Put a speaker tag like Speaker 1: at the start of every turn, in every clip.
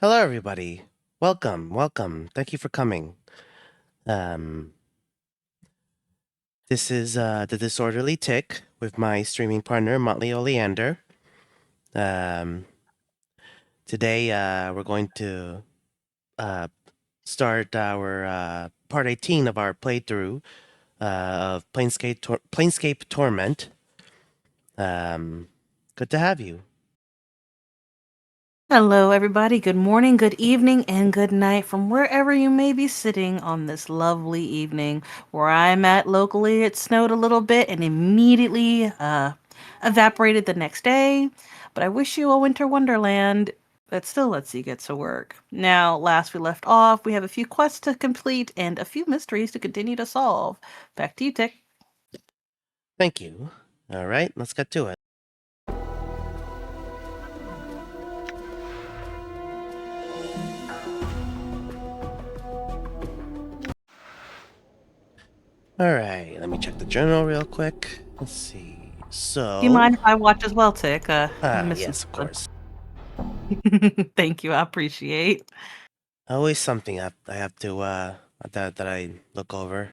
Speaker 1: Hello, everybody. Welcome, welcome. Thank you for coming. Um, this is the Disorderly Tick with my streaming partner Motley Oleander. Um, Today, we're going to uh, start our part 18 of our playthrough of Planescape Torment. Um, Good to have you.
Speaker 2: Hello, everybody. Good morning, good evening, and good night from wherever you may be sitting on this lovely evening. Where I'm at locally, it snowed a little bit and immediately evaporated the next day. But I wish you a winter wonderland that still lets you get to work. Now, last we left off, we have a few quests to complete and a few mysteries to continue to solve. Back to you, Tick.
Speaker 1: Thank you. All right, let's get to it. All right, let me check the journal real quick. Let's see.
Speaker 2: Do you mind
Speaker 1: So,
Speaker 2: if I watch as well, Tick? I'm missing
Speaker 1: yes, of
Speaker 2: something.
Speaker 1: course.
Speaker 2: Thank you. I appreciate.
Speaker 1: Always something I have to that I look over.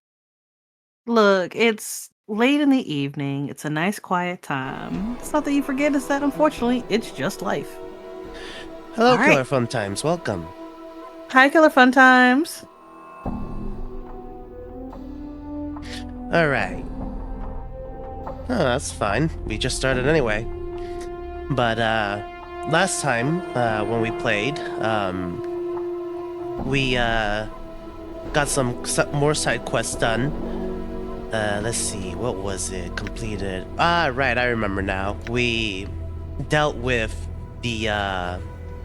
Speaker 2: Look, it's late in the evening. It's a nice quiet time. It's not that you forget, it's that unfortunately, it's just life.
Speaker 1: Hello,
Speaker 2: All right.
Speaker 1: Killer Fun Times. Welcome.
Speaker 2: Hi, Killer Fun Times.
Speaker 1: All right. Oh, that's fine. We just started anyway. But last time when we played, we got some more side quests done. Let's see, what was it completed? Ah, right, I remember now. We dealt with the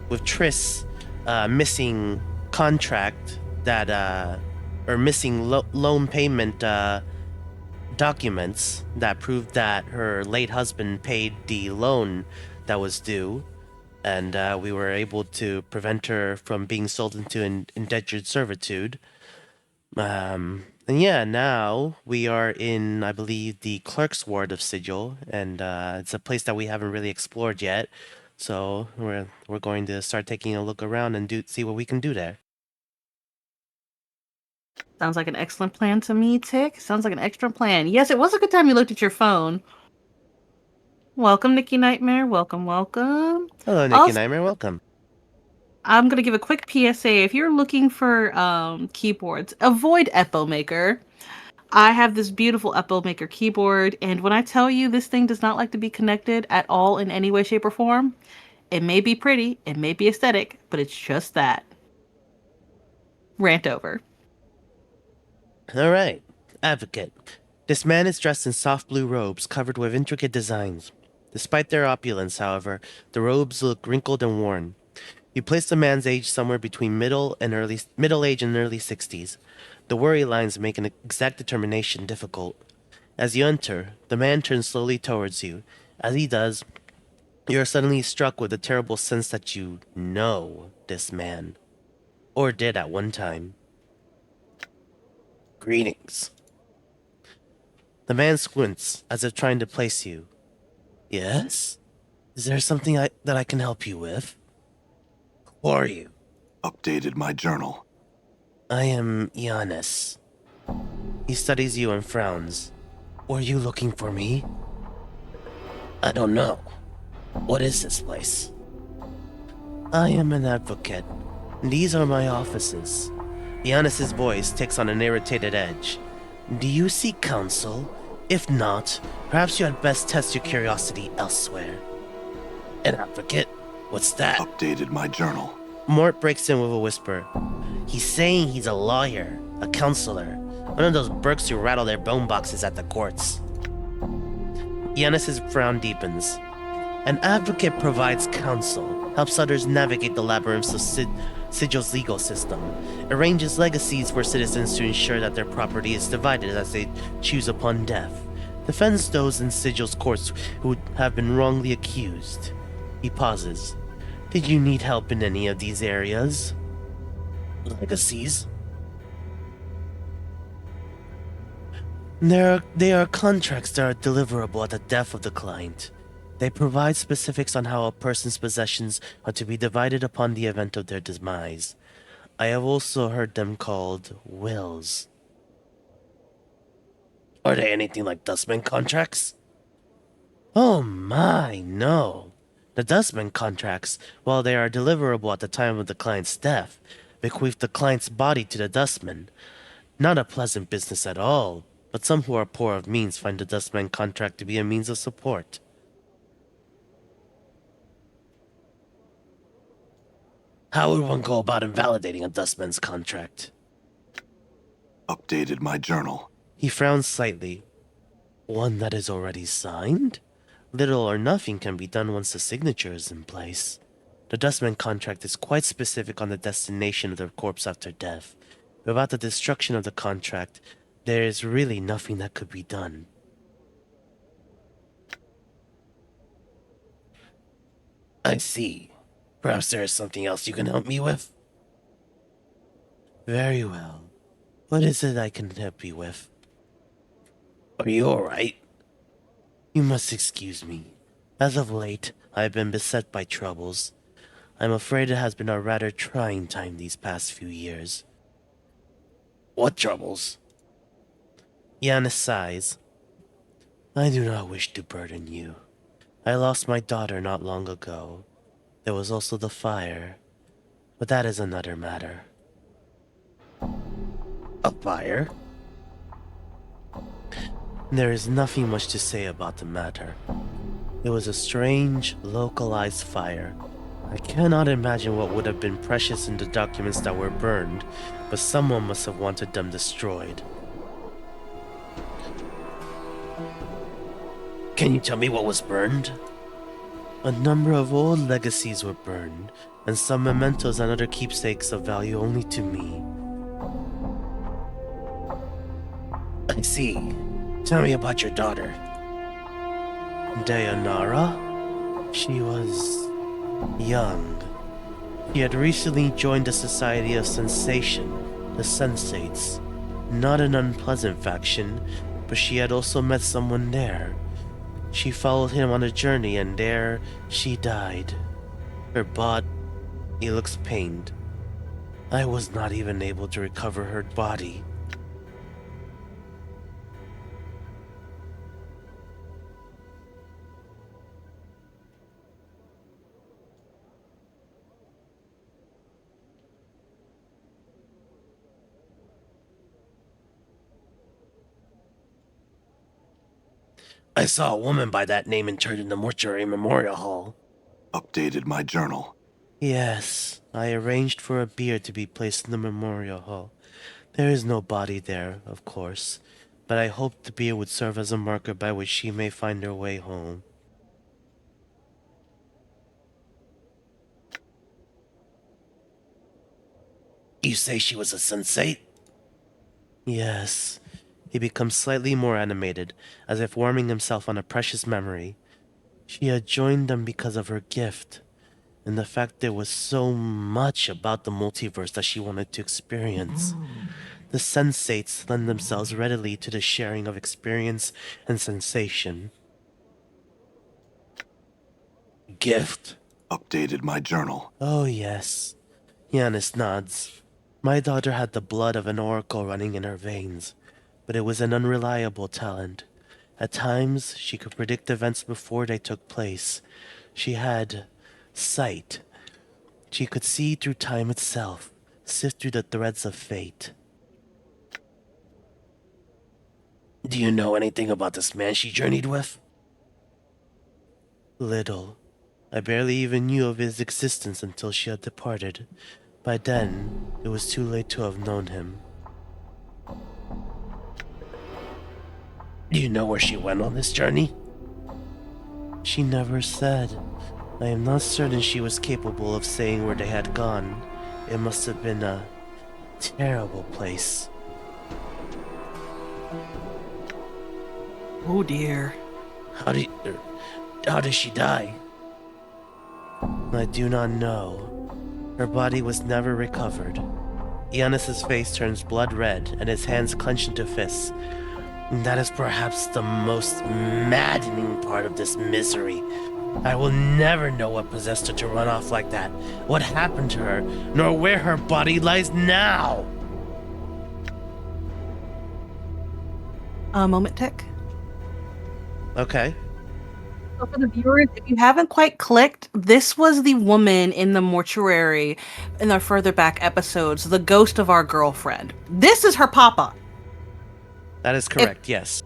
Speaker 1: with Triss missing contract that or missing loan payment documents that proved that her late husband paid the loan that was due, and we were able to prevent her from being sold into indentured servitude. And yeah, now we are in, I believe, the clerk's ward of Sigil, and it's a place that we haven't really explored yet. So we're going to start taking a look around and see what we can do there.
Speaker 2: Sounds like an excellent plan to me, Tick. Sounds like an excellent plan. Yes, it was a good time you looked at your phone. Welcome, Nikki Nightmare. Welcome, welcome.
Speaker 1: Hello, Nikki
Speaker 2: Also,
Speaker 1: Nightmare. Welcome.
Speaker 2: I'm gonna give a quick PSA. If you're looking for keyboards, avoid Epo Maker. I have this beautiful Epo Maker keyboard, and when I tell you this thing does not like to be connected at all in any way, shape, or form, it may be pretty, it may be aesthetic, but it's just that. Rant over.
Speaker 1: All right, Advocate. This man is dressed in soft blue robes covered with intricate designs. Despite their opulence, however, the robes look wrinkled and worn. You place the man's age somewhere between middle age and early 60s. The worry lines make an exact determination difficult. As you enter, the man turns slowly towards you. As he does, you are suddenly struck with a terrible sense that you know this man, or did at one time. Greetings. The man squints, as if trying to place you. Yes? Is there something that I can help you with? Who are you?
Speaker 3: Updated my journal.
Speaker 1: I am Giannis. He studies you and frowns. Were you looking for me? I don't know. What is this place? I am an advocate. These are my offices. Giannis's voice takes on an irritated edge. Do you seek counsel? If not, perhaps you had best test your curiosity elsewhere. An advocate? What's that?
Speaker 3: Updated my journal.
Speaker 1: Mort breaks in with a whisper. He's saying he's a lawyer, a counselor, one of those Burks who rattle their bone boxes at the courts. Giannis's frown deepens. An advocate provides counsel, helps others navigate the labyrinths of Sigil's legal system, arranges legacies for citizens to ensure that their property is divided as they choose upon death, defends those in Sigil's courts who have been wrongly accused. He pauses. Did you need help in any of these areas? Legacies? They are contracts that are deliverable at the death of the client. They provide specifics on how a person's possessions are to be divided upon the event of their demise. I have also heard them called wills. Are they anything like dustman contracts? Oh my, no. The dustman contracts, while they are deliverable at the time of the client's death, bequeath the client's body to the dustman. Not a pleasant business at all, but some who are poor of means find the dustman contract to be a means of support. How would one go about invalidating a dustman's contract?
Speaker 3: Updated my journal.
Speaker 1: He frowned slightly. One that is already signed? Little or nothing can be done once the signature is in place. The dustman contract is quite specific on the destination of the corpse after death. Without the destruction of the contract, there is really nothing that could be done. I see. Perhaps there is something else you can help me with? Very well. What is it I can help you with? Are you alright? You must excuse me. As of late, I have been beset by troubles. I'm afraid it has been a rather trying time these past few years. What troubles? Yanis sighs. I do not wish to burden you. I lost my daughter not long ago. There was also the fire, but that is another matter. A fire? There is nothing much to say about the matter. It was a strange, localized fire. I cannot imagine what would have been precious in the documents that were burned, but someone must have wanted them destroyed. Can you tell me what was burned? A number of old legacies were burned, and some mementos and other keepsakes of value only to me. I see. Tell me about your daughter. Dayanara? She was young. She had recently joined the Society of Sensation, the Sensates. Not an unpleasant faction, but she had also met someone there. She followed him on a journey, and there she died. Her he looks pained. I was not even able to recover her body. I saw a woman by that name interred in the mortuary memorial hall.
Speaker 3: Updated my journal.
Speaker 1: Yes, I arranged for a bier to be placed in the memorial hall. There is no body there, of course, but I hoped the bier would serve as a marker by which she may find her way home. You say she was a sensate? Yes. He becomes slightly more animated, as if warming himself on a precious memory. She had joined them because of her gift, and the fact there was so much about the multiverse that she wanted to experience. The sensates lend themselves readily to the sharing of experience and sensation. Gift.
Speaker 3: Updated my journal.
Speaker 1: Oh yes. Yanis nods. My daughter had the blood of an oracle running in her veins, but it was an unreliable talent. At times, she could predict events before they took place. She had sight. She could see through time itself, sift through the threads of fate. Do you know anything about this man she journeyed with? Little. I barely even knew of his existence until she had departed. By then, it was too late to have known him. Do you know where she went on this journey? She never said. I am not certain she was capable of saying where they had gone. It must have been a terrible place.
Speaker 2: Oh dear.
Speaker 1: How did she die? I do not know. Her body was never recovered. Yanis's face turns blood red and his hands clench into fists. That is perhaps the most maddening part of this misery. I will never know what possessed her to run off like that, what happened to her, nor where her body lies now.
Speaker 2: A moment tick.
Speaker 1: Okay.
Speaker 2: So for the viewers, if you haven't quite clicked, this was the woman in the mortuary in our further back episodes, the ghost of our girlfriend. This is her papa.
Speaker 1: That is
Speaker 2: If
Speaker 1: correct, yes.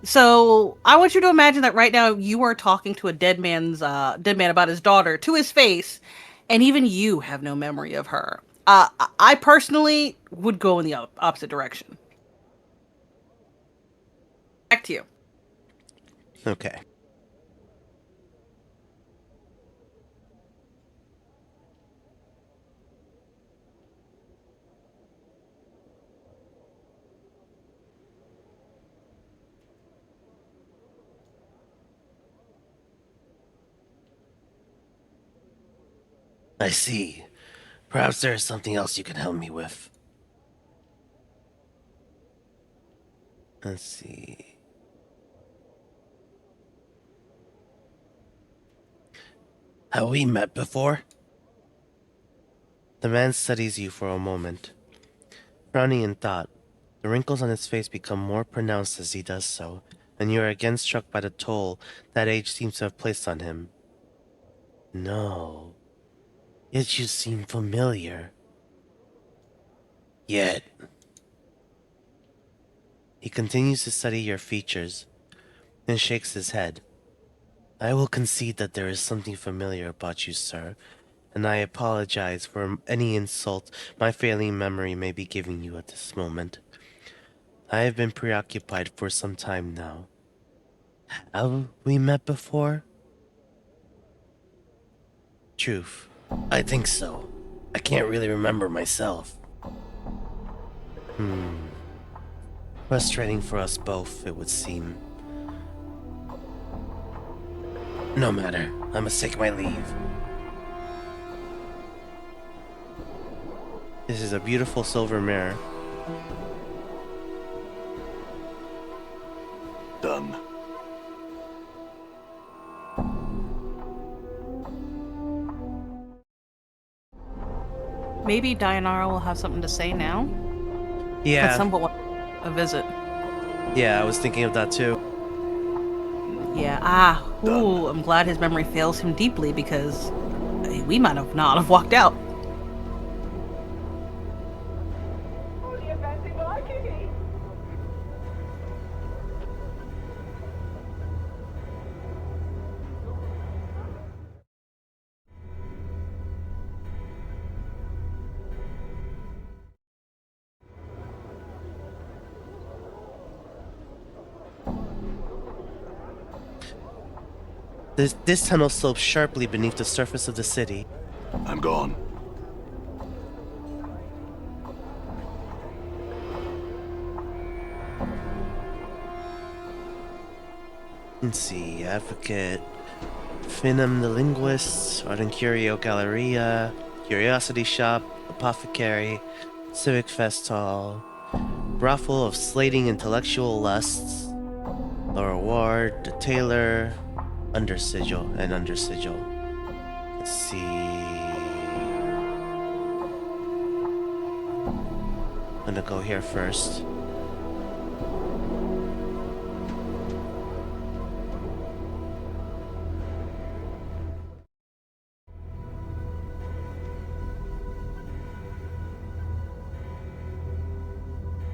Speaker 2: so, I want you to imagine that right now you are talking to a dead man about his daughter to his face, and even you have no memory of her. I personally would go in the opposite direction. Back to you.
Speaker 1: Okay. I see. Perhaps there is something else you can help me with. Let's see. Have we met before? The man studies you for a moment, frowning in thought. The wrinkles on his face become more pronounced as he does so, and you are again struck by the toll that age seems to have placed on him. No, yet you seem familiar. Yet. He continues to study your features, then shakes his head. I will concede that there is something familiar about you, sir, and I apologize for any insult my failing memory may be giving you at this moment. I have been preoccupied for some time now. Have we met before? Truth. I think so. I can't really remember myself. Frustrating for us both, it would seem. No matter. I must take my leave. This is a beautiful silver mirror.
Speaker 3: Done.
Speaker 2: Maybe Dayanara will have something to say now. But
Speaker 1: Yeah,
Speaker 2: somewhat a visit.
Speaker 1: yeah, I was thinking of that too.
Speaker 2: Yeah.
Speaker 3: Done.
Speaker 2: I'm glad his memory fails him deeply because we might have not have walked out.
Speaker 1: This tunnel slopes sharply beneath the surface of the city.
Speaker 3: I'm gone.
Speaker 1: Let's see, Advocate, Finum the Linguist, Art and Curio Galleria, Curiosity Shop, Apothecary, Civic Fest Hall, Brothel of Slating Intellectual Lusts, Laura Ward, The Tailor, Undersigil, and Undersigil. Let's see. I'm gonna go here first.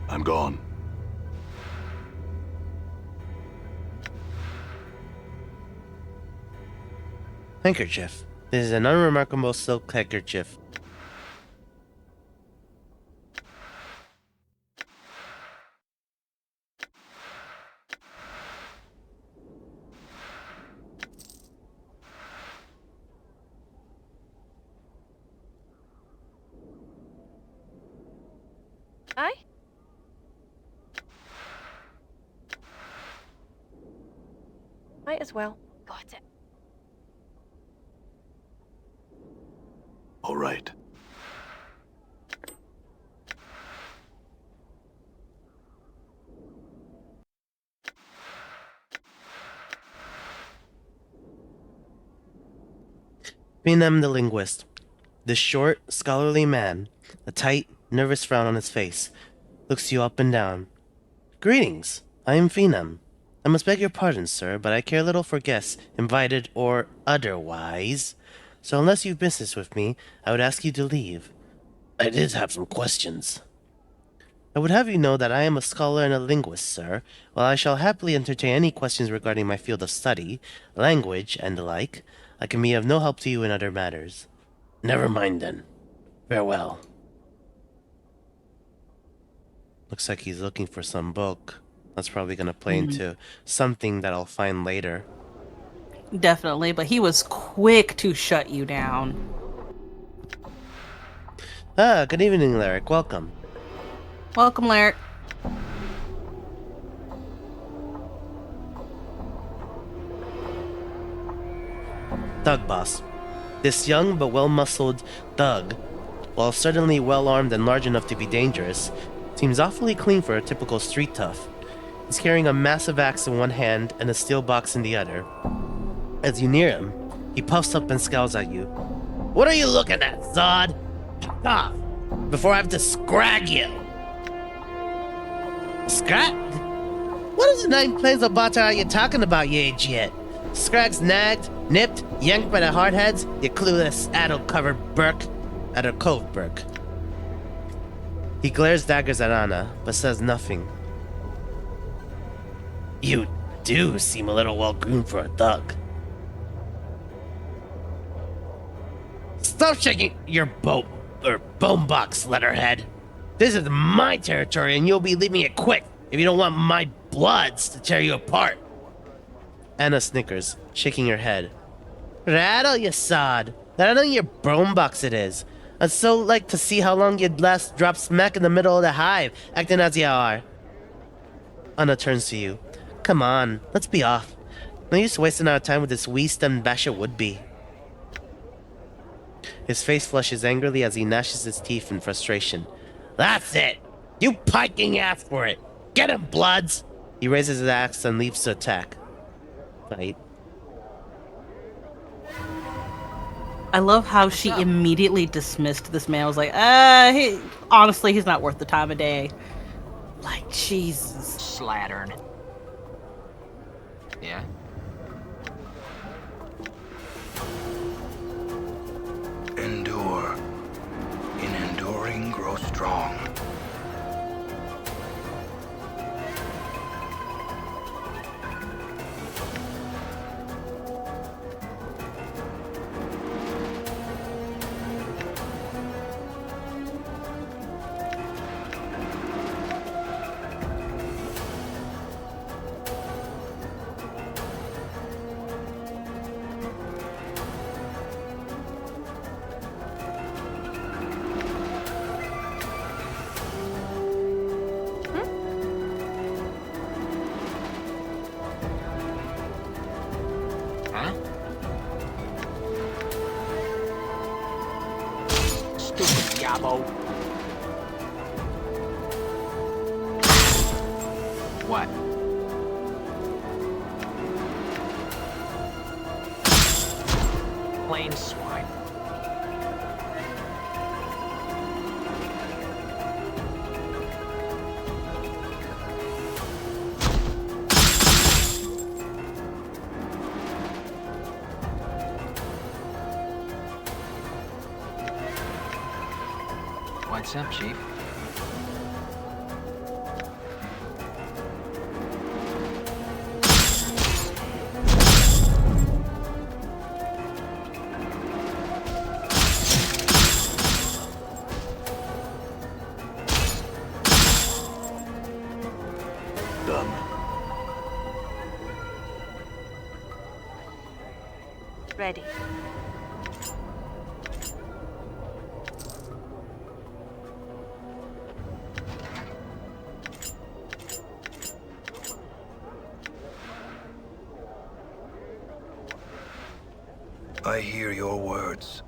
Speaker 3: I'm gone.
Speaker 1: Handkerchief. This is an unremarkable silk handkerchief.
Speaker 4: Aye? Might as well. Got it.
Speaker 3: All right.
Speaker 1: Finem the linguist. This short, scholarly man, a tight, nervous frown on his face, looks you up and down. Greetings. I am Finem. I must beg your pardon, sir, but I care little for guests, invited or otherwise. So unless you've business with me, I would ask you to leave. I did have some questions. I would have you know that I am a scholar and a linguist, sir. While I shall happily entertain any questions regarding my field of study, language, and the like, I can be of no help to you in other matters. Never mind then. Farewell. Looks like he's looking for some book. That's probably gonna play into something that I'll find later.
Speaker 2: Definitely, but he was quick to shut you down.
Speaker 1: Ah, good evening, Lyric. Welcome.
Speaker 2: Welcome, Larry.
Speaker 1: Thug boss. This young but well-muscled thug, while certainly well-armed and large enough to be dangerous, seems awfully clean for a typical street tough. He's carrying a massive axe in one hand and a steel box in the other. As you near him, he puffs up and scowls at you. What are you looking at, Zod? Fuck off, before I have to scrag you! Scrag? What is the 9 planes of butter are you talking about, you idiot? Scrag's nagged, nipped, yanked by the hardheads, you clueless, addle-covered Burke. Cove Burke. He glares daggers at Anna, but says nothing. You do seem a little well-groomed for a thug. Stop shaking your bone box, letterhead. This is my territory, and you'll be leaving it quick if you don't want my bloods to tear you apart. Anna snickers, shaking her head. Rattle, you sod. Rattle your bone box it is. I'd so like to see how long you'd last drop smack in the middle of the hive, acting as you are. Anna turns to you. Come on, let's be off. No use wasting our time with this wee-stemmed basher would-be. His face flushes angrily as he gnashes his teeth in frustration. That's it! You piking ass for it! Get him, bloods! He raises his axe and leaves to attack. Fight.
Speaker 2: I love how she immediately dismissed this man. I was like, honestly, he's not worth the time of day. Like, Jesus.
Speaker 5: Slattern. Yeah?
Speaker 6: Endure. In enduring, grow strong.
Speaker 5: Huh? Stupid Yabo. What? Plain swine. What's up, Chief?
Speaker 3: Done.
Speaker 4: Ready.
Speaker 6: I hear your words.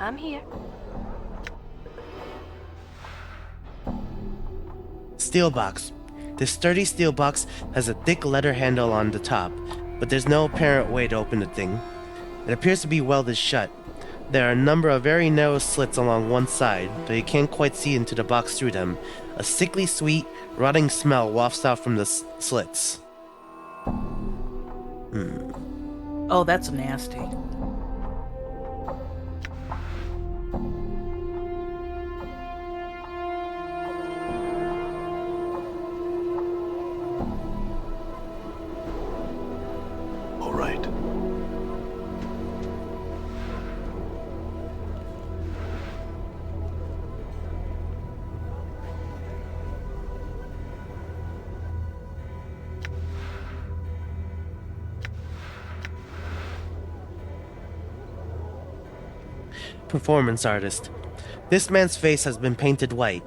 Speaker 4: I'm here.
Speaker 1: Steel box. This sturdy steel box has a thick leather handle on the top, but there's no apparent way to open the thing. It appears to be welded shut. There are a number of very narrow slits along one side, but you can't quite see into the box through them. A sickly sweet, rotting smell wafts out from the slits.
Speaker 2: Oh, that's nasty.
Speaker 3: All right.
Speaker 1: Performance artist. This man's face has been painted white.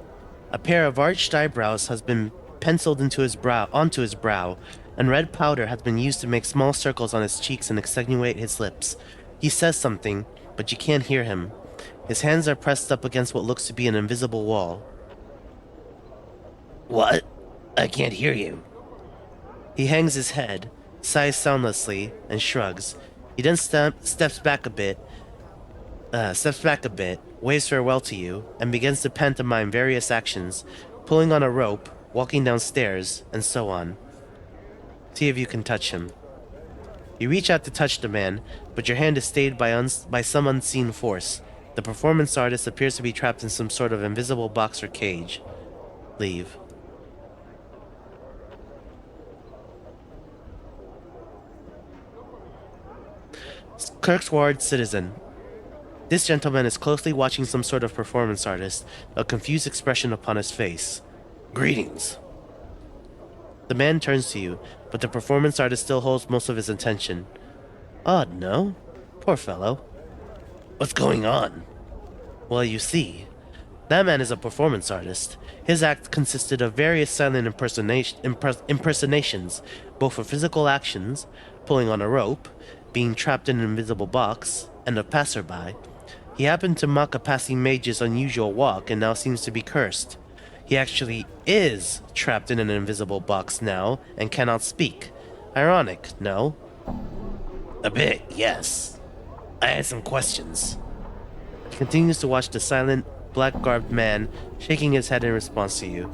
Speaker 1: A pair of arched eyebrows has been penciled onto his brow, and red powder has been used to make small circles on his cheeks and accentuate his lips. He says something, but you can't hear him. His hands are pressed up against what looks to be an invisible wall. What? I can't hear you. He hangs his head, sighs soundlessly, and shrugs. He then steps back a bit, waves farewell to you, and begins to pantomime various actions, pulling on a rope, walking downstairs, and so on. See if you can touch him. You reach out to touch the man, but your hand is stayed by some unseen force. The performance artist appears to be trapped in some sort of invisible box or cage. Leave. Kirksward citizen. This gentleman is closely watching some sort of performance artist, a confused expression upon his face. Greetings. The man turns to you, but the performance artist still holds most of his attention. Odd, no? Poor fellow. What's going on? Well, you see, that man is a performance artist. His act consisted of various silent impersonations, both of physical actions, pulling on a rope, being trapped in an invisible box, and of passerby. He happened to mock a passing mage's unusual walk and now seems to be cursed. He actually is trapped in an invisible box now and cannot speak. Ironic, no? A bit, yes. I had some questions. He continues to watch the silent, black-garbed man, shaking his head in response to you.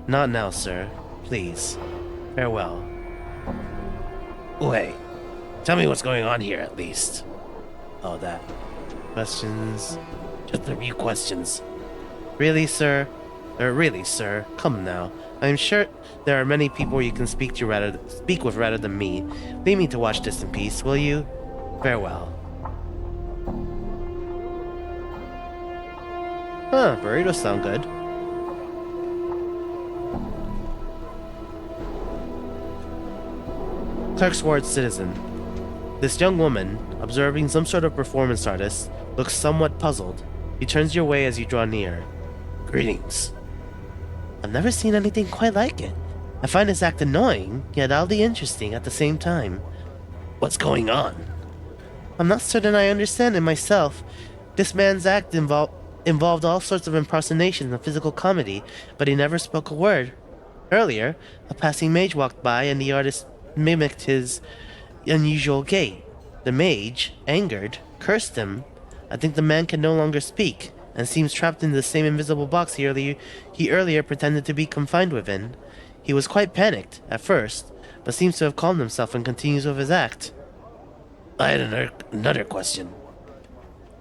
Speaker 1: Not now, sir. Please. Farewell. Wait. Tell me what's going on here, at least. Oh, that. Questions? Just a few questions. Really, sir? Really, sir? Come now. I'm sure there are many people you can speak with rather than me. Leave me to watch this in peace, will you? Farewell. Huh, burritos sound good. Kirksward citizen. This young woman, observing some sort of performance artist, looks somewhat puzzled. He turns your way as you draw near. Greetings. I've never seen anything quite like it. I find his act annoying, yet oddly interesting at the same time. What's going on? I'm not certain I understand it myself. This man's act involved all sorts of impersonations and physical comedy, but he never spoke a word. Earlier, a passing mage walked by and the artist mimicked his unusual gait. The mage, angered, cursed him. I think the man can no longer speak, and seems trapped in the same invisible box he earlier pretended to be confined within. He was quite panicked, at first, but seems to have calmed himself and continues with his act. I had another question.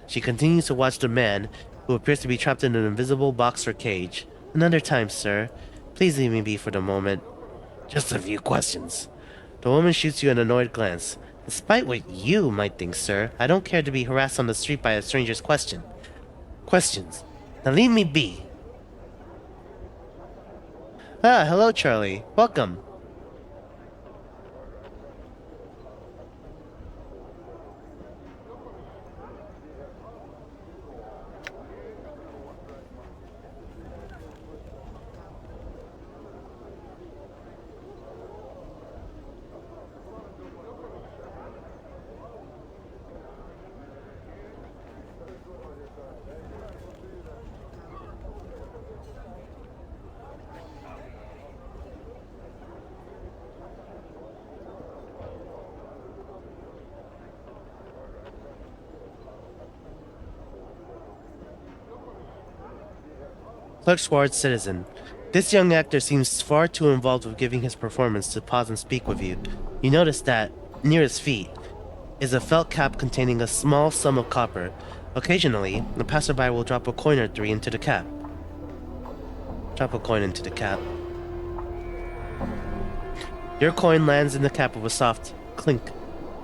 Speaker 1: She continues to watch the man, who appears to be trapped in an invisible box or cage. Another time, sir. Please leave me be for the moment. Just a few questions. The woman shoots you an annoyed glance. Despite what you might think, sir, I don't care to be harassed on the street by a stranger's questions. Now leave me be. Ah, hello, Charlie. Welcome. Clerk's Ward citizen. This young actor seems far too involved with giving his performance to pause and speak with you. You notice that, near his feet, is a felt cap containing a small sum of copper. Occasionally, the passerby will drop a coin or three into the cap. Drop a coin into the cap. Your coin lands in the cap with a soft clink.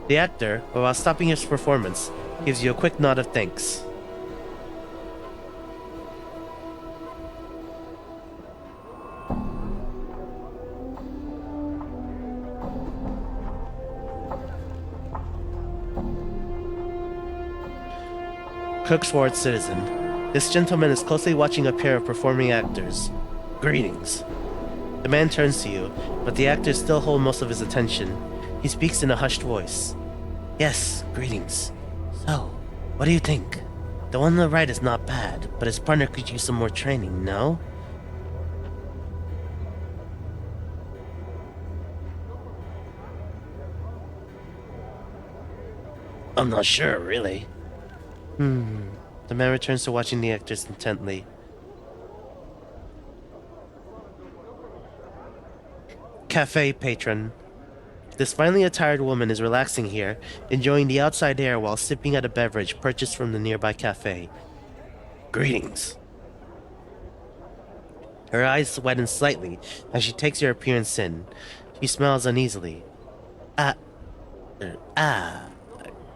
Speaker 1: The actor, while stopping his performance, gives you a quick nod of thanks. Cook's Ward citizen. This gentleman is closely watching a pair of performing actors. Greetings. The man turns to you, but the actors still hold most of his attention. He speaks in a hushed voice. Yes, greetings. So, what do you think? The one on the right is not bad, but his partner could use some more training, no? I'm not sure, really. The man returns to watching the actors intently. Cafe patron. This finely attired woman is relaxing here, enjoying the outside air while sipping at a beverage purchased from the nearby cafe. Greetings. Her eyes widen slightly as she takes your appearance in. She smiles uneasily.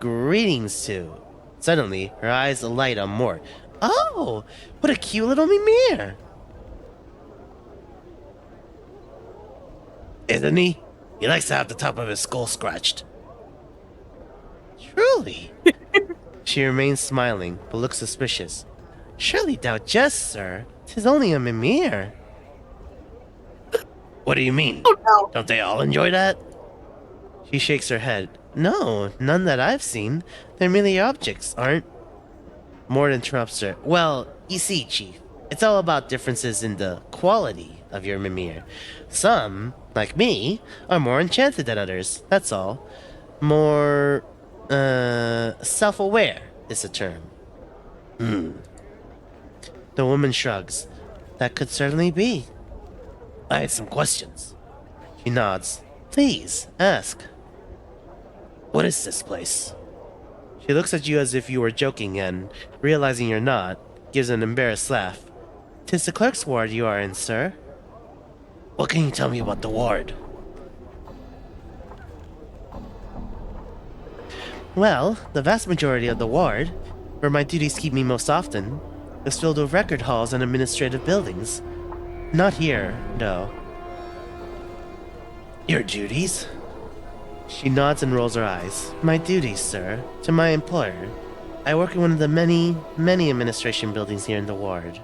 Speaker 1: Greetings to. Suddenly, her eyes alight on Mort. Oh, what a cute little Mimir! Isn't he? He likes to have the top of his skull scratched. Truly? She remains smiling, but looks suspicious. Surely thou jest, sir. 'Tis only a Mimir. What do you mean? Oh, no. Don't they all enjoy that? She shakes her head. No, none that I've seen. They're merely objects, aren't? Mort interrupts her. Well, you see, Chief, it's all about differences in the quality of your Mimir. Some, like me, are more enchanted than others, that's all. More, self-aware is the term. The woman shrugs. That could certainly be. I had some questions. She nods. Please, ask. What is this place? She looks at you as if you were joking and, realizing you're not, gives an embarrassed laugh. 'Tis the clerk's ward you are in, sir. What can you tell me about the ward? Well, the vast majority of the ward, where my duties keep me most often, is filled with record halls and administrative buildings. Not here, though. Your duties? She nods and rolls her eyes. My duties, sir, to my employer. I work in one of the many, many administration buildings here in the ward.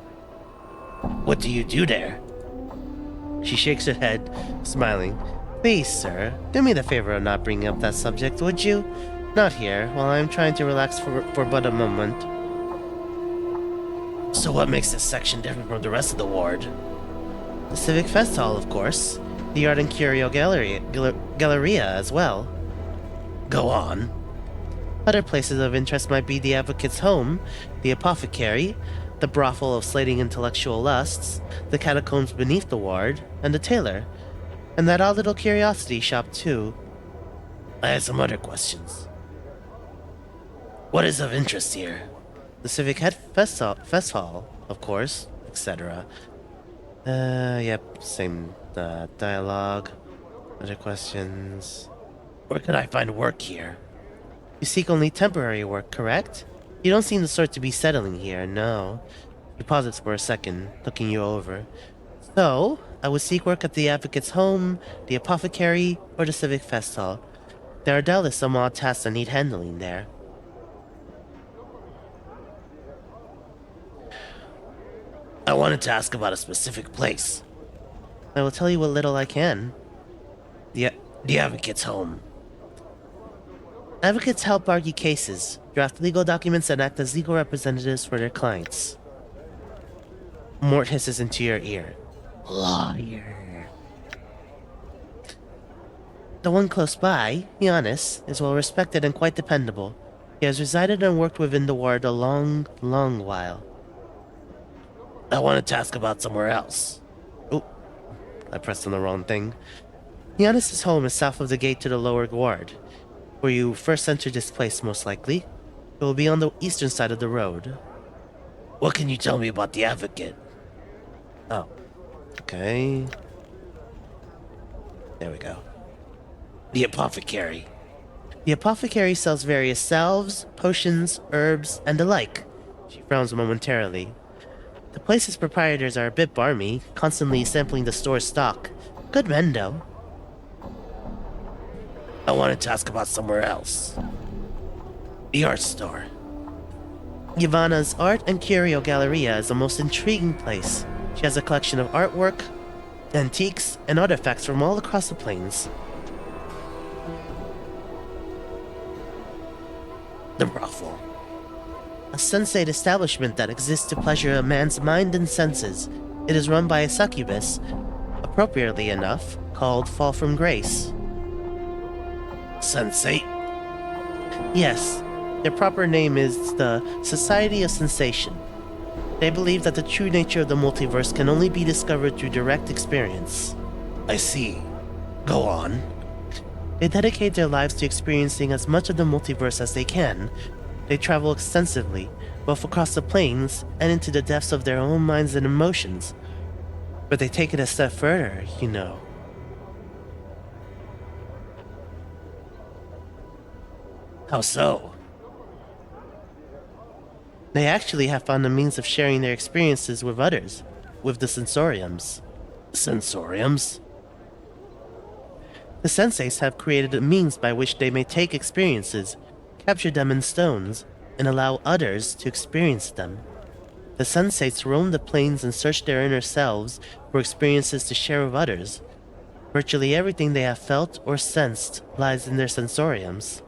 Speaker 1: What do you do there? She shakes her head, smiling. Please, sir, do me the favor of not bringing up that subject, would you? Not here, while I'm trying to relax for but a moment. So what makes this section different from the rest of the ward? The Civic Fest Hall, of course. The Art and Curio Galleria as well. Go on. Other places of interest might be the Advocate's Home, the Apothecary, the Brothel of Slating Intellectual Lusts, the Catacombs beneath the ward, and the Tailor. And that odd little curiosity shop, too. I have some other questions. What is of interest here? The Civic Fest Hall, of course, etc. Yep, same dialogue. Other questions. Where could I find work here? You seek only temporary work, correct? You don't seem the sort to be settling here, no. He pauses for a second, looking you over. So, I would seek work at the Advocate's Home, the Apothecary, or the Civic Fest Hall. There are doubtless some odd tasks that need handling there. I wanted to ask about a specific place. I will tell you what little I can. The Advocate's Home. Advocates help argue cases, draft legal documents, and act as legal representatives for their clients. Mort hisses into your ear. Lawyer. The one close by, Giannis, is well respected and quite dependable. He has resided and worked within the ward a long, long while. I wanted to ask about somewhere else. Oh, I pressed on the wrong thing. Giannis's home is south of the gate to the lower guard, where you first entered this place most likely. It will be on the eastern side of the road. What can you tell me about the Advocate? Oh, okay. There we go. The Apothecary. The Apothecary sells various salves, potions, herbs, and the like. She frowns momentarily. The place's proprietors are a bit barmy, constantly sampling the store's stock. Good men, though. I wanted to ask about somewhere else. The art store. Ivana's Art and Curio Galleria is the most intriguing place. She has a collection of artwork, antiques, and artifacts from all across the plains. The brothel. A sensate establishment that exists to pleasure a man's mind and senses. It is run by a succubus, appropriately enough, called Fall from Grace. Sensate? Yes, their proper name is the Society of Sensation. They believe that the true nature of the multiverse can only be discovered through direct experience. I see. Go on. They dedicate their lives to experiencing as much of the multiverse as they can. They travel extensively, both across the planes and into the depths of their own minds and emotions. But they take it a step further, you know. How so? They actually have found a means of sharing their experiences with others, with the sensoriums. Sensoriums? The sensates have created a means by which they may take experiences, capture them in stones, and allow others to experience them. The sensates roam the plains and search their inner selves for experiences to share with others. Virtually everything they have felt or sensed lies in their sensoriums.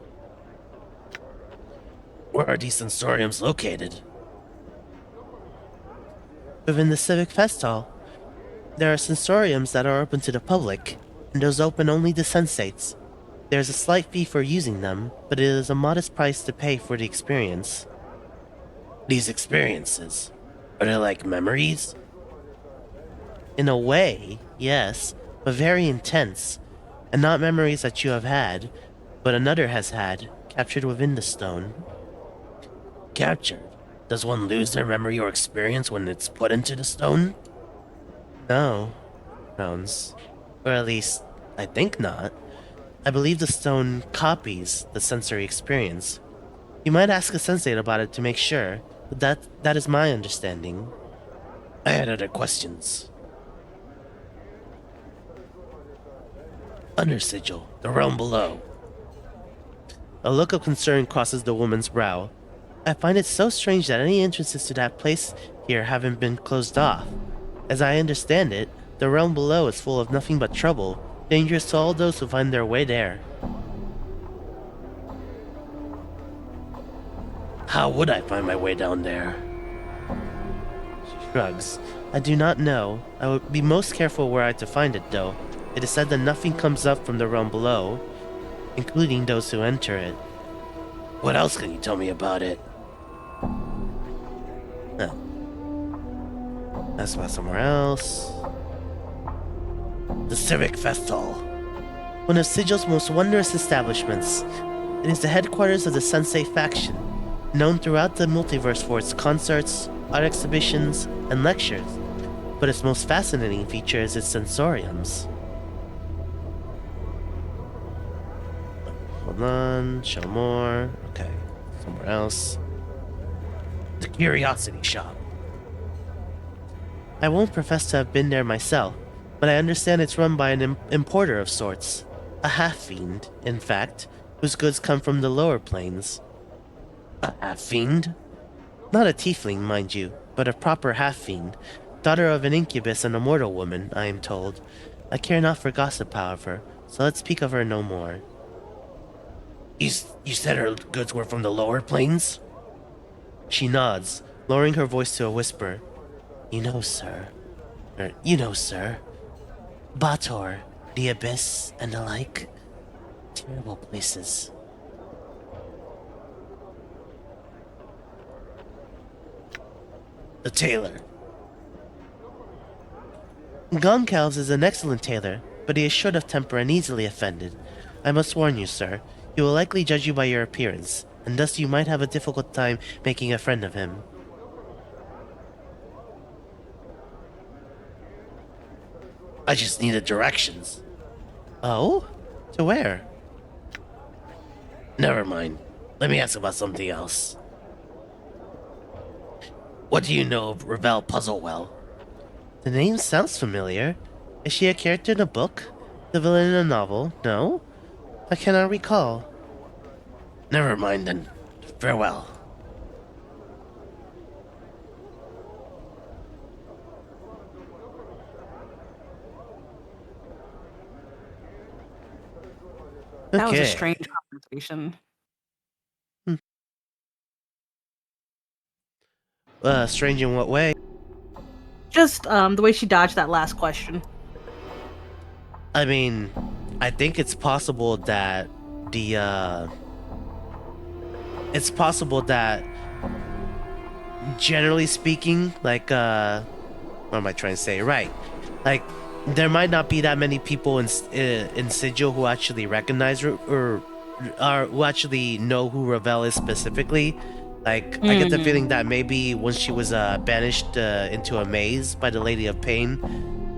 Speaker 1: Where are these sensoriums located? Within the Civic Fest Hall. There are sensoriums that are open to the public, and those open only to sensates. There is a slight fee for using them, but it is a modest price to pay for the experience. These experiences, are they like memories? In a way, yes, but very intense, and not memories that you have had, but another has had, captured within the stone. Captured? Does one lose their memory or experience when it's put into the stone? No, frowns. Or at least, I think not. I believe the stone copies the sensory experience. You might ask a sensate about it to make sure, but that is my understanding. I had other questions. Under Sigil, the realm below. A look of concern crosses the woman's brow. I find it so strange that any entrances to that place here haven't been closed off. As I understand it, the realm below is full of nothing but trouble, dangerous to all those who find their way there. How would I find my way down there? She shrugs. I do not know. I would be most careful where I to find it, though. It is said that nothing comes up from the realm below, including those who enter it. What else can you tell me about it? Oh. That's about somewhere else. The Civic Fest Hall. One of Sigil's most wondrous establishments. It is the headquarters of the Sensei faction, known throughout the multiverse for its concerts, art exhibitions, and lectures. But its most fascinating feature is its sensoriums. Hold on, show more. Okay, somewhere else. The Curiosity Shop. I won't profess to have been there myself, but I understand it's run by an importer of sorts. A half-fiend, in fact, whose goods come from the lower planes. A half-fiend? Not a tiefling, mind you, but a proper half-fiend. Daughter of an incubus and a mortal woman, I am told. I care not for gossip, however, so let's speak of her no more. You said her goods were from the lower planes? She nods, lowering her voice to a whisper. You know, sir. Bator, the Abyss, and the like. Terrible places. The tailor. Goncalves is an excellent tailor, but he is short of temper and easily offended. I must warn you, sir, he will likely judge you by your appearance, and thus you might have a difficult time making a friend of him. I just needed directions. Oh? To where? Never mind. Let me ask about something else. What do you know of Ravel Puzzlewell? The name sounds familiar. Is she a character in a book? The villain in a novel? No? I cannot recall. Never mind then. Farewell.
Speaker 2: That was a
Speaker 1: Okay.
Speaker 2: strange conversation.
Speaker 1: Strange in what way?
Speaker 2: Just the way she dodged that last question.
Speaker 1: I mean, I think it's possible that it's possible that, generally speaking, like, what am I trying to say? Right. Like, there might not be that many people in Sigil who actually recognize or who actually know who Ravel is specifically. Like, I get the feeling that maybe once she was banished into a maze by the Lady of Pain,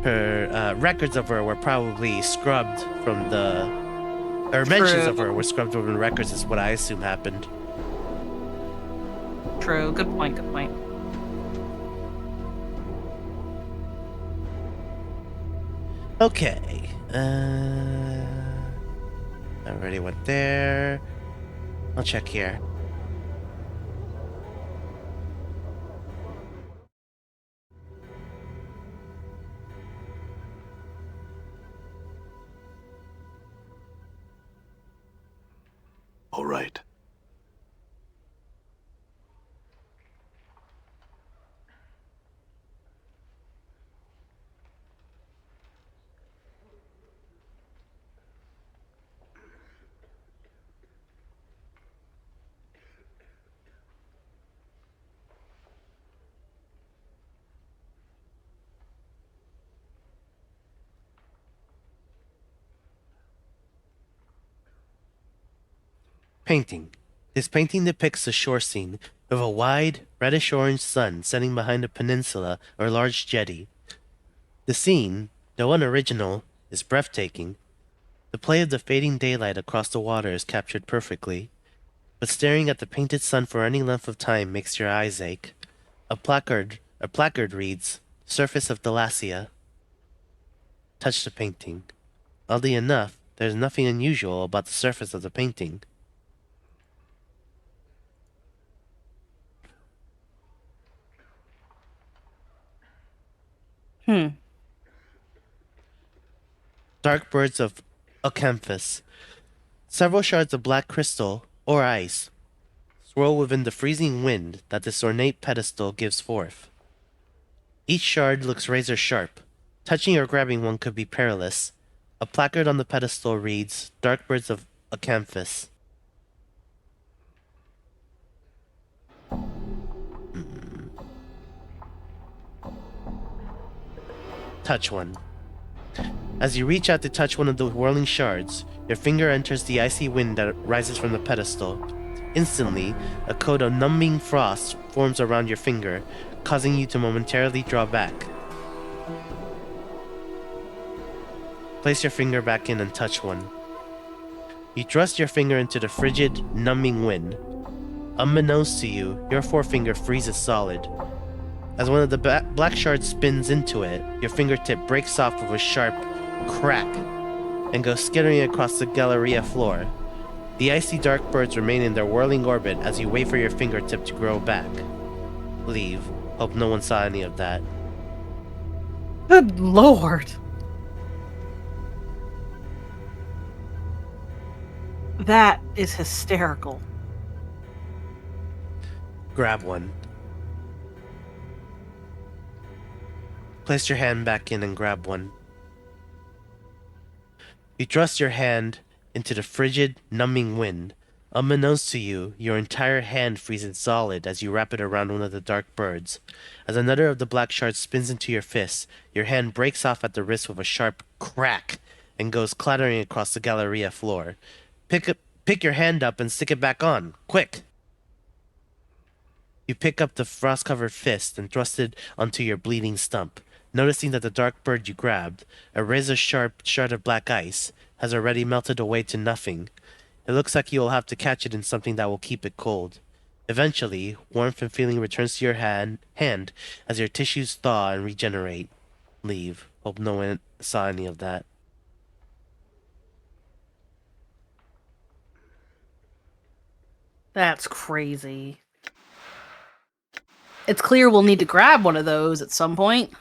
Speaker 1: her records of her were probably scrubbed from the, or mentions of her were scrubbed from the records, is what I assume happened.
Speaker 2: True. Good point. Good point.
Speaker 1: Okay. I already went there. I'll check here.
Speaker 3: All right.
Speaker 1: Painting. This painting depicts a shore scene of a wide, reddish-orange sun setting behind a peninsula or large jetty. The scene, though unoriginal, is breathtaking. The play of the fading daylight across the water is captured perfectly, but staring at the painted sun for any length of time makes your eyes ache. A placard reads, "Surface of Delacia." Touch the painting. Oddly enough, there is nothing unusual about the surface of the painting. Dark birds of Acanthus. Several shards of black crystal, or ice, swirl within the freezing wind that this ornate pedestal gives forth. Each shard looks razor sharp. Touching or grabbing one could be perilous. A placard on the pedestal reads, "Dark birds of Acanthus." Touch one. As you reach out to touch one of the whirling shards, your finger enters the icy wind that rises from the pedestal. Instantly, a coat of numbing frost forms around your finger, causing you to momentarily draw back. Place your finger back in and touch one. You thrust your finger into the frigid, numbing wind. Unbeknownst to you, your forefinger freezes solid. As one of the black shards spins into it, your fingertip breaks off with a sharp crack and goes skittering across the Galleria floor. The icy dark birds remain in their whirling orbit as you wait for your fingertip to grow back. Leave. Hope no one saw any of that.
Speaker 2: Good lord. That is hysterical.
Speaker 1: Grab one. Place your hand back in and grab one. You thrust your hand into the frigid, numbing wind. Unbeknownst to you, your entire hand freezes solid as you wrap it around one of the dark birds. As another of the black shards spins into your fist, your hand breaks off at the wrist with a sharp crack and goes clattering across the Galleria floor. Pick your hand up and stick it back on. Quick! You pick up the frost-covered fist and thrust it onto your bleeding stump, noticing that the dark bird you grabbed, a razor-sharp shard of black ice, has already melted away to nothing. It looks like you will have to catch it in something that will keep it cold. Eventually, warmth and feeling returns to your hand as your tissues thaw and regenerate. Leave. Hope no one saw any of that.
Speaker 2: That's crazy. It's clear we'll need to grab one of those at some point.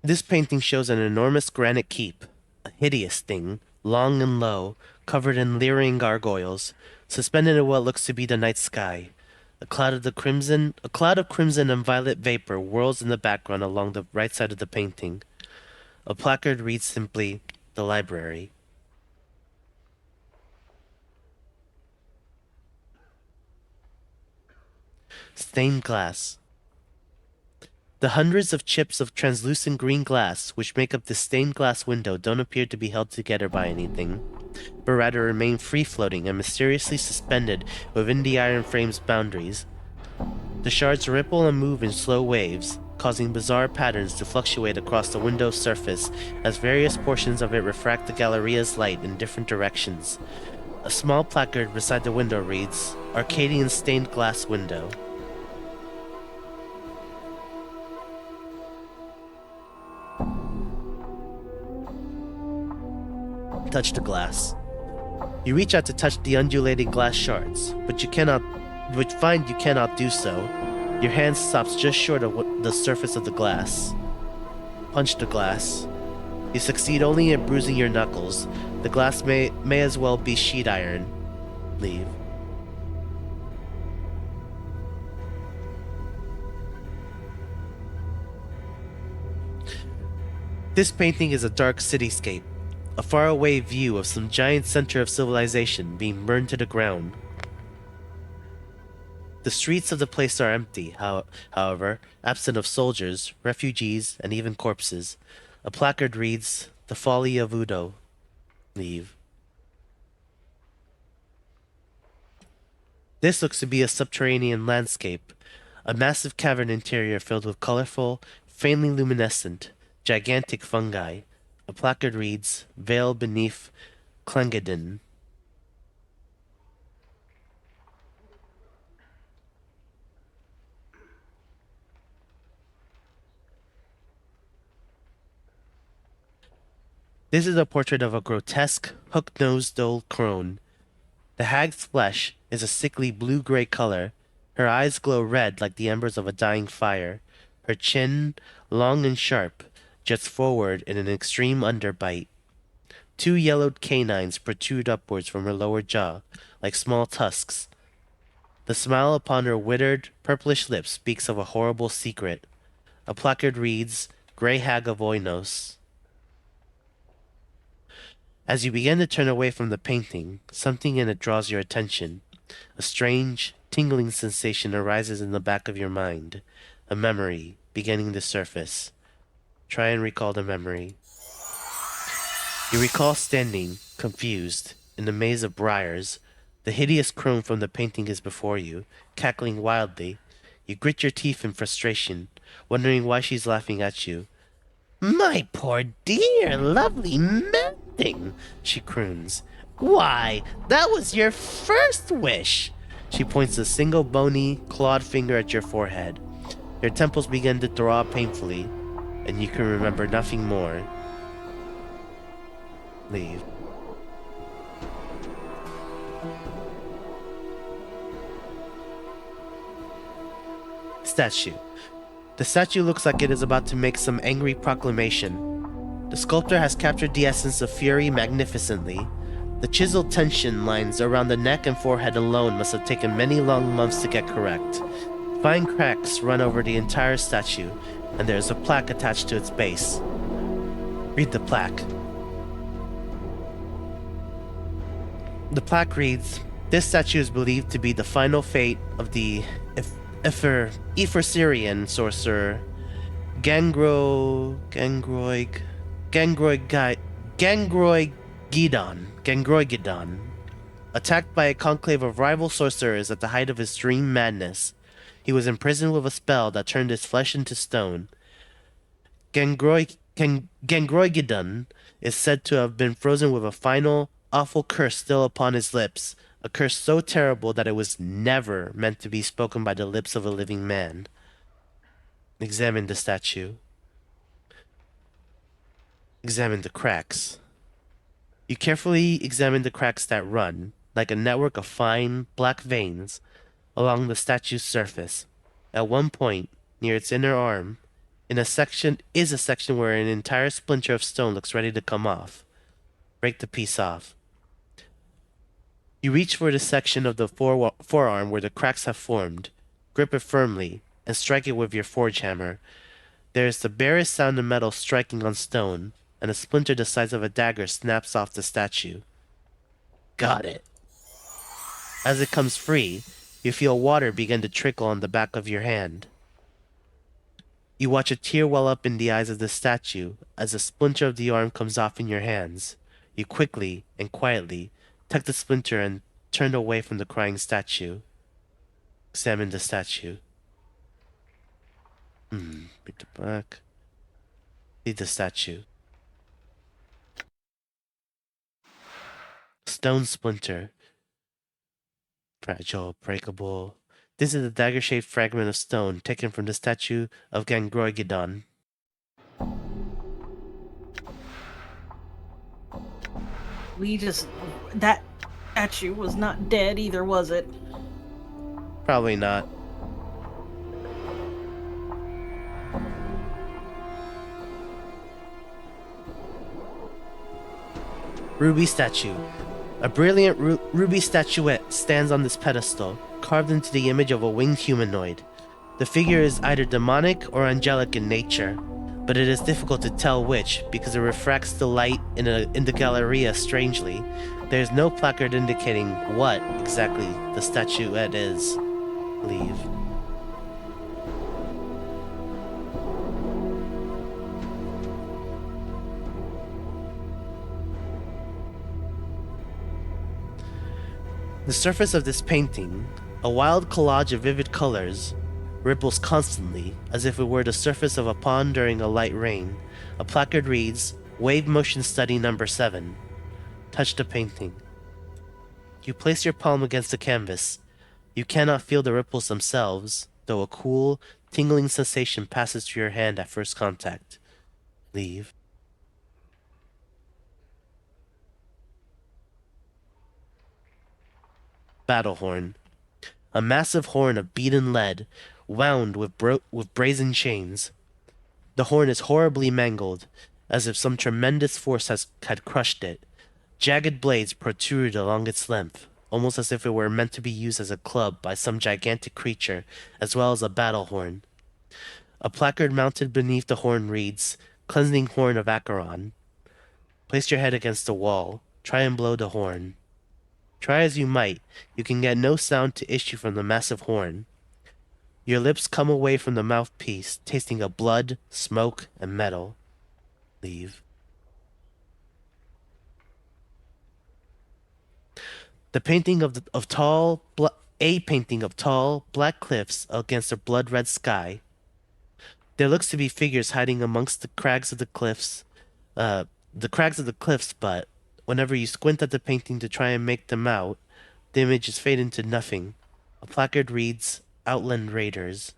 Speaker 1: This painting shows an enormous granite keep, a hideous thing, long and low, covered in leering gargoyles, suspended in what looks to be the night sky. A cloud of crimson and violet vapor whirls in the background along the right side of the painting. A placard reads simply, "The Library." Stained glass. The hundreds of chips of translucent green glass which make up the stained glass window don't appear to be held together by anything, but rather remain free-floating and mysteriously suspended within the iron frame's boundaries. The shards ripple and move in slow waves, causing bizarre patterns to fluctuate across the window's surface as various portions of it refract the Galleria's light in different directions. A small placard beside the window reads, "Arcadian Stained Glass Window." Touch the glass. You reach out to touch the undulating glass shards, but find you cannot do so. Your hand stops just short of the surface of the glass. Punch the glass. You succeed only in bruising your knuckles. The glass may as well be sheet iron. Leave. This painting is a dark cityscape. A faraway view of some giant center of civilization being burned to the ground. The streets of the place are empty, however, absent of soldiers, refugees, and even corpses. A placard reads, "The Folly of Udo." Leave. This looks to be a subterranean landscape, a massive cavern interior filled with colorful, faintly luminescent, gigantic fungi. A placard reads, "Veil beneath Clengadin." This is a portrait of a grotesque, hook-nosed old crone. The hag's flesh is a sickly blue-gray color. Her eyes glow red like the embers of a dying fire. Her chin, long and sharp, juts forward in an extreme underbite. Two yellowed canines protrude upwards from her lower jaw, like small tusks. The smile upon her withered, purplish lips speaks of a horrible secret. A placard reads, "Grey Hag of Oinos." As you begin to turn away from the painting, something in it draws your attention. A strange, tingling sensation arises in the back of your mind, a memory beginning to surface. Try and recall the memory. You recall standing, confused, in the maze of briars. The hideous crone from the painting is before you, cackling wildly. You grit your teeth in frustration, wondering why she's laughing at you. "My poor dear, lovely melting," she croons. "Why, that was your first wish." She points a single bony, clawed finger at your forehead. Your temples begin to throb painfully, and you can remember nothing more. Leave. Statue. The statue looks like it is about to make some angry proclamation. The sculptor has captured the essence of fury magnificently. The chiseled tension lines around the neck and forehead alone must have taken many long months to get correct. Fine cracks run over the entire statue, and there is a plaque attached to its base. Read the plaque. The plaque reads, "This statue is believed to be the final fate of the Epheserian sorcerer Gangroigidon. Attacked by a conclave of rival sorcerers at the height of his dream madness, he was imprisoned with a spell that turned his flesh into stone. Gangroigidon is said to have been frozen with a final, awful curse still upon his lips, a curse so terrible that it was never meant to be spoken by the lips of a living man." Examine the statue. Examine the cracks. You carefully examine the cracks that run, like a network of fine, black veins, along the statue's surface. At one point, near its inner arm, a section where an entire splinter of stone looks ready to come off. Break the piece off. You reach for the section of the forearm where the cracks have formed, grip it firmly, and strike it with your forge hammer. There is the barest sound of metal striking on stone, and a splinter the size of a dagger snaps off the statue. Got it. As it comes free, you feel water begin to trickle on the back of your hand. You watch a tear well up in the eyes of the statue as a splinter of the arm comes off in your hands. You quickly and quietly tuck the splinter and turn away from the crying statue. Examine the statue. Read the back. Read the statue. Stone splinter. Fragile, breakable. This is a dagger-shaped fragment of stone taken from the statue of Gangroigidon.
Speaker 2: That statue was not dead either, was it?
Speaker 1: Probably not. Ruby statue. A brilliant ruby statuette stands on this pedestal, carved into the image of a winged humanoid. The figure is either demonic or angelic in nature, but it is difficult to tell which because it refracts the light in the Galleria strangely. There is no placard indicating what exactly the statuette is. Leave. The surface of this painting, a wild collage of vivid colors, ripples constantly, as if it were the surface of a pond during a light rain. A placard reads, "Wave Motion Study Number 7. Touch the painting." You place your palm against the canvas. You cannot feel the ripples themselves, though a cool, tingling sensation passes through your hand at first contact. Leave. Battle horn. A massive horn of beaten lead, wound with brazen chains. The horn is horribly mangled, as if some tremendous force had crushed it. Jagged blades protrude along its length, almost as if it were meant to be used as a club by some gigantic creature, as well as a battle horn. A placard mounted beneath the horn reads, "Cleansing Horn of Acheron." Place your head against the wall. Try and blow the horn. Try as you might, you can get no sound to issue from the massive horn. Your lips come away from the mouthpiece, tasting of blood, smoke, and metal. Leave. A painting of tall, black cliffs against a blood-red sky. There looks to be figures hiding amongst the crags of the cliffs. But whenever you squint at the painting to try and make them out, the images fade into nothing. A placard reads, "Outland Raiders."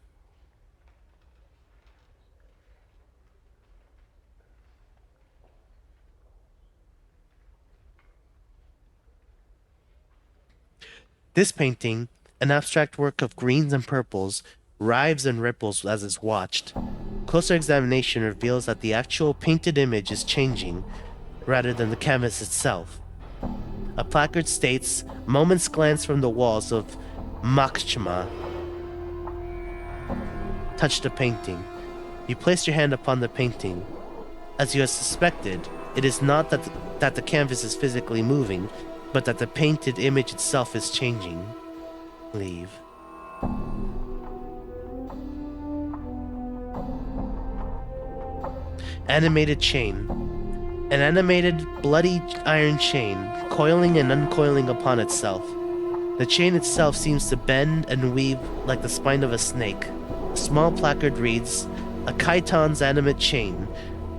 Speaker 1: This painting, an abstract work of greens and purples, writhes and ripples as it's watched. Closer examination reveals that the actual painted image is changing, rather than the canvas itself. A placard states, "Moments glance from the walls of Makchma." Touch the painting. You place your hand upon the painting. As you had suspected, it is not that the canvas is physically moving, but that the painted image itself is changing. Leave. Animated chain. An animated, bloody iron chain, coiling and uncoiling upon itself. The chain itself seems to bend and weave like the spine of a snake. A small placard reads, "A Kaiton's animate chain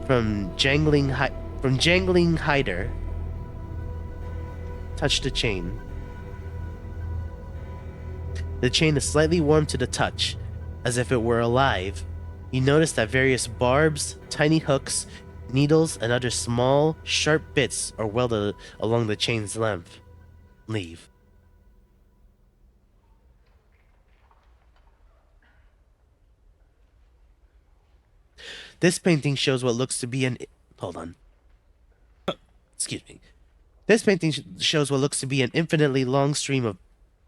Speaker 1: from jangling hider. Touch the chain." The chain is slightly warm to the touch, as if it were alive. You notice that various barbs, tiny hooks, needles, and other small, sharp bits are welded along the chain's length. Leave. This painting shows what looks to be an... Hold on. Excuse me. This painting shows what looks to be an infinitely long stream of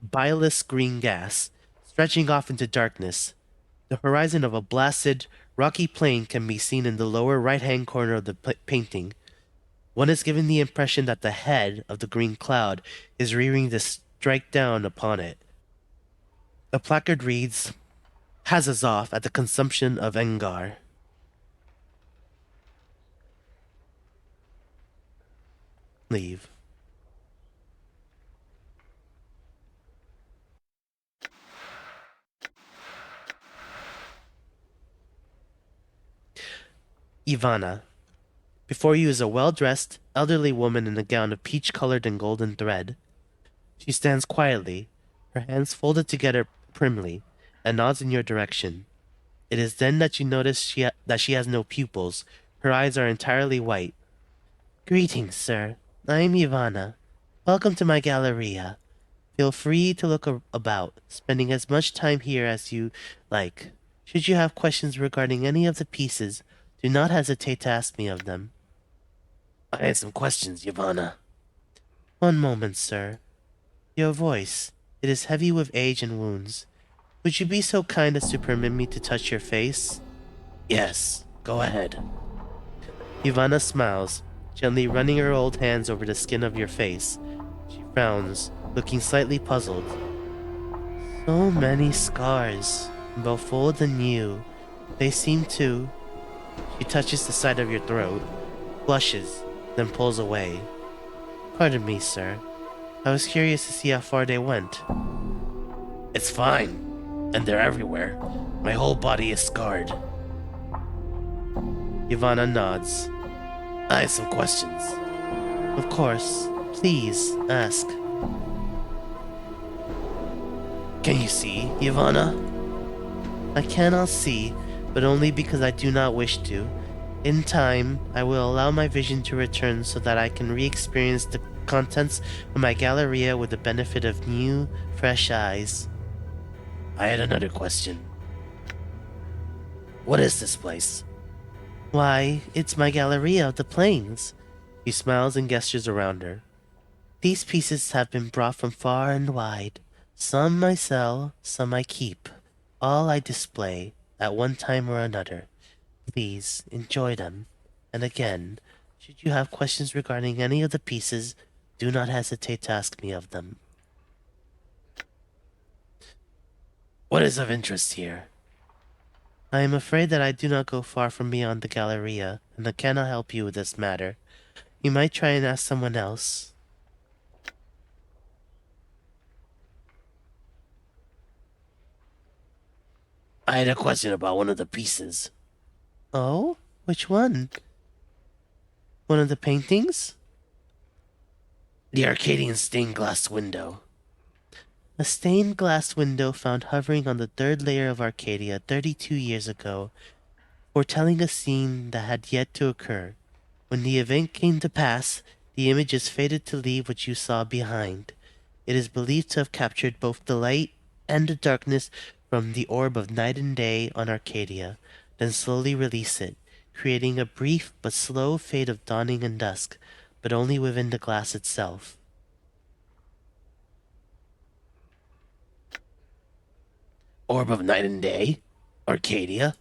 Speaker 1: bilious green gas, stretching off into darkness. The horizon of a blasted, rocky plain can be seen in the lower right-hand corner of the painting. One is given the impression that the head of the green cloud is rearing to strike down upon it. A placard reads, "Hazazov at the consumption of Engar." Leave. Ivana. Before you is a well-dressed, elderly woman in a gown of peach-colored and golden thread. She stands quietly, her hands folded together primly, and nods in your direction. It is then that you notice that she has no pupils. Her eyes are entirely white. "Greetings, sir. I am Ivana. Welcome to my galleria. Feel free to look about, spending as much time here as you like. Should you have questions regarding any of the pieces, do not hesitate to ask me of them." "I had some questions, Ivana." "One moment, sir. Your voice, it is heavy with age and wounds. Would you be so kind as to permit me to touch your face?" "Yes, go ahead." Ivana smiles, gently running her old hands over the skin of your face. She frowns, looking slightly puzzled. "So many scars, both old and new. They seem to..." She touches the side of your throat, blushes, then pulls away. "Pardon me, sir. I was curious to see how far they went." "It's fine, and they're everywhere. My whole body is scarred." Ivana nods. "I have some questions." "Of course. Please, ask." "Can you see, Ivana?" "I cannot see, but only because I do not wish to. In time, I will allow my vision to return so that I can re-experience the contents of my galleria with the benefit of new, fresh eyes." "I had another question. What is this place?" "Why, it's my galleria of the plains." She smiles and gestures around her. "These pieces have been brought from far and wide. Some I sell, some I keep. All I display, at one time or another. Please, enjoy them. And again, should you have questions regarding any of the pieces, do not hesitate to ask me of them." "What is of interest here?" "I am afraid that I do not go far from beyond the galleria, and I cannot help you with this matter. You might try and ask someone else." "I had a question about one of the pieces." "Oh? Which one? One of the paintings?" "The Arcadian stained glass window." "A stained glass window found hovering on the third layer of Arcadia 32 years ago, foretelling a scene that had yet to occur. When the event came to pass, the images faded to leave what you saw behind. It is believed to have captured both the light and the darkness from the orb of night and day on Arcadia, then slowly release it, creating a brief but slow fade of dawning and dusk, but only within the glass itself." "Orb of night and day? Arcadia?"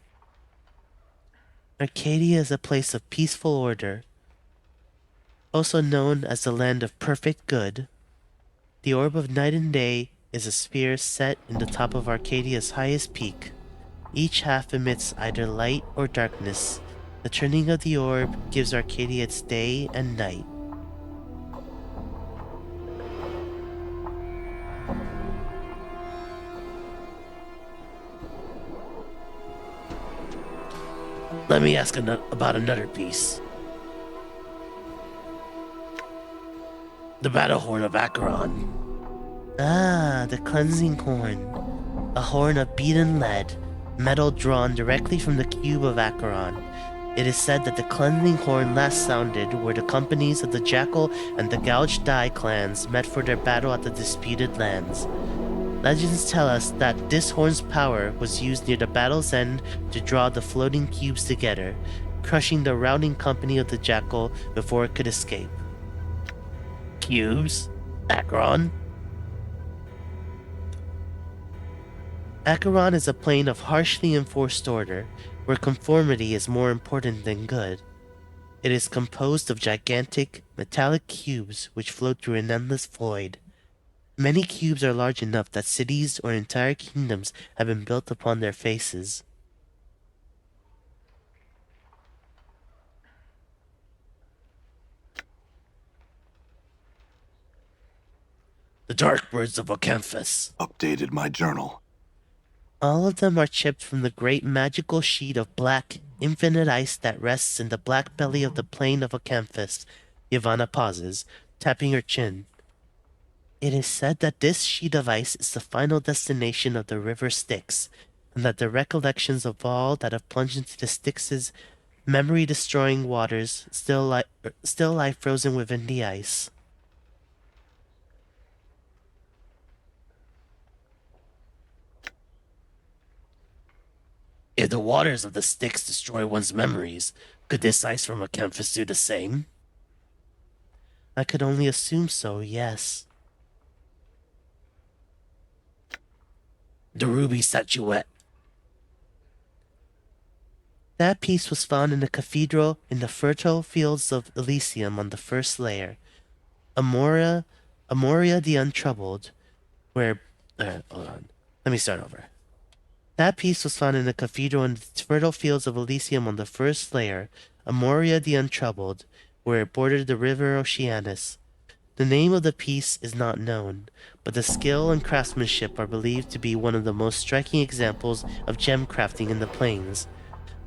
Speaker 1: "Arcadia is a place of peaceful order. Also known as the Land of Perfect Good, the Orb of Night and Day is a sphere set in the top of Arcadia's highest peak. Each half emits either light or darkness. The turning of the orb gives Arcadia its day and night. Let me ask about another piece. The Battle Horn of Acheron. Ah, the Cleansing Horn. A horn of beaten lead, metal drawn directly from the cube of Acheron. It is said that the Cleansing Horn last sounded where the companies of the Jackal and the Gouged Dye clans met for their battle at the disputed lands. Legends tell us that this horn's power was used near the battle's end to draw the floating cubes together, crushing the routing company of the Jackal before it could escape. Cubes? Acheron? Acheron is a plane of harshly enforced order, where conformity is more important than good. It is composed of gigantic, metallic cubes which float through an endless void. Many cubes are large enough that cities or entire kingdoms have been built upon their faces. The Dark Birds of Ocanthus.
Speaker 3: Updated my journal.
Speaker 1: All of them are chipped from the great magical sheet of black, infinite ice that rests in the black belly of the plain of Ocanthus. Yavanna pauses, tapping her chin. It is said that this sheet of ice is the final destination of the river Styx, and that the recollections of all that have plunged into the Styx's memory-destroying waters still lie frozen within the ice. If the waters of the Styx destroy one's memories, could this ice from Ocanthus do the same? I could only assume so, yes. The ruby statuette. That piece was found in a cathedral in the fertile fields of Elysium on the first layer. Amoria the Untroubled, where... hold on. Let me start over. That piece was found in a cathedral in the fertile fields of Elysium on the first layer, Amoria the Untroubled, where it bordered the river Oceanus. The name of the piece is not known, but the skill and craftsmanship are believed to be one of the most striking examples of gem crafting in the plains.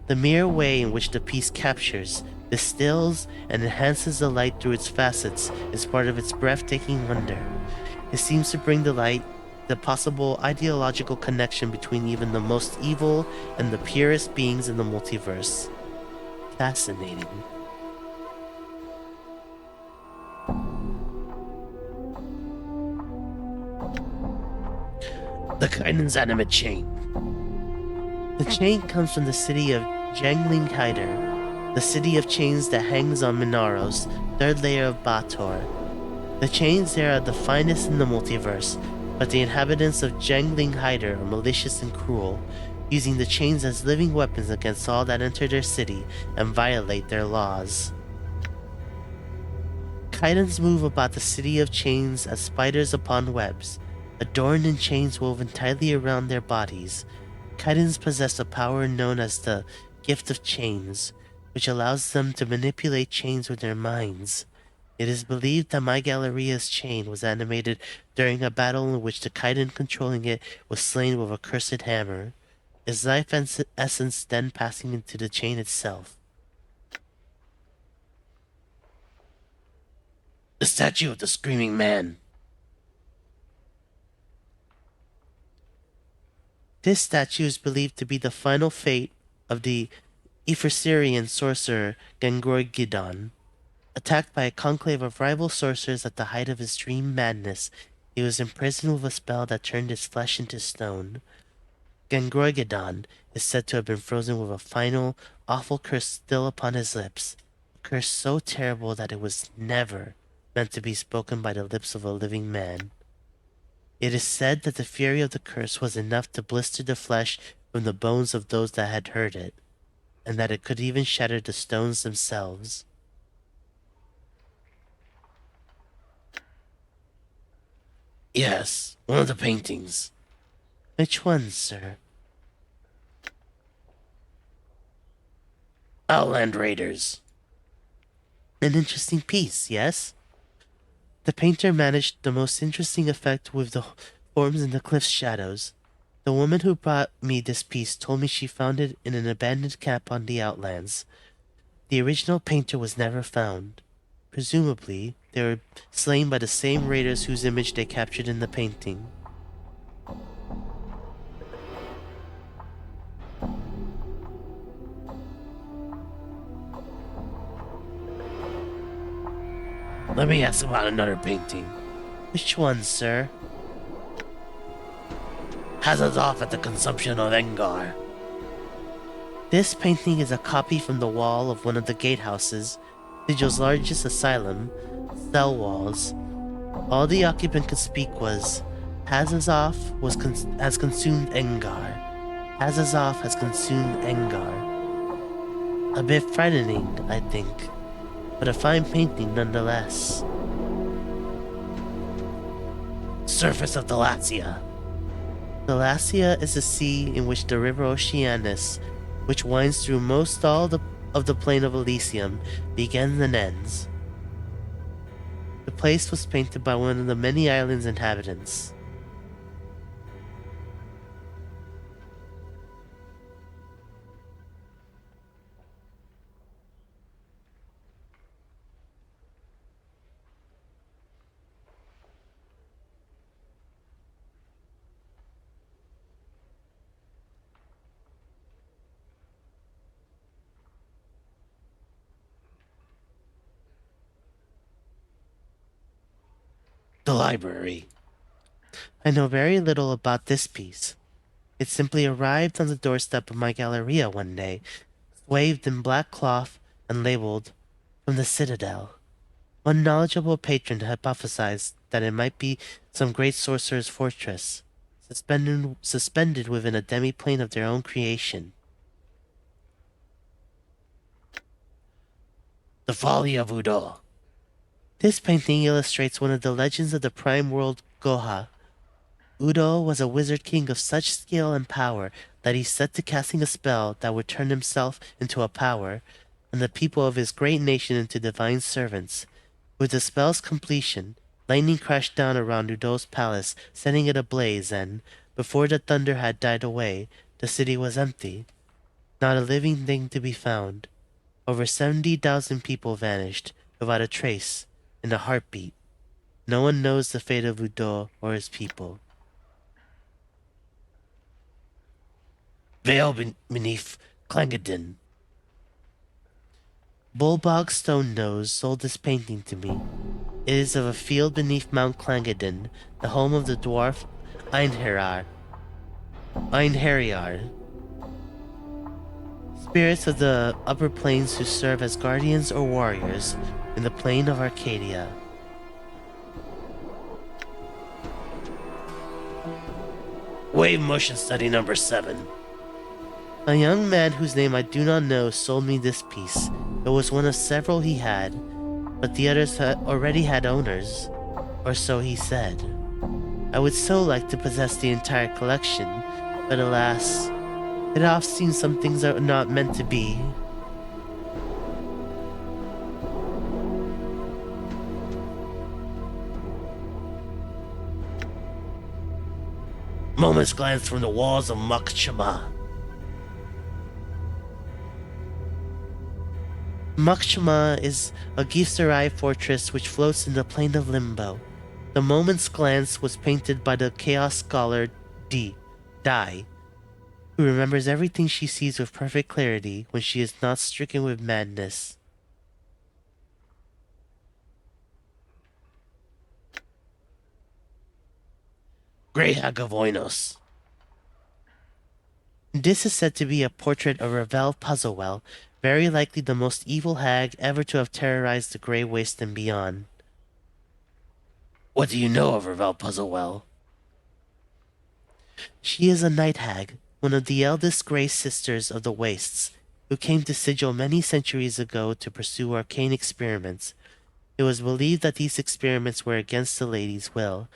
Speaker 1: The mere way in which the piece captures, distills, and enhances the light through its facets is part of its breathtaking wonder. It seems to bring to light the possible ideological connection between even the most evil and the purest beings in the multiverse. Fascinating. The Kainen's animate chain. The chain comes from the city of Jangling Hyder, the city of chains that hangs on Minaros, third layer of Bator. The chains there are the finest in the multiverse, but the inhabitants of Jangling Hyder are malicious and cruel, using the chains as living weapons against all that enter their city and violate their laws. Kaidens move about the city of chains as spiders upon webs, adorned in chains woven tightly around their bodies. Kaidens possess a power known as the Gift of Chains, which allows them to manipulate chains with their minds. It is believed that My Galleria's chain was animated during a battle in which the Kaiden controlling it was slain with a cursed hammer, its life essence then passing into the chain itself. The statue of the Screaming Man. This statue is believed to be the final fate of the Epheserian sorcerer Gangrorgidon. Attacked by a conclave of rival sorcerers at the height of his dream madness, he was imprisoned with a spell that turned his flesh into stone. Gangrorgidon is said to have been frozen with a final, awful curse still upon his lips, a curse so terrible that it was never meant to be spoken by the lips of a living man. It is said that the fury of the curse was enough to blister the flesh from the bones of those that had heard it, and that it could even shatter the stones themselves. Yes, one of the paintings. Which one, sir? Outland Raiders. An interesting piece, yes? The painter managed the most interesting effect with the forms in the cliff's shadows. The woman who brought me this piece told me she found it in an abandoned camp on the Outlands. The original painter was never found. Presumably, they were slain by the same raiders whose image they captured in the painting. Let me ask about another painting. Which one, sir? Hazards off at the consumption of Engar. This painting is a copy from the wall of one of the gatehouses, Sigil's largest asylum, cell walls. All the occupant could speak was, Hazazov has consumed Engar. Hazazov has consumed Engar. A bit frightening, I think, but a fine painting nonetheless. Surface of Thalasia. Thalasia is a sea in which the river Oceanus, which winds through most all of the plain of Elysium, begins and ends. The place was painted by one of the many island's inhabitants. The library. I know very little about this piece. It simply arrived on the doorstep of my galleria one day, swathed in black cloth and labeled, "From the Citadel." One knowledgeable patron hypothesized that it might be some great sorcerer's fortress, suspended within a demi-plane of their own creation. The Folly of Udo. This painting illustrates one of the legends of the prime world Goha. Udo was a wizard king of such skill and power that he set to casting a spell that would turn himself into a power, and the people of his great nation into divine servants. With the spell's completion, lightning crashed down around Udo's palace, setting it ablaze, and, before the thunder had died away, the city was empty. Not a living thing to be found. Over 70,000 people vanished, without a trace, in a heartbeat. No one knows the fate of Udo or his people. Veil beneath Clangeddon. Bulbog Stone Nose sold this painting to me. It is of a field beneath Mount Clangeddon, the home of the dwarf Einherjar. Spirits of the upper planes who serve as guardians or warriors in the plain of Arcadia. Wave motion study number 7. A young man whose name I do not know sold me this piece. It was one of several he had, but the others already had owners, or so he said. I would so like to possess the entire collection, but alas, it oft seems some things are not meant to be. Moment's glance from the walls of Makchama. Makchama is a Githzerai fortress which floats in the plain of Limbo. The moment's glance was painted by the chaos scholar Dai, who remembers everything she sees with perfect clarity when she is not stricken with madness. Grey Hag of Oinos. This is said to be a portrait of Ravel Puzzlewell, very likely the most evil hag ever to have terrorized the Grey Waste and beyond. What do you know of Ravel Puzzlewell? She is a night hag, one of the eldest Grey Sisters of the Wastes, who came to Sigil many centuries ago to pursue arcane experiments. It was believed that these experiments were against the lady's will,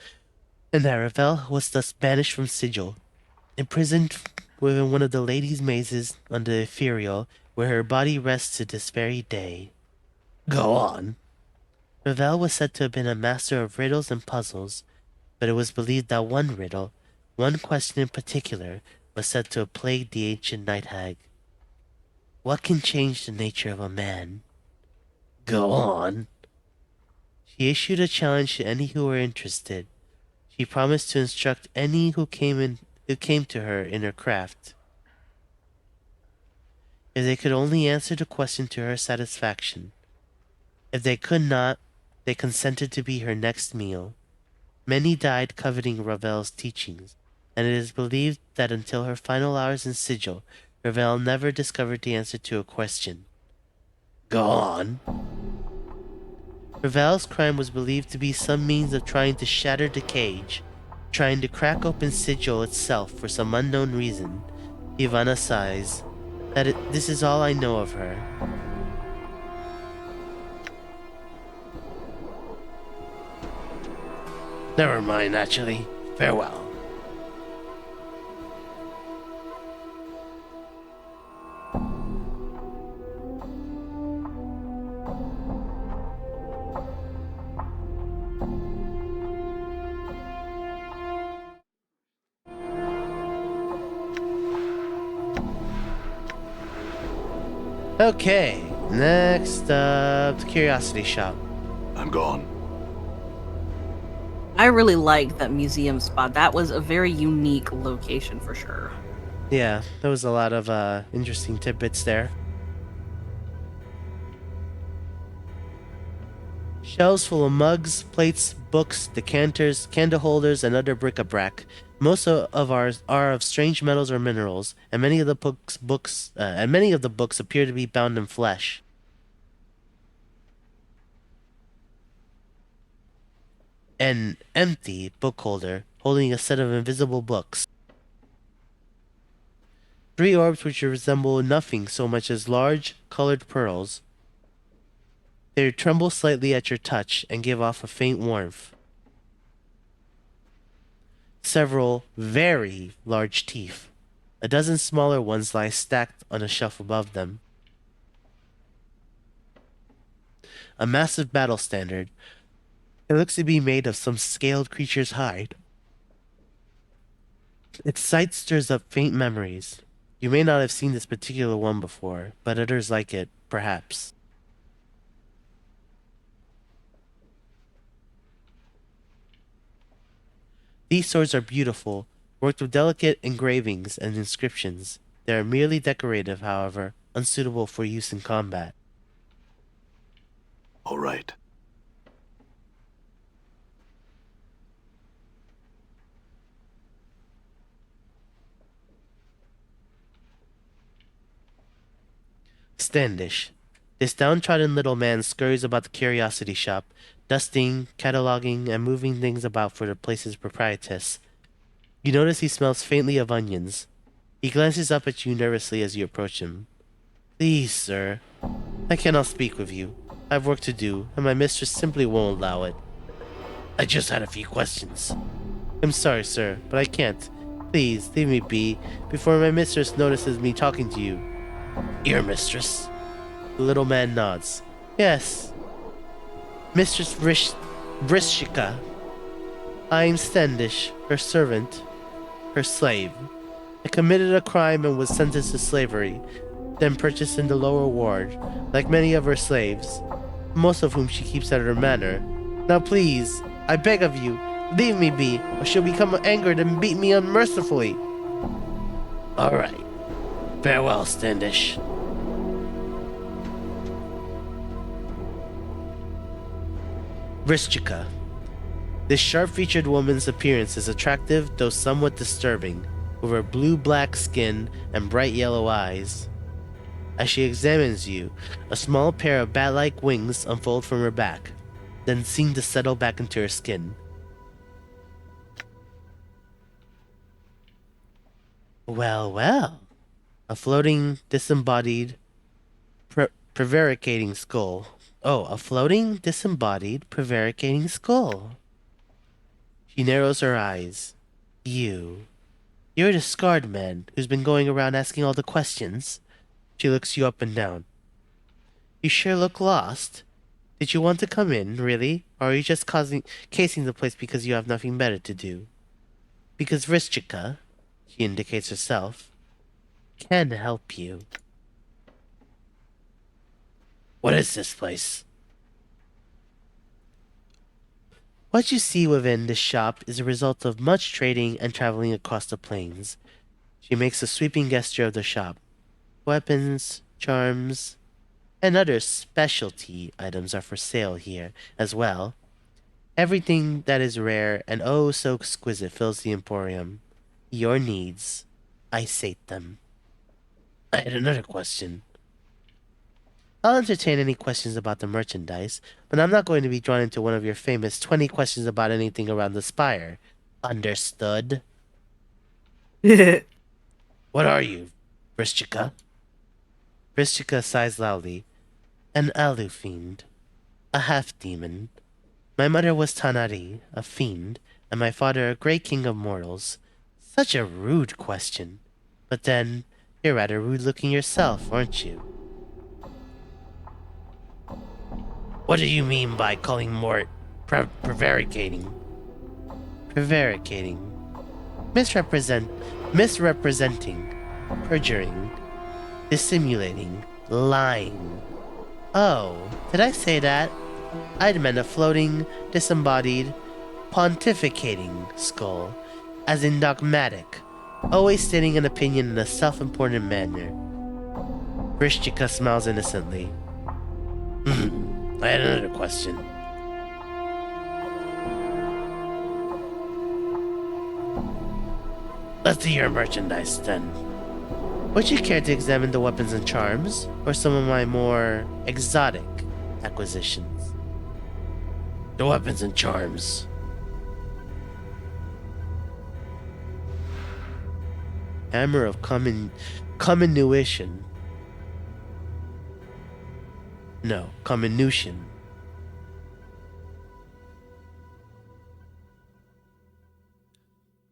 Speaker 1: And that Ravel was thus banished from Sigil, imprisoned within one of the lady's mazes under the ethereal, where her body rests to this very day. Go on. Ravel was said to have been a master of riddles and puzzles, but it was believed that one riddle, one question in particular, was said to have plagued the ancient night hag. What can change the nature of a man? Go on. She issued a challenge to any who were interested. She promised to instruct any who came to her in her craft. If they could only answer the question to her satisfaction. If they could not, they consented to be her next meal. Many died coveting Ravel's teachings, and it is believed that until her final hours in Sigil, Ravel never discovered the answer to a question. Go on. Ravel's crime was believed to be some means of trying to shatter the cage, trying to crack open Sigil itself for some unknown reason. Ivana sighs. This is all I know of her. Never mind, actually. Farewell. Okay, next up, the Curiosity Shop.
Speaker 3: I'm gone.
Speaker 2: I really liked that museum spot. That was a very unique location for sure.
Speaker 1: Yeah, there was a lot of interesting tidbits there. Shelves full of mugs, plates, books, decanters, candle holders, and other bric-a-brac. Most of ours are of strange metals or minerals, and many of the books appear to be bound in flesh. An empty book holder holding a set of invisible books. 3 orbs which resemble nothing so much as large, colored pearls. They tremble slightly at your touch and give off a faint warmth. Several very large teeth. A dozen smaller ones lie stacked on a shelf above them. A massive battle standard. It looks to be made of some scaled creature's hide. Its sight stirs up faint memories. You may not have seen this particular one before, but others like it, perhaps. These swords are beautiful, worked with delicate engravings and inscriptions. They are merely decorative, however, unsuitable for use in combat.
Speaker 3: All right.
Speaker 1: Standish. This downtrodden little man scurries about the curiosity shop, dusting, cataloging, and moving things about for the place's proprietress. You notice he smells faintly of onions. He glances up at you nervously as you approach him. Please, sir. I cannot speak with you. I have work to do, and my mistress simply won't allow it. I just had a few questions. I'm sorry, sir, but I can't. Please, leave me be, before my mistress notices me talking to you. Your mistress? The little man nods. Yes. Mistress Vrishika. I am Standish, her servant, her slave. I committed a crime and was sentenced to slavery, then purchased in the lower ward, like many of her slaves, most of whom she keeps at her manor. Now please, I beg of you, leave me be, or she'll become angered and beat me unmercifully. All right. Farewell, Standish. Vrishika. This sharp-featured woman's appearance is attractive, though somewhat disturbing, with her blue-black skin and bright yellow eyes. As she examines you, a small pair of bat-like wings unfold from her back, then seem to settle back into her skin. Well, well. A floating, disembodied, prevaricating skull. Oh, a floating, disembodied, prevaricating skull. She narrows her eyes. You're the scarred man who's been going around asking all the questions. She looks you up and down. You sure look lost. Did you want to come in, really? Or are you just casing the place because you have nothing better to do? Because Vrishchika, she indicates herself, can help you. What is this place? What you see within this shop is a result of much trading and traveling across the plains. She makes a sweeping gesture of the shop. Weapons, charms, and other specialty items are for sale here as well. Everything that is rare and oh so exquisite fills the emporium. Your needs, I sate them. I had another question. I'll entertain any questions about the merchandise, but I'm not going to be drawn into one of your famous 20 questions about anything around the spire. Understood? What are you, Vrishchika? Vrishchika sighs loudly. An Alu fiend. A half-demon. My mother was Tanari, a fiend, and my father a great king of mortals. Such a rude question. But then, you're rather rude-looking yourself, aren't you? What do you mean by calling Mort prevaricating? Prevaricating. Misrepresenting. Perjuring. Dissimulating. Lying. Oh, did I say that? I'd meant a floating, disembodied, pontificating skull, as in dogmatic, always stating an opinion in a self-important manner. Vrishchika smiles innocently. I had another question. Let's see your merchandise, then. Would you care to examine the weapons and charms, or some of my more exotic acquisitions? The weapons and charms. Hammer of comminution. No, comminution.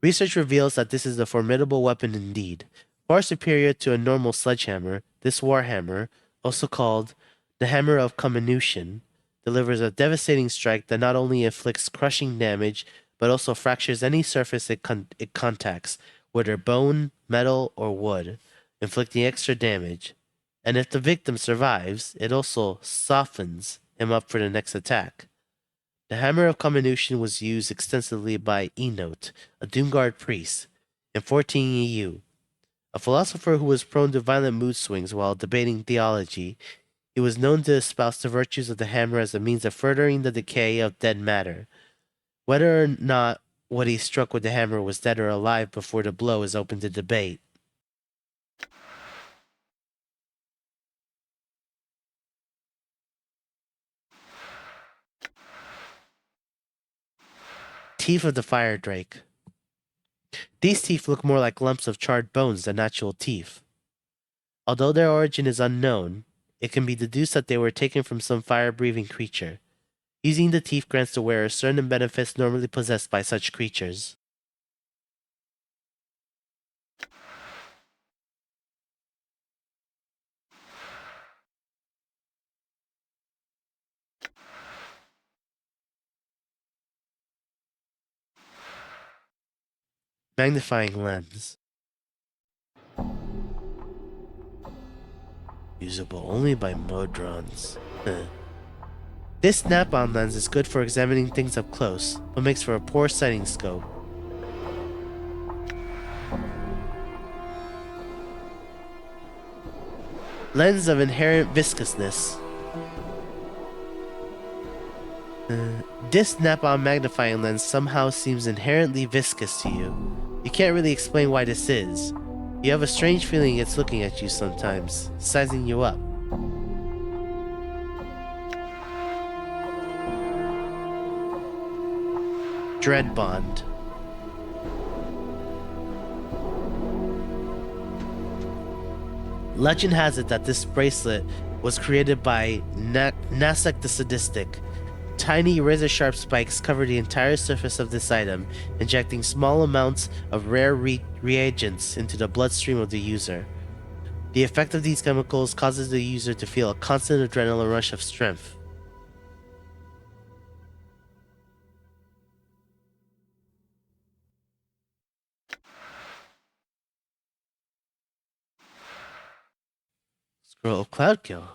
Speaker 1: Research reveals that this is a formidable weapon indeed. Far superior to a normal sledgehammer, this warhammer, also called the Hammer of Comminution, delivers a devastating strike that not only inflicts crushing damage, but also fractures any surface it contacts, whether bone, metal, or wood, inflicting extra damage. And if the victim survives, it also softens him up for the next attack. The Hammer of Comminution was used extensively by Enote, a Doomguard priest, in 14 EU. A philosopher who was prone to violent mood swings while debating theology, he was known to espouse the virtues of the hammer as a means of furthering the decay of dead matter. Whether or not what he struck with the hammer was dead or alive before the blow is open to debate. Teeth of the Fire Drake. These teeth look more like lumps of charred bones than actual teeth. Although their origin is unknown, it can be deduced that they were taken from some fire-breathing creature. Using the teeth grants the wearer certain benefits normally possessed by such creatures. Magnifying lens. Usable only by Modrons. This snap-on lens is good for examining things up close, but makes for a poor sighting scope. Lens of inherent viscousness. This snap-on magnifying lens somehow seems inherently viscous to you. You can't really explain why this is. You have a strange feeling it's looking at you sometimes, sizing you up. Dread Bond. Legend has it that this bracelet was created by Nasek the Sadistic, Tiny razor-sharp spikes cover the entire surface of this item, injecting small amounts of rare reagents into the bloodstream of the user. The effect of these chemicals causes the user to feel a constant adrenaline rush of strength. Scroll of Cloud Kill.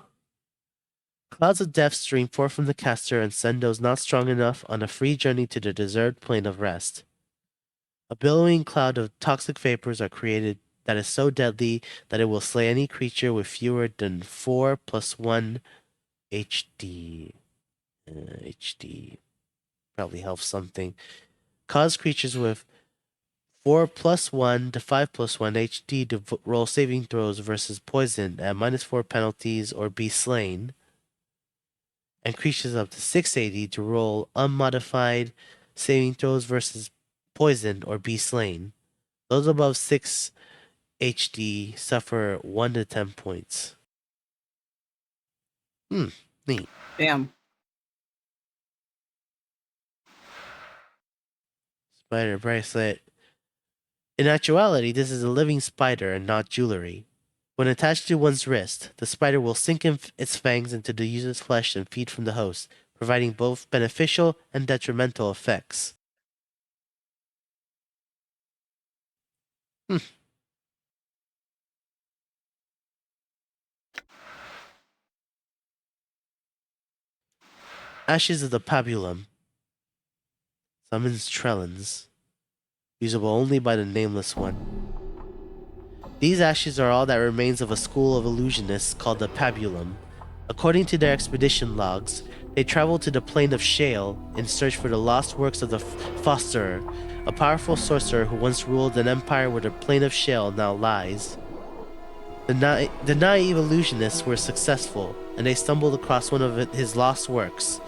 Speaker 1: Clouds of death stream forth from the caster and send those not strong enough on a free journey to the deserved plane of rest. A billowing cloud of toxic vapors are created that is so deadly that it will slay any creature with fewer than 4+1 HD. HD probably helps something. Cause creatures with 4+1 to 5+1 HD to roll saving throws versus poison at -4 penalties or be slain. And creatures up to 680 to roll unmodified saving throws versus poison or be slain. Those above 6 HD suffer 1 to 10 points. Neat.
Speaker 2: Damn.
Speaker 1: Spider bracelet. In actuality, this is a living spider and not jewelry. When attached to one's wrist, the spider will sink its fangs into the user's flesh and feed from the host, providing both beneficial and detrimental effects. Ashes of the Pabulum. Summons Trellins. Usable only by the Nameless One. These ashes are all that remains of a school of illusionists called the Pabulum. According to their expedition logs, they traveled to the plane of Shale in search for the lost works of the Fosterer, a powerful sorcerer who once ruled an empire where the plane of Shale now lies. The naive illusionists were successful, and they stumbled across one of his lost works,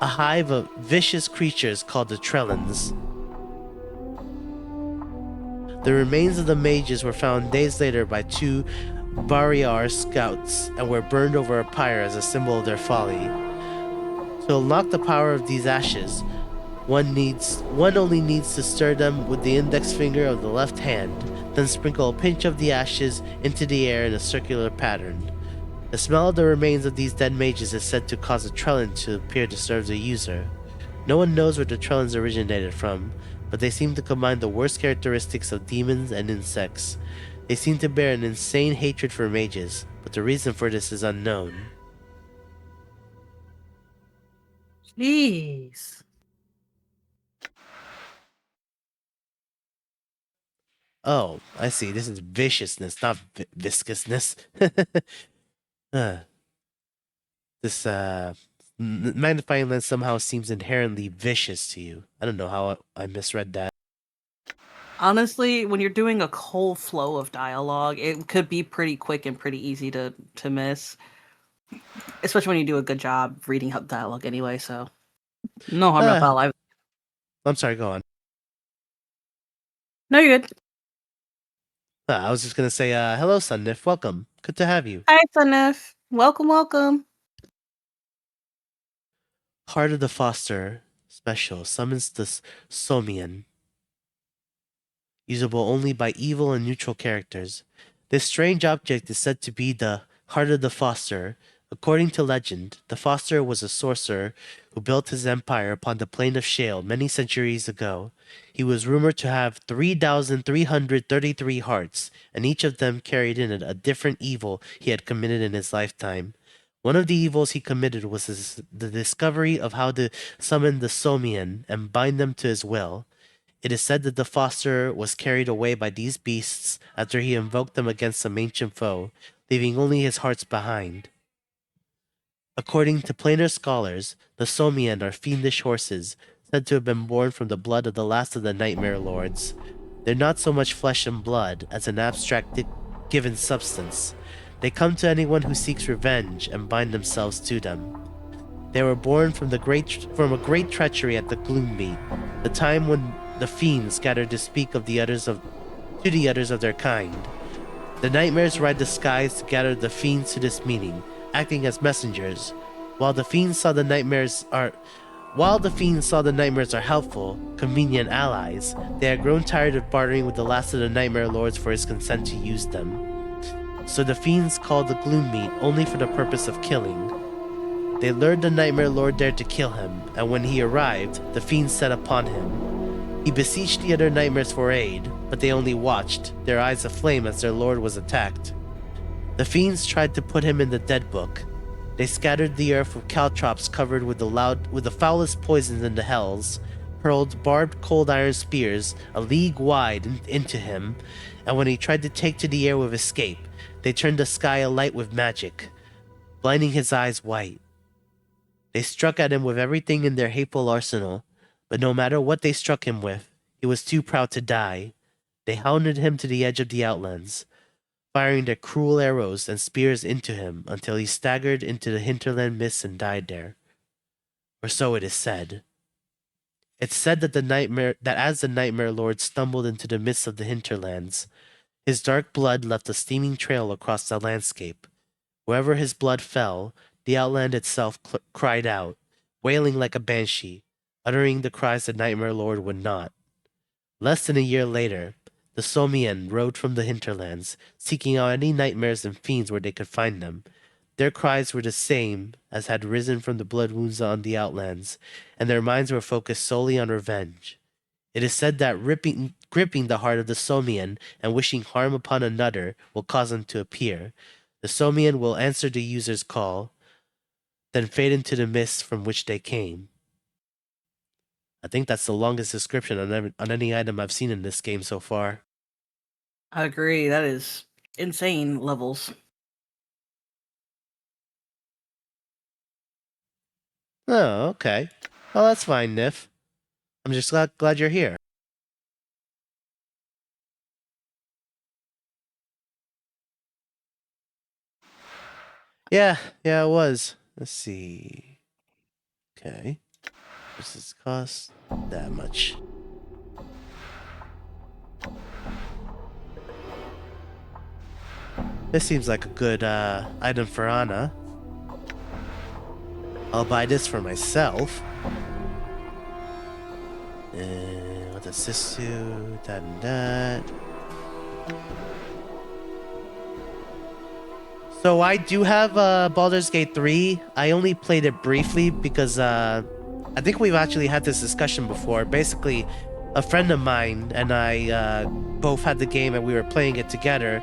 Speaker 1: a hive of vicious creatures called the Trellins. The remains of the mages were found days later by 2 Barriar scouts and were burned over a pyre as a symbol of their folly. To unlock the power of these ashes, one only needs to stir them with the index finger of the left hand, then sprinkle a pinch of the ashes into the air in a circular pattern. The smell of the remains of these dead mages is said to cause a Trellin to appear to serve the user. No one knows where the Trellins originated from, but they seem to combine the worst characteristics of demons and insects. They seem to bear an insane hatred for mages, but the reason for this is unknown.
Speaker 2: Jeez.
Speaker 1: Oh, I see. This is viciousness, not viscousness. This magnifying lens somehow seems inherently vicious to you. I don't know how I misread that.
Speaker 2: Honestly, when you're doing a whole flow of dialogue, it could be pretty quick and pretty easy to miss. Especially when you do a good job reading out dialogue anyway, so no harm, no foul.
Speaker 1: I'm sorry, go on.
Speaker 2: No, you're good.
Speaker 1: I was just gonna say, hello, Sunnif. Welcome. Good to have you.
Speaker 2: Hi, Sunnif. Welcome, welcome.
Speaker 1: Heart of the Foster special summons the Somian. Usable only by evil and neutral characters. This strange object is said to be the Heart of the Foster. According to legend, the Foster was a sorcerer who built his empire upon the plain of Shale many centuries ago. He was rumored to have 3,333 hearts, and each of them carried in it a different evil he had committed in his lifetime. One of the evils he committed was the discovery of how to summon the Somian and bind them to his will. It is said that the Foster was carried away by these beasts after he invoked them against some ancient foe, leaving only his hearts behind. According to planar scholars, the Somian are fiendish horses, said to have been born from the blood of the last of the Nightmare Lords. They're not so much flesh and blood as an abstract given substance. They come to anyone who seeks revenge and bind themselves to them. They were born from a great treachery at the Gloommeet, the time when the fiends gathered to speak of the others of their kind. The nightmares ride the skies to gather the fiends to this meeting, acting as messengers. While the fiends saw the nightmares are While the fiends saw the nightmares are helpful, convenient allies, they had grown tired of bartering with the last of the nightmare lords for his consent to use them. So the fiends called the Gloommeat only for the purpose of killing. They lured the nightmare lord there to kill him, and when he arrived, the fiends set upon him. He beseeched the other nightmares for aid, but they only watched, their eyes aflame as their lord was attacked. The fiends tried to put him in the dead book. They scattered the earth with caltrops covered with the foulest poisons in the hells, hurled barbed cold iron spears a league wide into him, and when he tried to take to the air with escape, they turned the sky alight with magic, blinding his eyes white. They struck at him with everything in their hateful arsenal, but no matter what they struck him with, he was too proud to die. They hounded him to the edge of the outlands, firing their cruel arrows and spears into him until he staggered into the hinterland mists and died there. Or so it is said. It's said that as the nightmare lord stumbled into the midst of the hinterlands, his dark blood left a steaming trail across the landscape. Wherever his blood fell, the outland itself cried out, wailing like a banshee, uttering the cries the nightmare lord would not. Less than a year later, the Somien rode from the hinterlands, seeking out any nightmares and fiends where they could find them. Their cries were the same as had risen from the blood wounds on the outlands, and their minds were focused solely on revenge. It is said that gripping the heart of the Somien and wishing harm upon another will cause them to appear. The Somien will answer the user's call, then fade into the mists from which they came. I think that's the longest description on any item I've seen in this game so far.
Speaker 2: I agree. That is insane levels.
Speaker 1: Oh, okay. Well, that's fine, Nif. I'm just glad you're here. Yeah, it was. Let's see. Okay. This is cost that much. This seems like a good item for Anna. I'll buy this for myself. What does this do? That and that. So I do have Baldur's Gate 3. I only played it briefly because I think we've actually had this discussion before. Basically, a friend of mine and I both had the game and we were playing it together,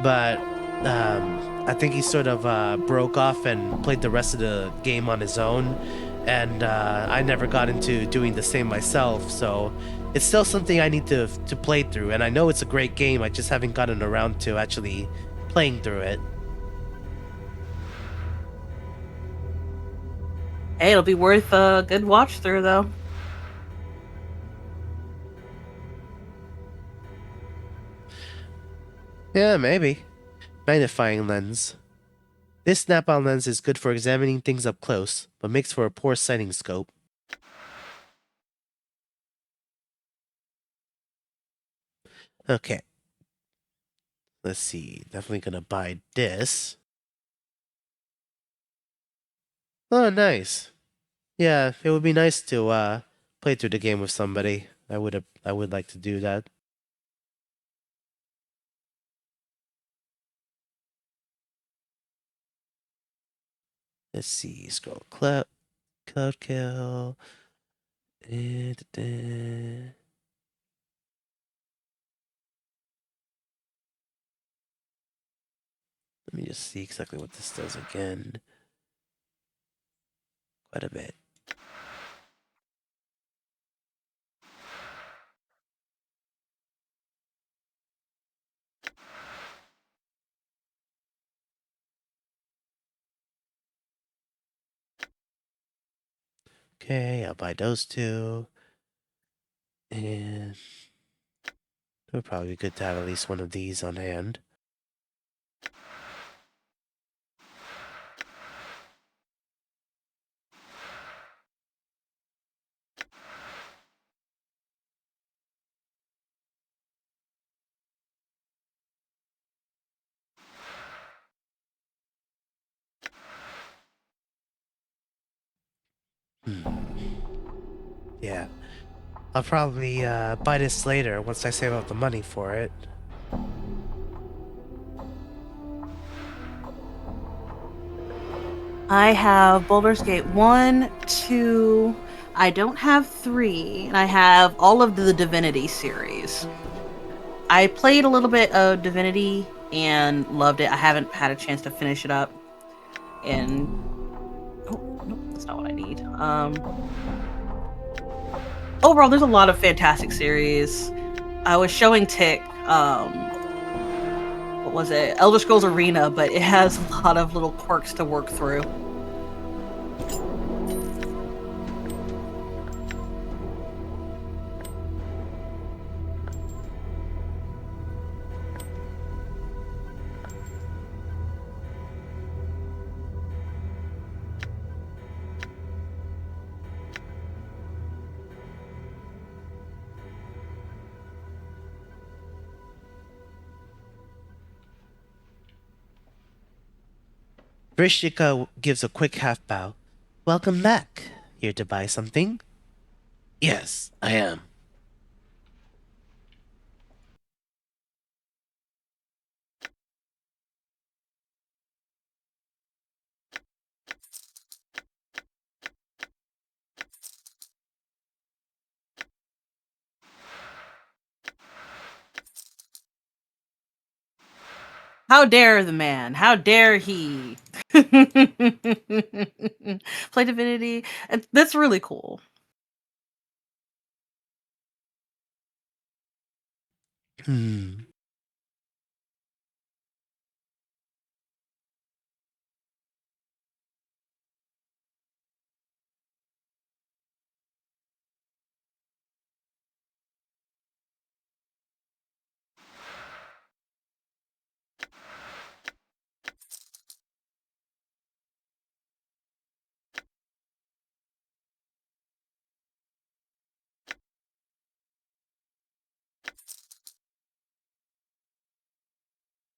Speaker 1: but I think he sort of broke off and played the rest of the game on his own, and I never got into doing the same myself, so it's still something I need to play through, and I know it's a great game, I just haven't gotten around to actually playing through it.
Speaker 2: Hey, it'll be worth a good watch through, though.
Speaker 1: Yeah, maybe. Magnifying lens. This snap-on lens is good for examining things up close, but makes for a poor sighting scope. Okay. Let's see. Definitely gonna buy this. Oh, nice. Yeah, it would be nice to play through the game with somebody. I would like to do that. Let's see. Scroll cloud kill. Let me just see exactly what this does again. Quite a bit. Okay, I'll buy those two. And it would probably be good to have at least one of these on hand. Yeah. I'll probably buy this later once I save up the money for it.
Speaker 2: I have Baldur's Gate 1, 2. I don't have 3, and I have all of the Divinity series. I played a little bit of Divinity and loved it. I haven't had a chance to finish it up. And oh, no, that's not what I need. Overall, there's a lot of fantastic series. I was showing Tick, what was it? Elder Scrolls Arena, but it has a lot of little quirks to work through.
Speaker 1: Vrishika gives a quick half bow. Welcome back. Here to buy something? Yes, I am.
Speaker 2: How dare the man? How dare he? Play Divinity. That's really cool.
Speaker 1: Hmm.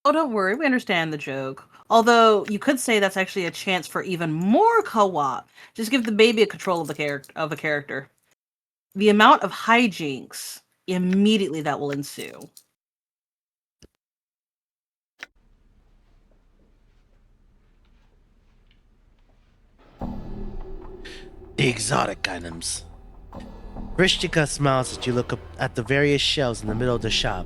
Speaker 2: Oh, don't worry, we understand the joke. Although you could say that's actually a chance for even more co-op. Just give the baby a control of the character. The amount of hijinks immediately that will ensue.
Speaker 1: The exotic items. Vrishika smiles as you look up at the various shelves in the middle of the shop.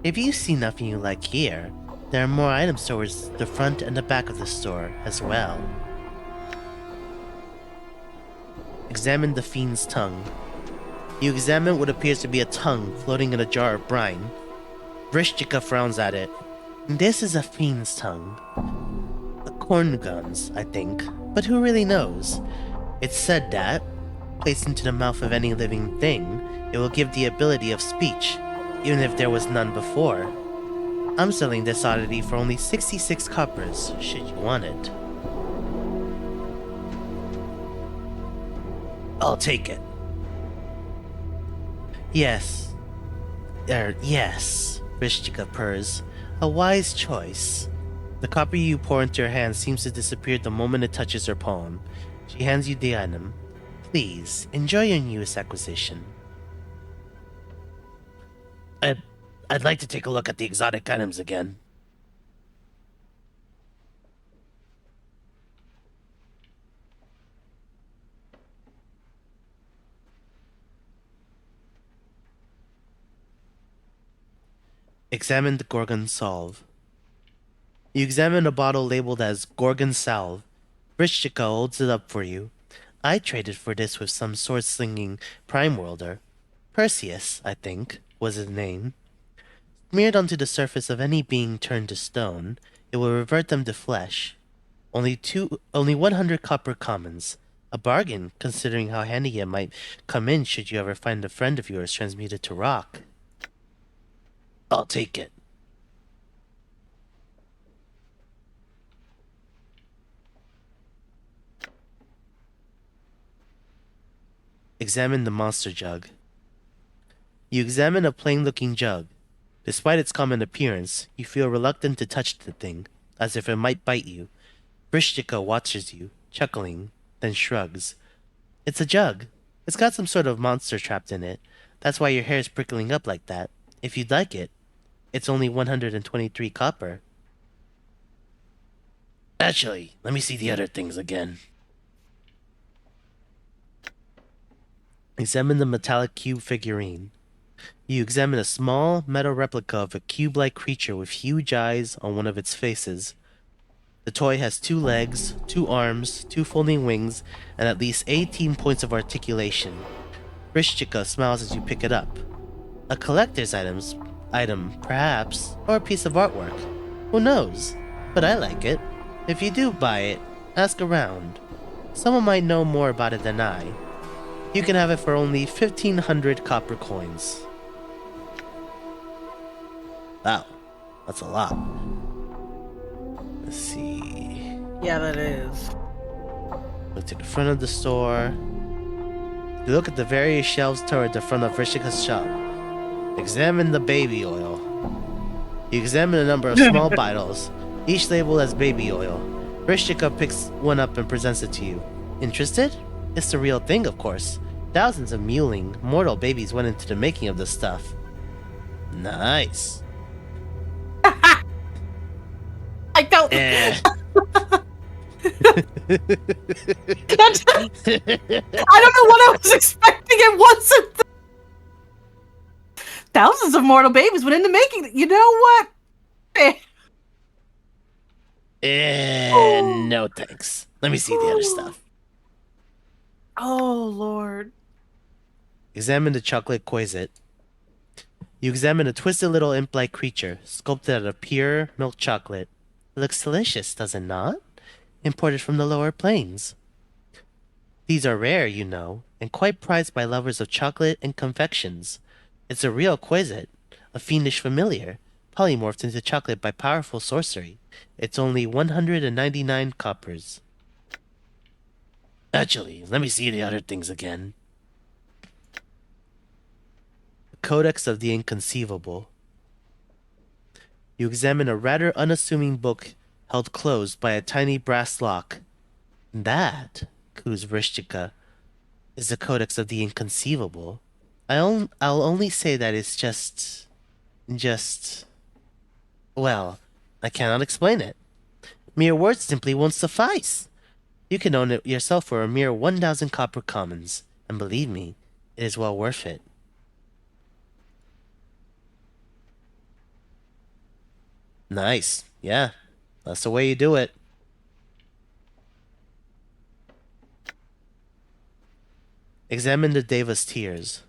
Speaker 1: If you see nothing you like here, there are more items towards the front and the back of the store as well. Examine the fiend's tongue. You examine what appears to be a tongue floating in a jar of brine. Vrishika frowns at it. This is a fiend's tongue. The corn guns, I think, but who really knows? It's said that, placed into the mouth of any living thing, it will give the ability of speech, even if there was none before. I'm selling this oddity for only 66 coppers, should you want it. I'll take it. Yes. Yes, Vrishika purrs. A wise choice. The copper you pour into her hand seems to disappear the moment it touches her palm. She hands you the item. Please, enjoy your newest acquisition. I'd like to take a look at the exotic items again. Examine the Gorgon Salve. You examine a bottle labeled as Gorgon Salve. Vrishika holds it up for you. I traded for this with some sword-slinging prime worlder. Perseus, I think, was his name. Smeared onto the surface of any being turned to stone, it will revert them to flesh. Only 100 copper commons. A bargain, considering how handy it might come in should you ever find a friend of yours transmuted to rock. I'll take it. Examine the monster jug. You examine a plain-looking jug. Despite its common appearance, you feel reluctant to touch the thing, as if it might bite you. Vrishika watches you, chuckling, then shrugs. It's a jug. It's got some sort of monster trapped in it. That's why your hair's prickling up like that. If you'd like it, it's only 123 copper. Actually, let me see the other things again. Examine the metallic cube figurine. You examine a small metal replica of a cube-like creature with huge eyes on one of its faces. The toy has 2 legs, 2 arms, 2 folding wings, and at least 18 points of articulation. Rishchika smiles as you pick it up. A collector's item, perhaps, or a piece of artwork. Who knows? But I like it. If you do buy it, ask around. Someone might know more about it than I. You can have it for only 1,500 copper coins. Wow, that's a lot. Let's see.
Speaker 2: Yeah, that is.
Speaker 1: Look to the front of the store. You look at the various shelves toward the front of Rishika's shop. Examine the baby oil. You examine a number of small bottles, each labeled as baby oil. Rishika picks one up and presents it to you. Interested? It's the real thing, of course. Thousands of mewling, mortal babies went into the making of this stuff. Nice.
Speaker 2: I don't.
Speaker 1: Eh.
Speaker 2: I don't know what I was expecting. It wasn't. Thousands of mortal babies went into making. You know what?
Speaker 1: No thanks. Let me see the other stuff.
Speaker 2: Oh Lord.
Speaker 1: Examine the chocolate Quasit. You examine a twisted little imp-like creature, sculpted out of pure milk chocolate. It looks delicious, does it not? Imported from the lower plains. These are rare, you know, and quite prized by lovers of chocolate and confections. It's a real Quasit, a fiendish familiar, polymorphed into chocolate by powerful sorcery. It's only 199 coppers. Actually, let me see the other things again. The Codex of the Inconceivable. You examine a rather unassuming book held closed by a tiny brass lock. That, coos Vrishchika, is the Codex of the Inconceivable. I'll only say that it's just... Well, I cannot explain it. Mere words simply won't suffice. You can own it yourself for a mere 1,000 copper commons, and believe me, it is well worth it. Nice. Yeah, that's the way you do it. Examine the Deva's Tears.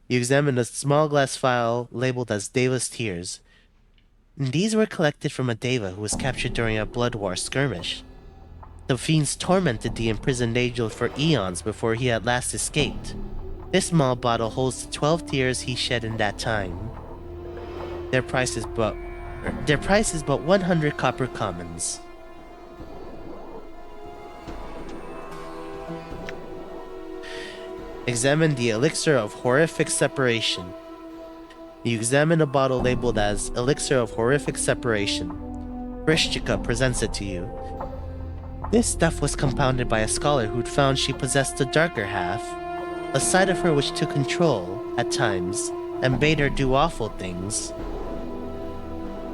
Speaker 1: You examine a small glass vial labeled as Deva's Tears. These were collected from a Deva who was captured during a Blood War skirmish. The fiends tormented the imprisoned angel for eons before he at last escaped. This small bottle holds the 12 tears he shed in that time. Their price is but 100 copper commons. Examine the Elixir of Horrific Separation. You examine a bottle labeled as Elixir of Horrific Separation. Vrishchika presents it to you. This stuff was compounded by a scholar who'd found she possessed the darker half, a side of her which took control, at times, and bade her do awful things.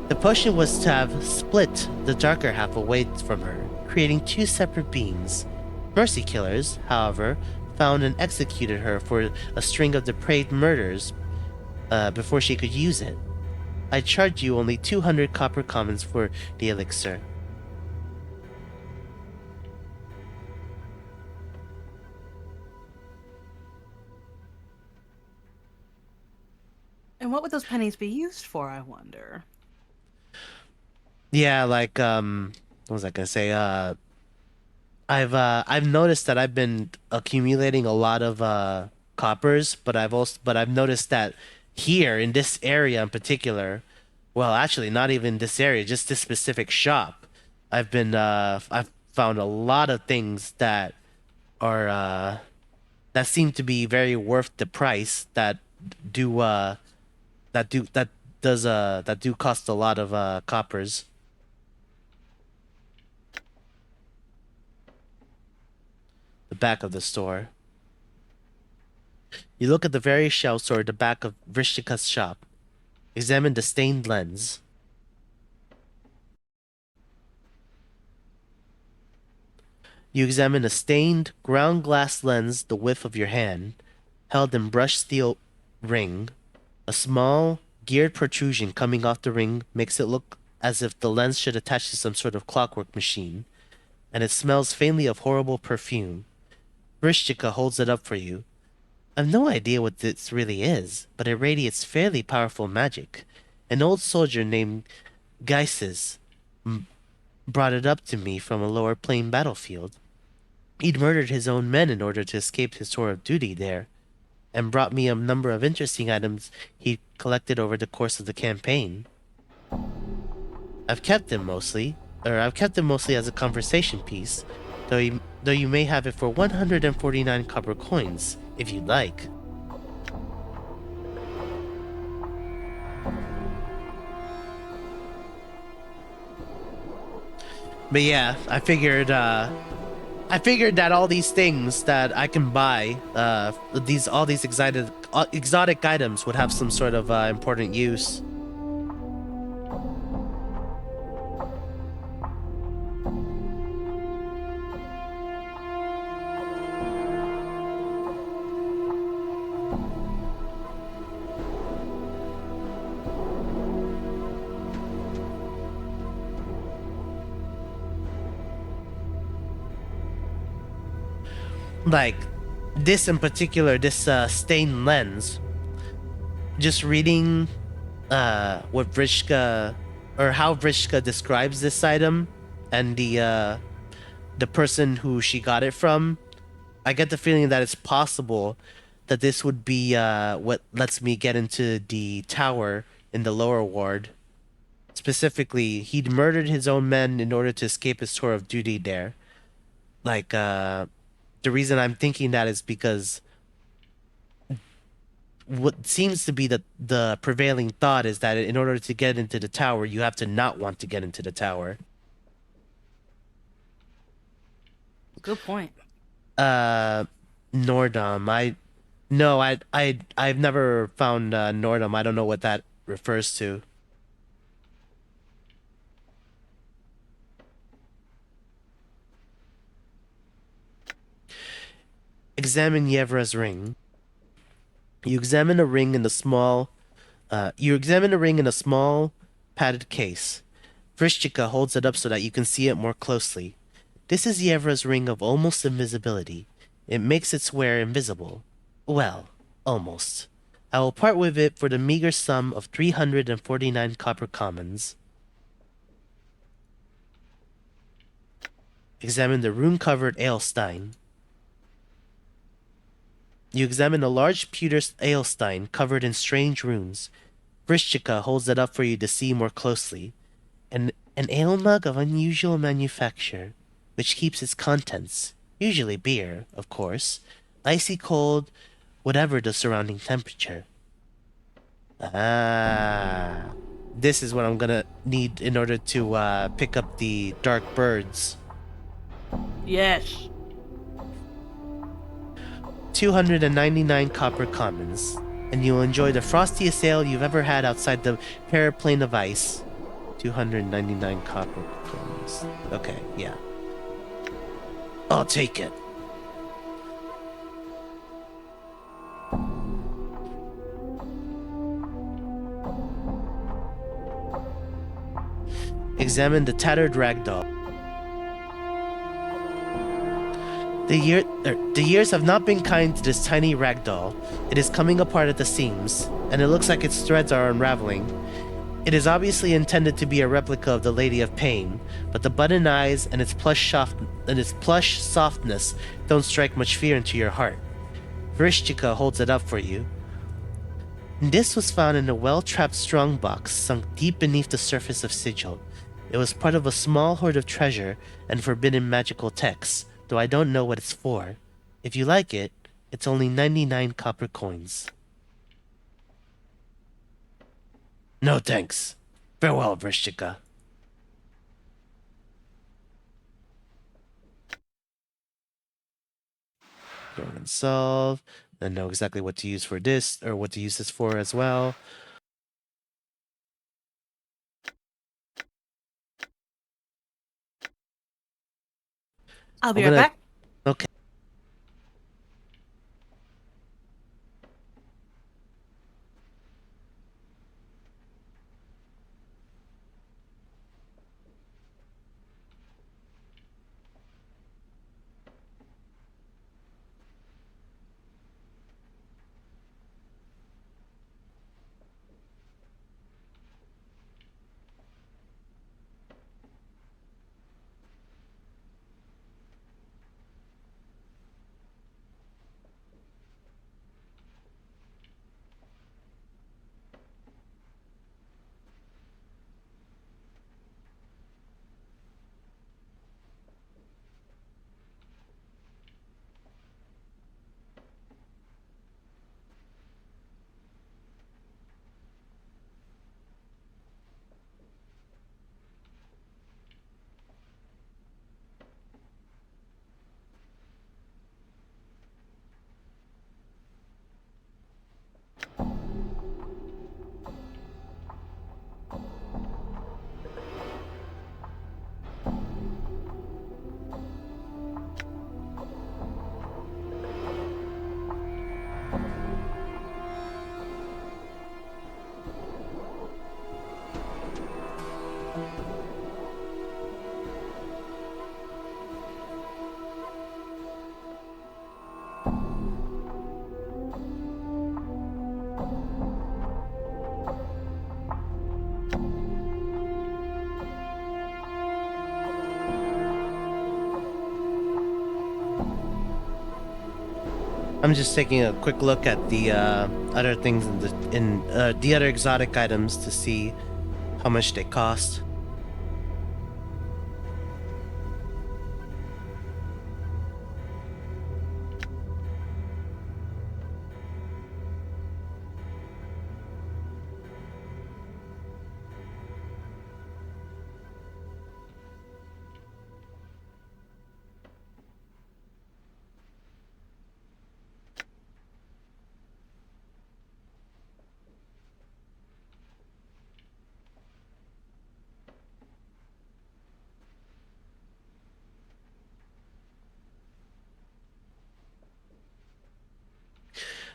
Speaker 1: The potion was to have split the darker half away from her, creating 2 separate beings. Mercy killers, however, found and executed her for a string of depraved murders before she could use it. I charge you only 200 copper commons for the elixir.
Speaker 2: And what would those pennies be used for, I wonder?
Speaker 1: Yeah, like what was I gonna say? I've noticed that I've been accumulating a lot of coppers, but I've noticed that here in this area in particular, well, actually not even this area, just this specific shop, I've found a lot of things that are that seem to be very worth the price that do that do cost a lot of coppers. The back of the store. You look at the various shelves toward the back of Vrishchika's shop. Examine the stained lens. You examine a stained ground glass lens the width of your hand, held in brushed steel ring. A small, geared protrusion coming off the ring makes it look as if the lens should attach to some sort of clockwork machine, and it smells faintly of horrible perfume. Vrishchika holds it up for you. I've no idea what this really is, but it radiates fairly powerful magic. An old soldier named Geises brought it up to me from a lower plane battlefield. He'd murdered his own men in order to escape his tour of duty there, and brought me a number of interesting items he collected over the course of the campaign. I've kept them mostly as a conversation piece, though you may have it for 149 copper coins, if you'd like. But yeah, I figured that all these things that I can buy, all these exotic items would have some sort of important use. Like this in particular, this stained lens. Just reading what Vrishka, or how Vrishka describes this item, and the person who she got it from, I get the feeling that it's possible that this would be what lets me get into the tower in the lower ward. Specifically, he'd murdered his own men in order to escape his tour of duty there. Like, the reason I'm thinking that is because what seems to be the prevailing thought is that in order to get into the tower, you have to not want to get into the tower.
Speaker 2: Good point.
Speaker 1: Nordom. I've never found Nordom. I don't know what that refers to. Examine Yevra's ring. You examine a ring in a small padded case. Vrishchika holds it up so that you can see it more closely. This is Yevra's ring of almost invisibility. It makes its wearer invisible. Well, almost. I will part with it for the meager sum of 349 copper commons. Examine the rune-covered Aelstein. You examine a large pewter Aelstein covered in strange runes. Vrishchika holds it up for you to see more closely. An ale mug of unusual manufacture, which keeps its contents, usually beer, of course, icy cold, whatever the surrounding temperature. Ah, this is what I'm gonna need in order to pick up the dark birds.
Speaker 2: Yes.
Speaker 1: 299 copper commons, and you'll enjoy the frostiest ale you've ever had outside the paraplane of ice. 299 copper commons. Okay, yeah. I'll take it. Examine the tattered ragdoll. The years have not been kind to this tiny ragdoll. It is coming apart at the seams, and it looks like its threads are unraveling. It is obviously intended to be a replica of the Lady of Pain, but the button eyes and its plush softness don't strike much fear into your heart. Vrishchika holds it up for you. This was found in a well-trapped strongbox sunk deep beneath the surface of Sigil. It was part of a small hoard of treasure and forbidden magical texts, though I don't know what it's for. If you like it, it's only 99 copper coins. No thanks. Farewell, Vrishchika. Go and solve. Then know exactly what to use for this, or what to use this for as well.
Speaker 2: I'll be
Speaker 1: I'm
Speaker 2: right
Speaker 1: gonna-
Speaker 2: back.
Speaker 1: Okay. I'm just taking a quick look at the other things in the other exotic items to see how much they cost.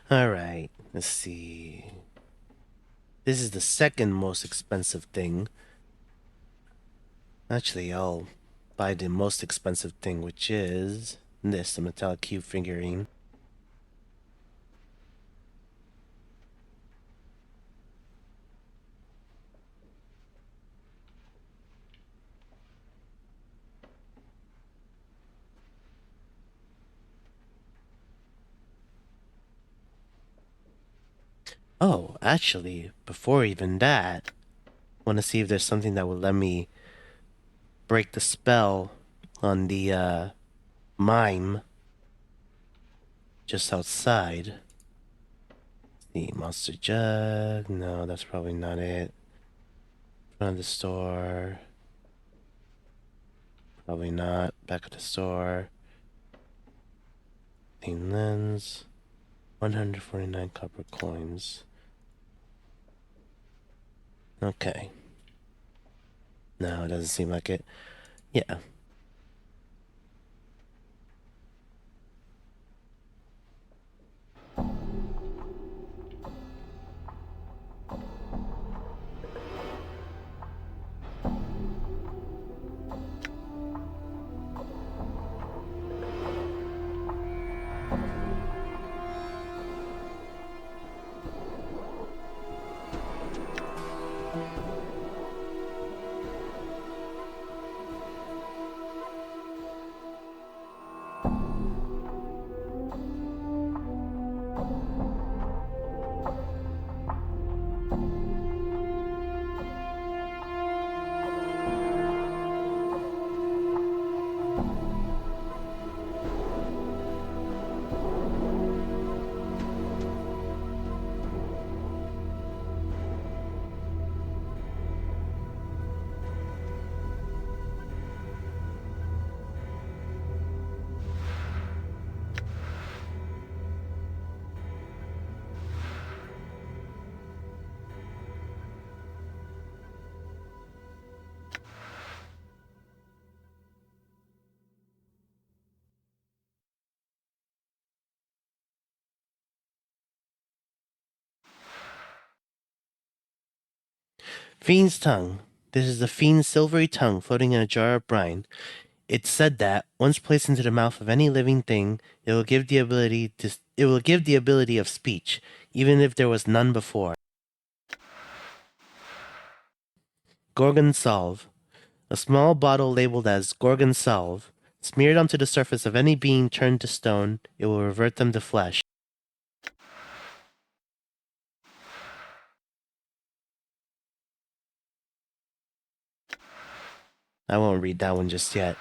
Speaker 1: All right, let's see. This is the second most expensive thing. Actually, I'll buy the most expensive thing, which is this, the metallic cube figurine. Oh, actually, before even that, I want to see if there's something that will let me break the spell on the mime just outside. The monster jug. No, that's probably not it. Front of the store. Probably not. Back of the store. Clean lens. 149 copper coins. Okay. No, it doesn't seem like it. Yeah. Fiend's tongue. This is the fiend's silvery tongue floating in a jar of brine. It's said that once placed into the mouth of any living thing, it will give the ability of speech, even if there was none before. Gorgon Salve. A small bottle labeled as Gorgon Salve. Smeared onto the surface of any being turned to stone, it will revert them to flesh. I won't read that one just yet.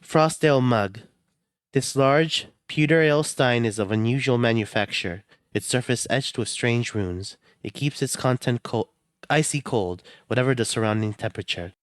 Speaker 1: Frostdale Mug. This large, pewter ale stein is of unusual manufacture, its surface etched with strange runes. It keeps its content icy cold, whatever the surrounding temperature.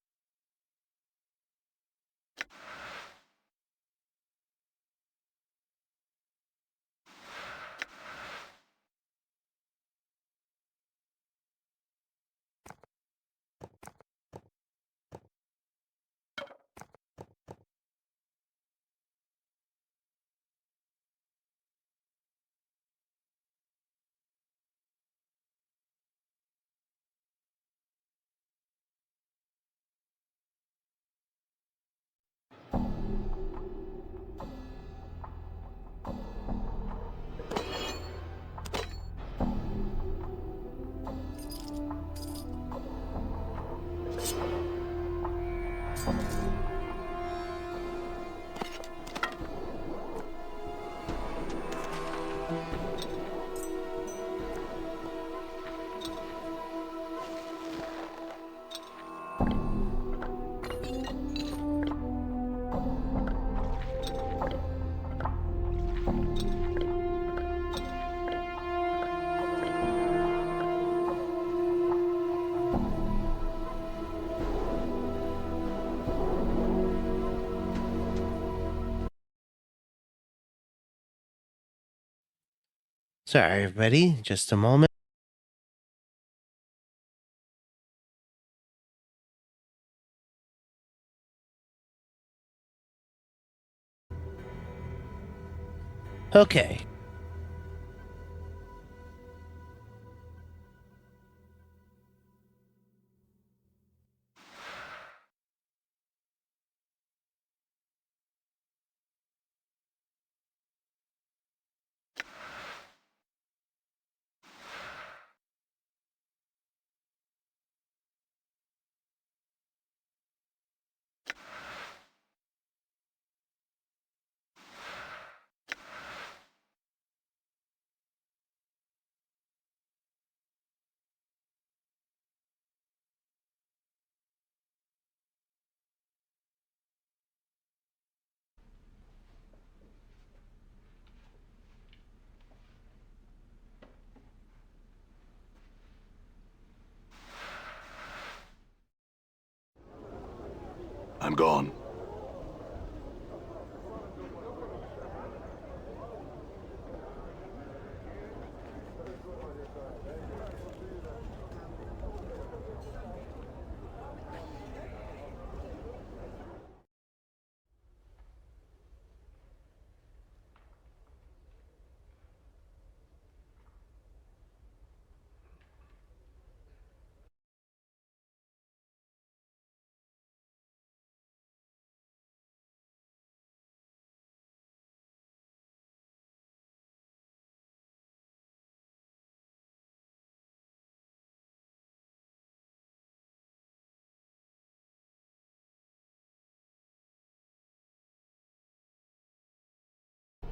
Speaker 1: Sorry, everybody, just a moment. Okay.
Speaker 3: I'm gone.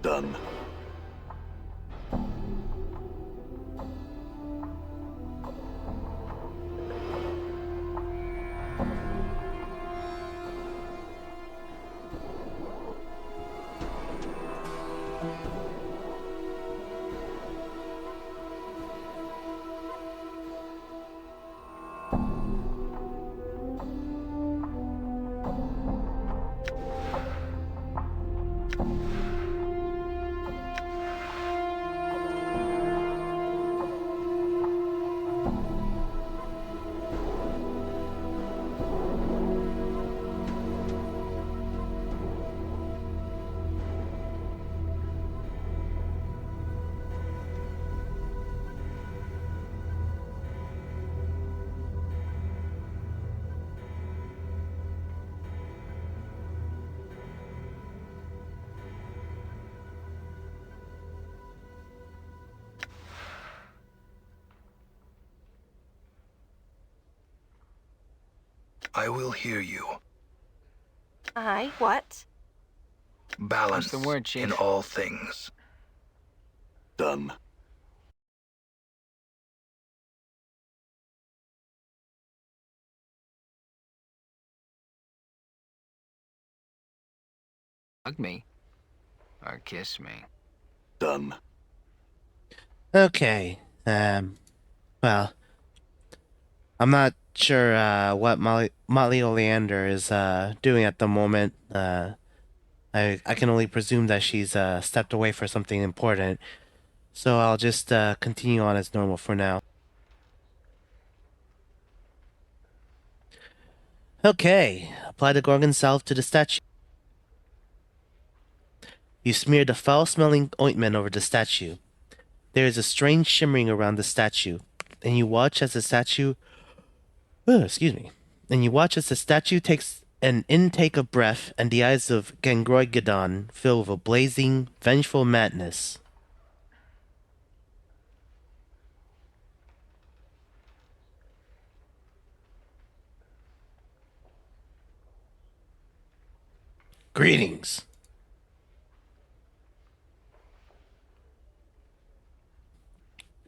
Speaker 3: Done.
Speaker 6: I will hear you.
Speaker 4: Aye, what?
Speaker 6: Balance
Speaker 5: What's the word, Chief?
Speaker 6: in all things.
Speaker 3: Done.
Speaker 5: Hug me. Or kiss me.
Speaker 3: Done.
Speaker 1: Okay. Well, I'm not sure what Motley Oleander is doing at the moment. I can only presume that she's stepped away for something important. So I'll just continue on as normal for now. Okay, apply the Gorgon salve to the statue. You smear the foul-smelling ointment over the statue. There is a strange shimmering around the statue, and you watch as the statue... excuse me. And you watch as the statue takes an intake of breath, and the eyes of Gangroigadon fill with a blazing, vengeful madness. Greetings.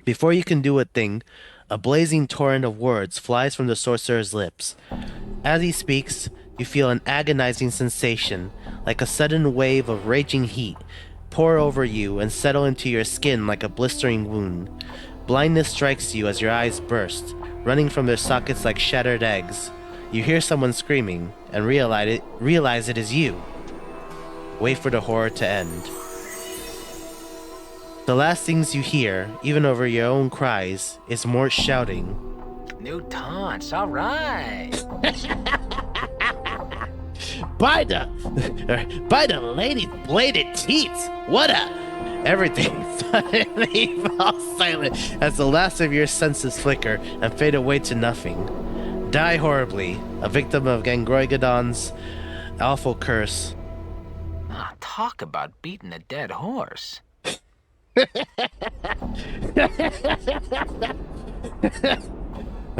Speaker 1: Before you can do a thing, a blazing torrent of words flies from the sorcerer's lips. As he speaks, you feel an agonizing sensation, like a sudden wave of raging heat, pour over you and settle into your skin like a blistering wound. Blindness strikes you as your eyes burst, running from their sockets like shattered eggs. You hear someone screaming, and realize it is you. Wait for the horror to end. The last things you hear, even over your own cries, is Mort shouting,
Speaker 5: New taunts, alright.
Speaker 1: By the lady's bladed teeth! What a... Everything suddenly falls silent as the last of your senses flicker and fade away to nothing. Die horribly, a victim of Gangroigadon's awful curse.
Speaker 5: Ah, talk about beating a dead horse.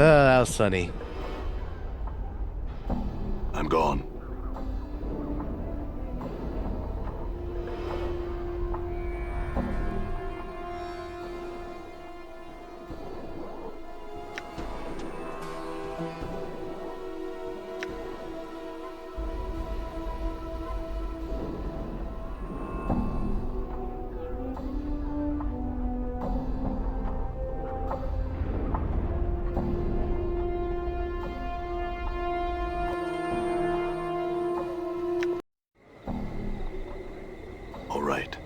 Speaker 1: Oh, that was funny.
Speaker 3: I'm gone. All right.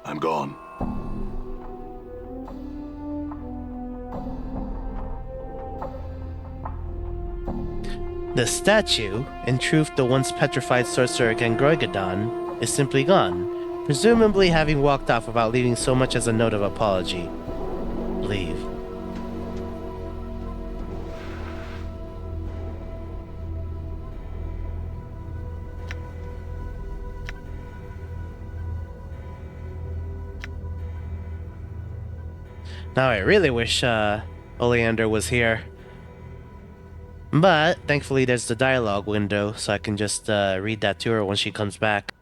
Speaker 3: I'm gone.
Speaker 1: The statue, in truth the once petrified sorcerer Gangroigadon, is simply gone, presumably having walked off without leaving so much as a note of apology. Leave. Now I really wish, Oleander was here. But, thankfully there's the dialogue window, so I can just, read that to her when she comes back.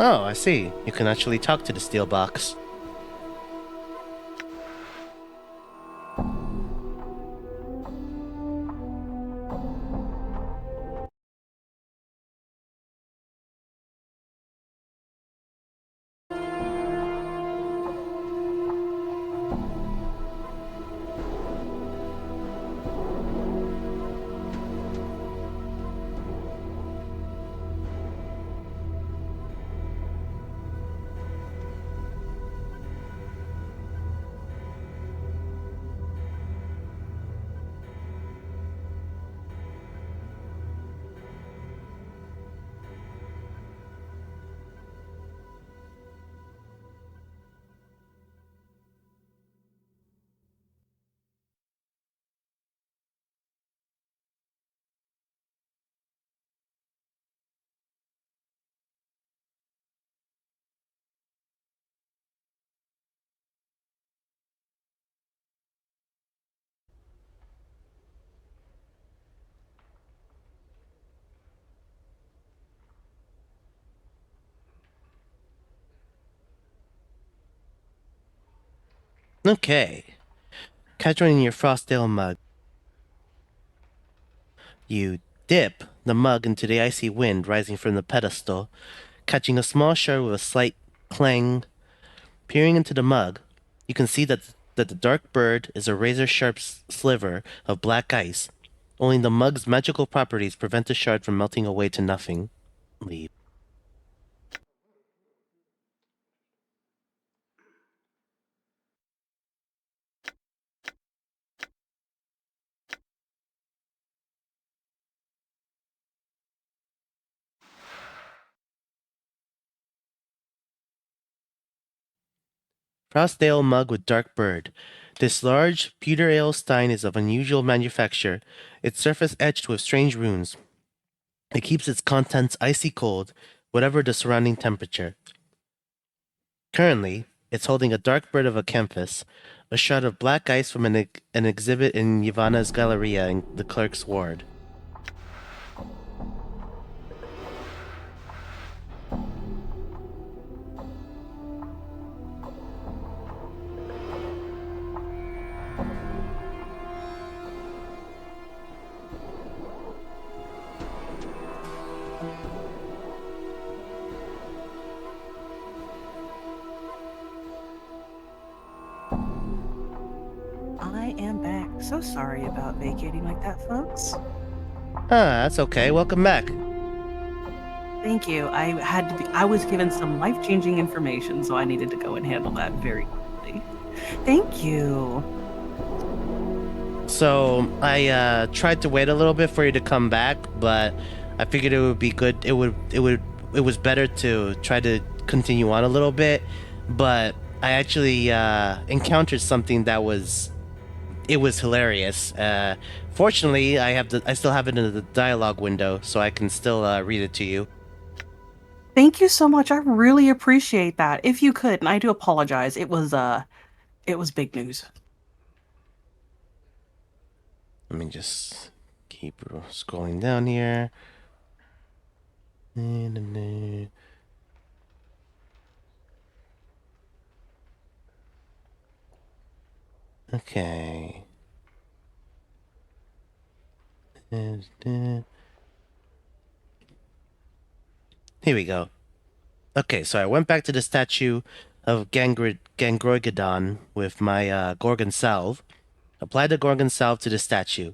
Speaker 1: Oh, I see. You can actually talk to the steel box. Okay. Catch one in your Frostdale mug. You dip the mug into the icy wind rising from the pedestal, catching a small shard with a slight clang. Peering into the mug, you can see that the dark bird is a razor-sharp sliver of black ice. Only the mug's magical properties prevent the shard from melting away to nothing. Leave. Frostdale mug with dark bird. This large pewter ale stein is of unusual manufacture, its surface etched with strange runes. It keeps its contents icy cold, whatever the surrounding temperature. Currently, it's holding a dark bird of acanthus, a shard of black ice from an exhibit in Ivana's Galleria in the clerk's ward.
Speaker 2: I am back. So sorry about vacating like that, folks.
Speaker 1: That's okay. Welcome back.
Speaker 2: Thank you. I was given some life-changing information, so I needed to go and handle that very quickly. Thank you.
Speaker 1: So I tried to wait a little bit for you to come back, but I figured it would be good. It was better to try to continue on a little bit, but I actually encountered something that was hilarious. Fortunately, I still have it in the dialogue window, so I can still read it to you.
Speaker 2: Thank you so much. I really appreciate that. If you could, and I do apologize. It was big news.
Speaker 1: Let me just keep scrolling down here. Okay. Here we go. Okay, so I went back to the statue of Gangroigadon with my Gorgon salve. Applied the Gorgon salve to the statue.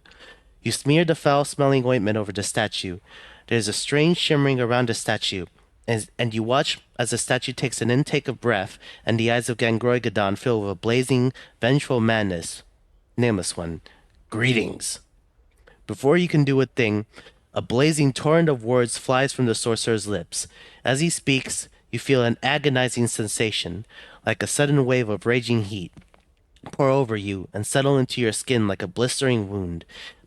Speaker 1: You smeared the foul-smelling ointment over the statue. There's a strange shimmering around the statue, and you watch as the statue takes an intake of breath, and the eyes of Gangroigadon fill with a blazing, vengeful madness. Nameless one. Greetings. Before you can do a thing, a blazing torrent of words flies from the sorcerer's lips. As he speaks, you feel an agonizing sensation, like a sudden wave of raging heat, pour over you and settle into your skin like a blistering wound.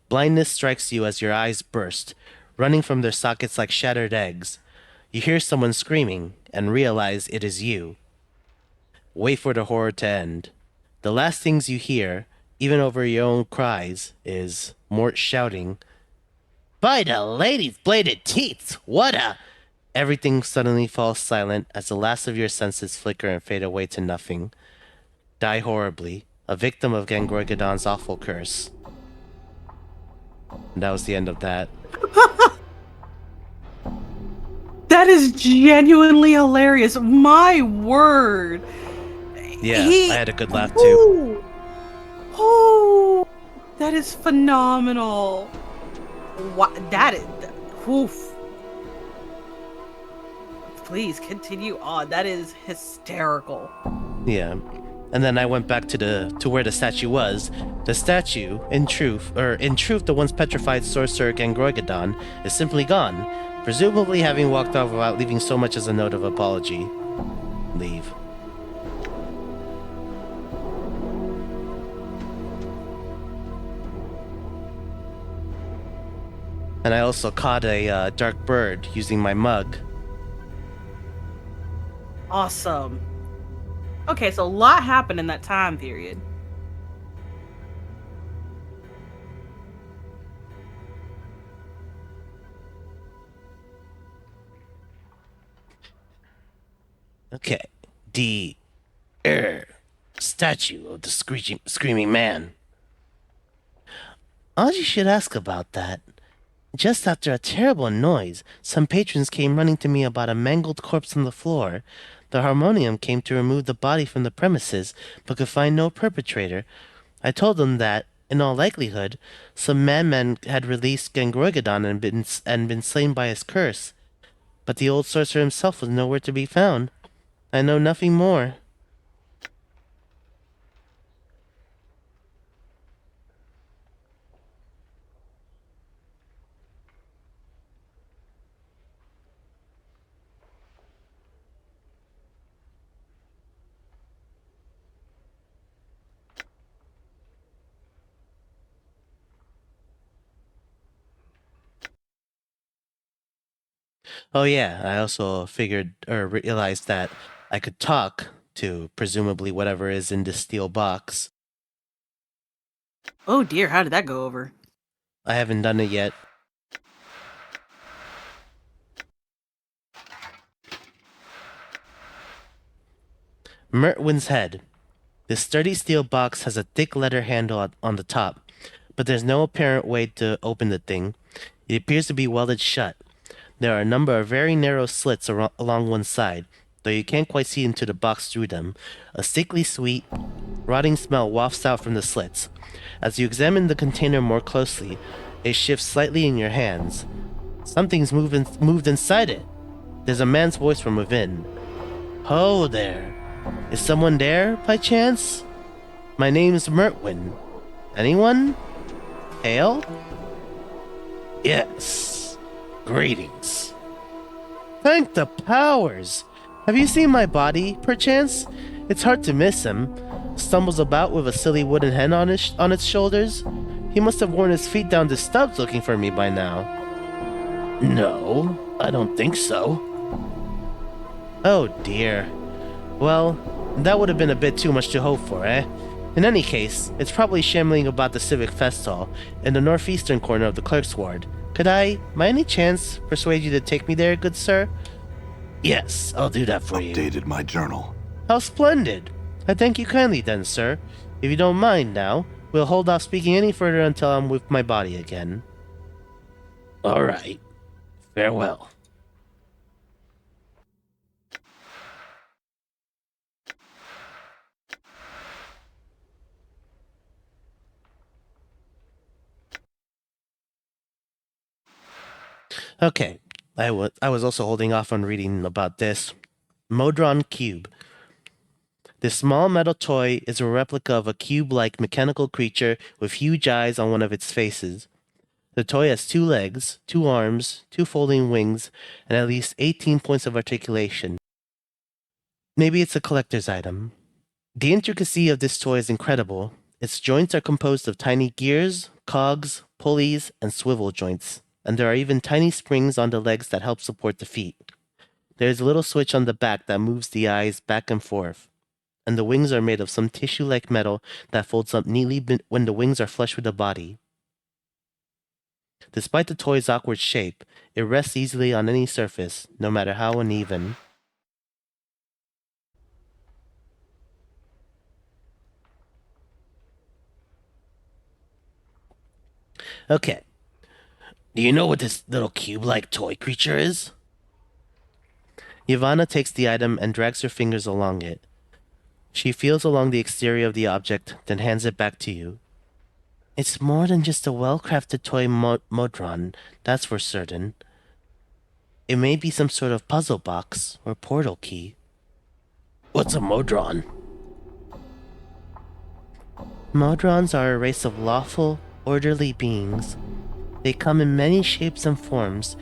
Speaker 1: Blindness strikes you as your eyes burst, running from their sockets like shattered eggs. You hear someone screaming and realize it is you. Wait for the horror to end. The last things you hear, even over your own cries, is Mort shouting, "By the lady's bladed teeth, what a..." Everything suddenly falls silent as the last of your senses flicker and fade away to nothing. Die horribly, a victim of Gangrorgadon's awful curse. And that was the end of that.
Speaker 2: That is genuinely hilarious. My word.
Speaker 1: Yeah,
Speaker 2: He-
Speaker 1: I had a good laugh too.
Speaker 2: Ooh. Oh, that is phenomenal. What? That is. Oof. Please continue on. That is hysterical.
Speaker 1: Yeah. And then I went back to where the statue was. The statue, in truth, the once petrified sorcerer Gangrorgadon, is simply gone, presumably having walked off without leaving so much as a note of apology. Leave. And I also caught a dark bird using my mug.
Speaker 2: Awesome. Okay, so a lot happened in that time period.
Speaker 1: Okay. The statue of the screaming man. Odd you should ask about that. Just after a terrible noise, some patrons came running to me about a mangled corpse on the floor. The harmonium came to remove the body from the premises, but could find no perpetrator. I told them that, in all likelihood, some madman had released Gangrorgadon and been slain by his curse. But the old sorcerer himself was nowhere to be found. I know nothing more. Oh yeah, I also figured or realized that I could talk to presumably whatever is in this steel box.
Speaker 2: Oh dear, how did that go over?
Speaker 1: I haven't done it yet. Mertwin's head. This sturdy steel box has a thick leather handle on the top, but there's no apparent way to open the thing. It appears to be welded shut. There are a number of very narrow slits along one side, though you can't quite see into the box through them. A sickly sweet, rotting smell wafts out from the slits. As you examine the container more closely, it shifts slightly in your hands. Something's moved inside it. There's a man's voice from within. Ho there. Is someone there, by chance? My name's Mertwin. Anyone? Hail? Yes. Greetings. Thank the powers! Have you seen my body, perchance? It's hard to miss him. Stumbles about with a silly wooden hen on its shoulders. He must have worn his feet down to stubs looking for me by now. No, I don't think so. Oh dear. Well, that would have been a bit too much to hope for, eh? In any case, it's probably shambling about the Civic Fest Hall in the northeastern corner of the Clerk's Ward. Could I, by any chance, persuade you to take me there, good sir? Yes, I'll do that for you.
Speaker 3: Updated my journal.
Speaker 1: How splendid! I thank you kindly then, sir. If you don't mind now, we'll hold off speaking any further until I'm with my body again. All right. Farewell. Okay, I was also holding off on reading about this. Modron Cube. This small metal toy is a replica of a cube-like mechanical creature with huge eyes on one of its faces. The toy has 2 legs, 2 arms, 2 folding wings, and at least 18 points of articulation. Maybe it's a collector's item. The intricacy of this toy is incredible. Its joints are composed of tiny gears, cogs, pulleys, and swivel joints, and there are even tiny springs on the legs that help support the feet. There is a little switch on the back that moves the eyes back and forth, and the wings are made of some tissue-like metal that folds up neatly when the wings are flush with the body. Despite the toy's awkward shape, it rests easily on any surface, no matter how uneven. Okay. Do you know what this little cube-like toy creature is? Ivana takes the item and drags her fingers along it. She feels along the exterior of the object, then hands it back to you. It's more than just a well-crafted toy Modron, that's for certain. It may be some sort of puzzle box or portal key. What's a Modron? Modrons are a race of lawful, orderly beings. They come in many shapes and forms,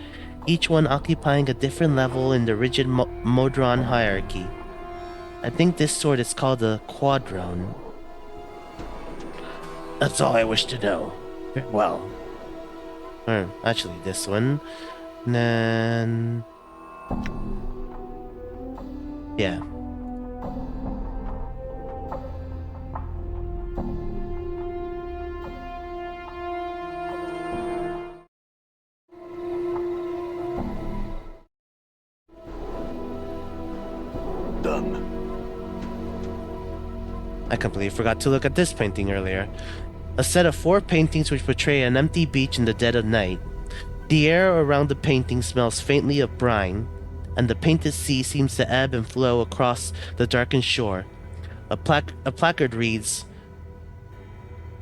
Speaker 1: each one occupying a different level in the rigid Modron hierarchy. I think this sort is called a quadrone. That's all I wish to know. Well. Or actually, this one. And then... yeah.
Speaker 3: Done.
Speaker 1: I completely forgot to look at this painting earlier. A set of 4 paintings which portray an empty beach in the dead of night. The air around the painting smells faintly of brine, and the painted sea seems to ebb and flow across the darkened shore. A placard reads,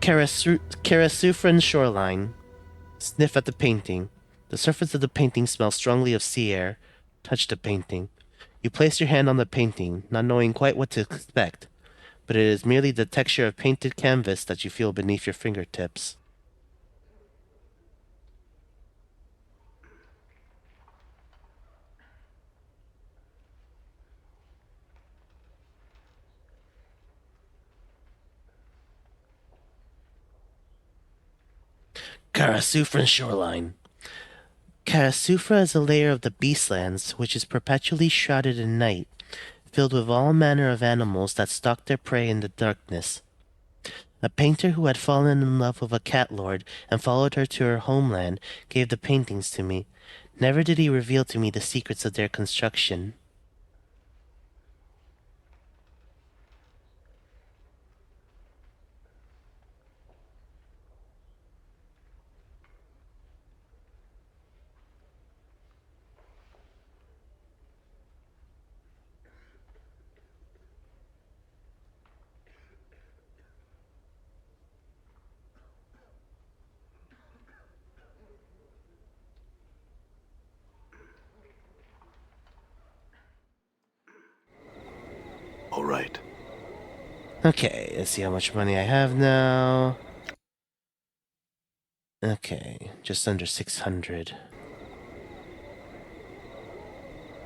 Speaker 1: Karasufran Shoreline. Sniff at the painting. The surface of the painting smells strongly of sea air. Touch the painting. You place your hand on the painting, not knowing quite what to expect, but it is merely the texture of painted canvas that you feel beneath your fingertips. Karasufran Shoreline. Karasufra is a layer of the Beastlands, which is perpetually shrouded in night, filled with all manner of animals that stalk their prey in the darkness. A painter who had fallen in love with a cat lord and followed her to her homeland gave the paintings to me. Never did he reveal to me the secrets of their construction.
Speaker 3: All right.
Speaker 1: Okay, let's see how much money I have now. Okay, just under 600.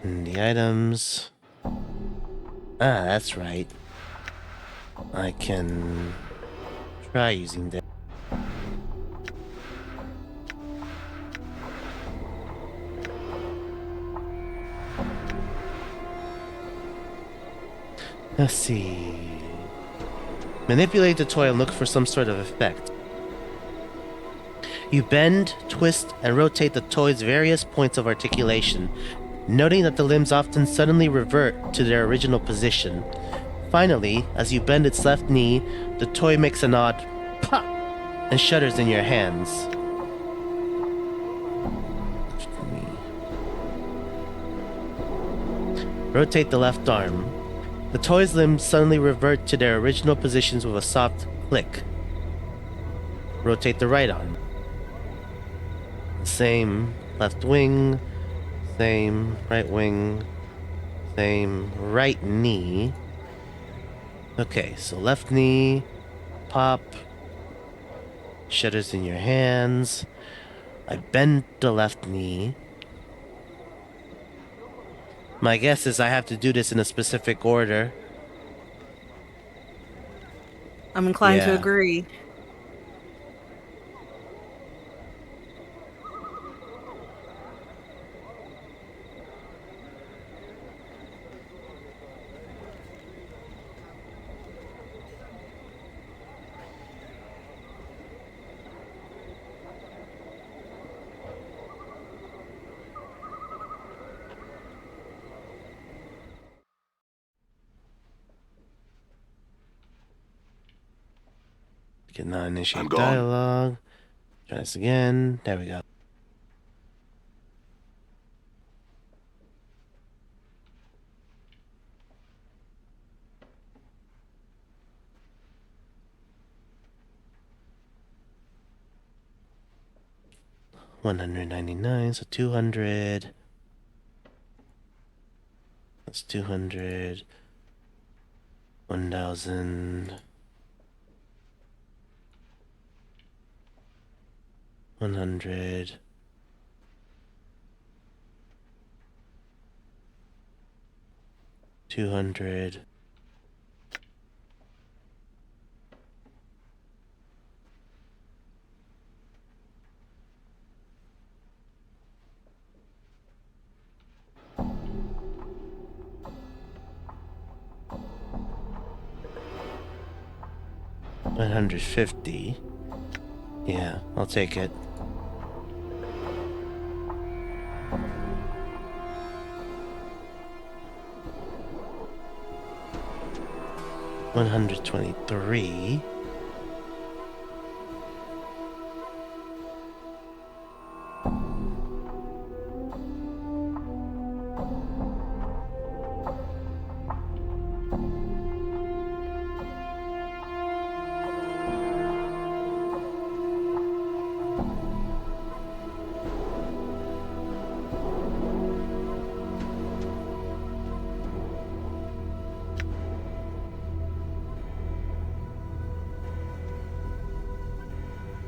Speaker 1: And the items... ah, that's right. I can try using that. Let's see. Manipulate the toy and look for some sort of effect. You bend, twist, and rotate the toy's various points of articulation, noting that the limbs often suddenly revert to their original position. Finally, as you bend its left knee, the toy makes an odd pop and shudders in your hands. Rotate the left arm. The toy's limbs suddenly revert to their original positions with a soft click. Rotate the right arm. Same left wing, same right wing, same right knee. Okay, so left knee, pop, shudders in your hands. I bend the left knee. My guess is I have to do this in a specific order.
Speaker 2: I'm inclined to
Speaker 1: Yeah.
Speaker 2: agree.
Speaker 1: Get not initiate
Speaker 3: I'm gone.
Speaker 1: dialogue. Try this again. There we go. $199, so 200. That's 200. 1,000. 100. 200. $150. Yeah, I'll take it. $123.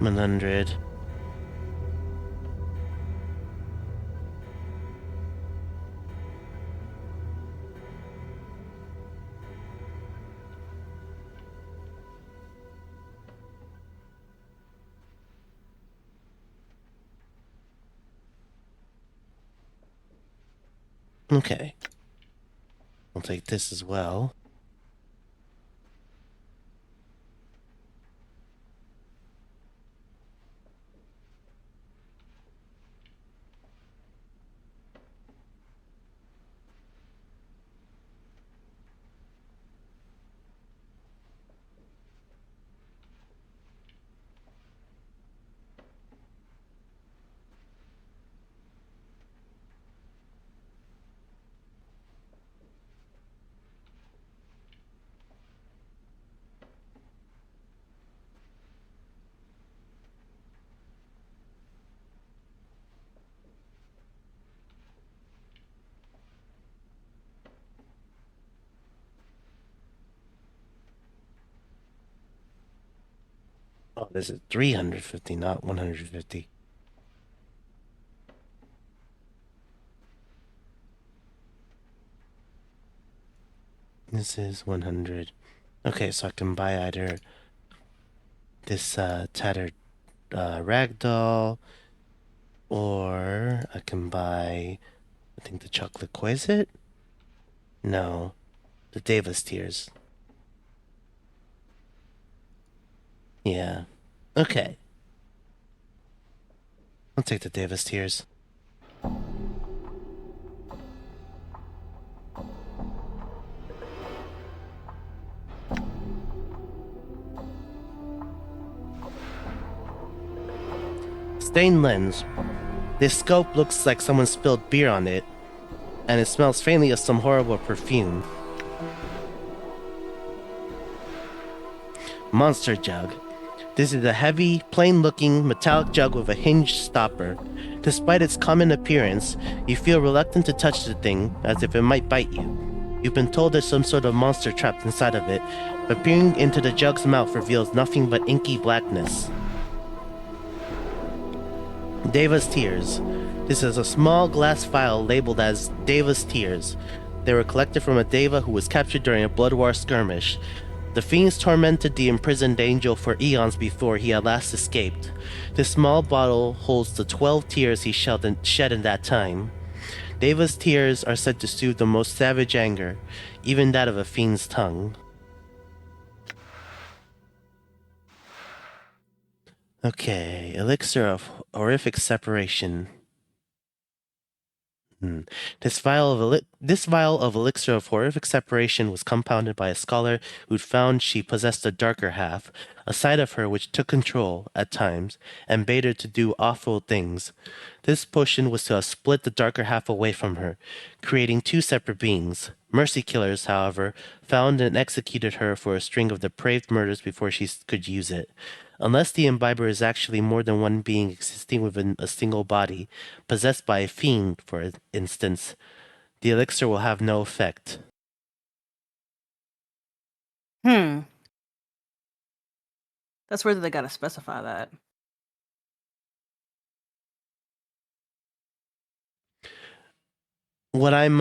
Speaker 1: $100. Okay. I'll take this as well. Oh, this is 350, not 150. This is 100. Okay, so I can buy either this tattered ragdoll, or I can buy, I think, the chocolate Quizit? No, the Davis Tears. Yeah. Okay. I'll take the Davis Tears. Stained lens. This scope looks like someone spilled beer on it, and it smells faintly of some horrible perfume. Monster jug. This is a heavy, plain-looking metallic jug with a hinged stopper. Despite its common appearance, you feel reluctant to touch the thing, as if it might bite you. You've been told there's some sort of monster trapped inside of it, but peering into the jug's mouth reveals nothing but inky blackness. Deva's Tears. This is a small glass vial labeled as Deva's Tears. They were collected from a Deva who was captured during a Blood War skirmish. The fiends tormented the imprisoned angel for eons before he at last escaped. This small bottle holds the 12 tears he shed in that time. Deva's tears are said to soothe the most savage anger, even that of a fiend's tongue. Okay, Elixir of Horrific Separation. This vial of elixir of horrific separation was compounded by a scholar who'd found she possessed a darker half, a side of her which took control, at times, and bade her to do awful things. This potion was to have split the darker half away from her, creating two separate beings. Mercy killers, however, found and executed her for a string of depraved murders before she could use it. Unless the imbiber is actually more than one being existing within a single body, possessed by a fiend, for instance, the elixir will have no effect.
Speaker 2: That's where they gotta specify that.
Speaker 1: What I'm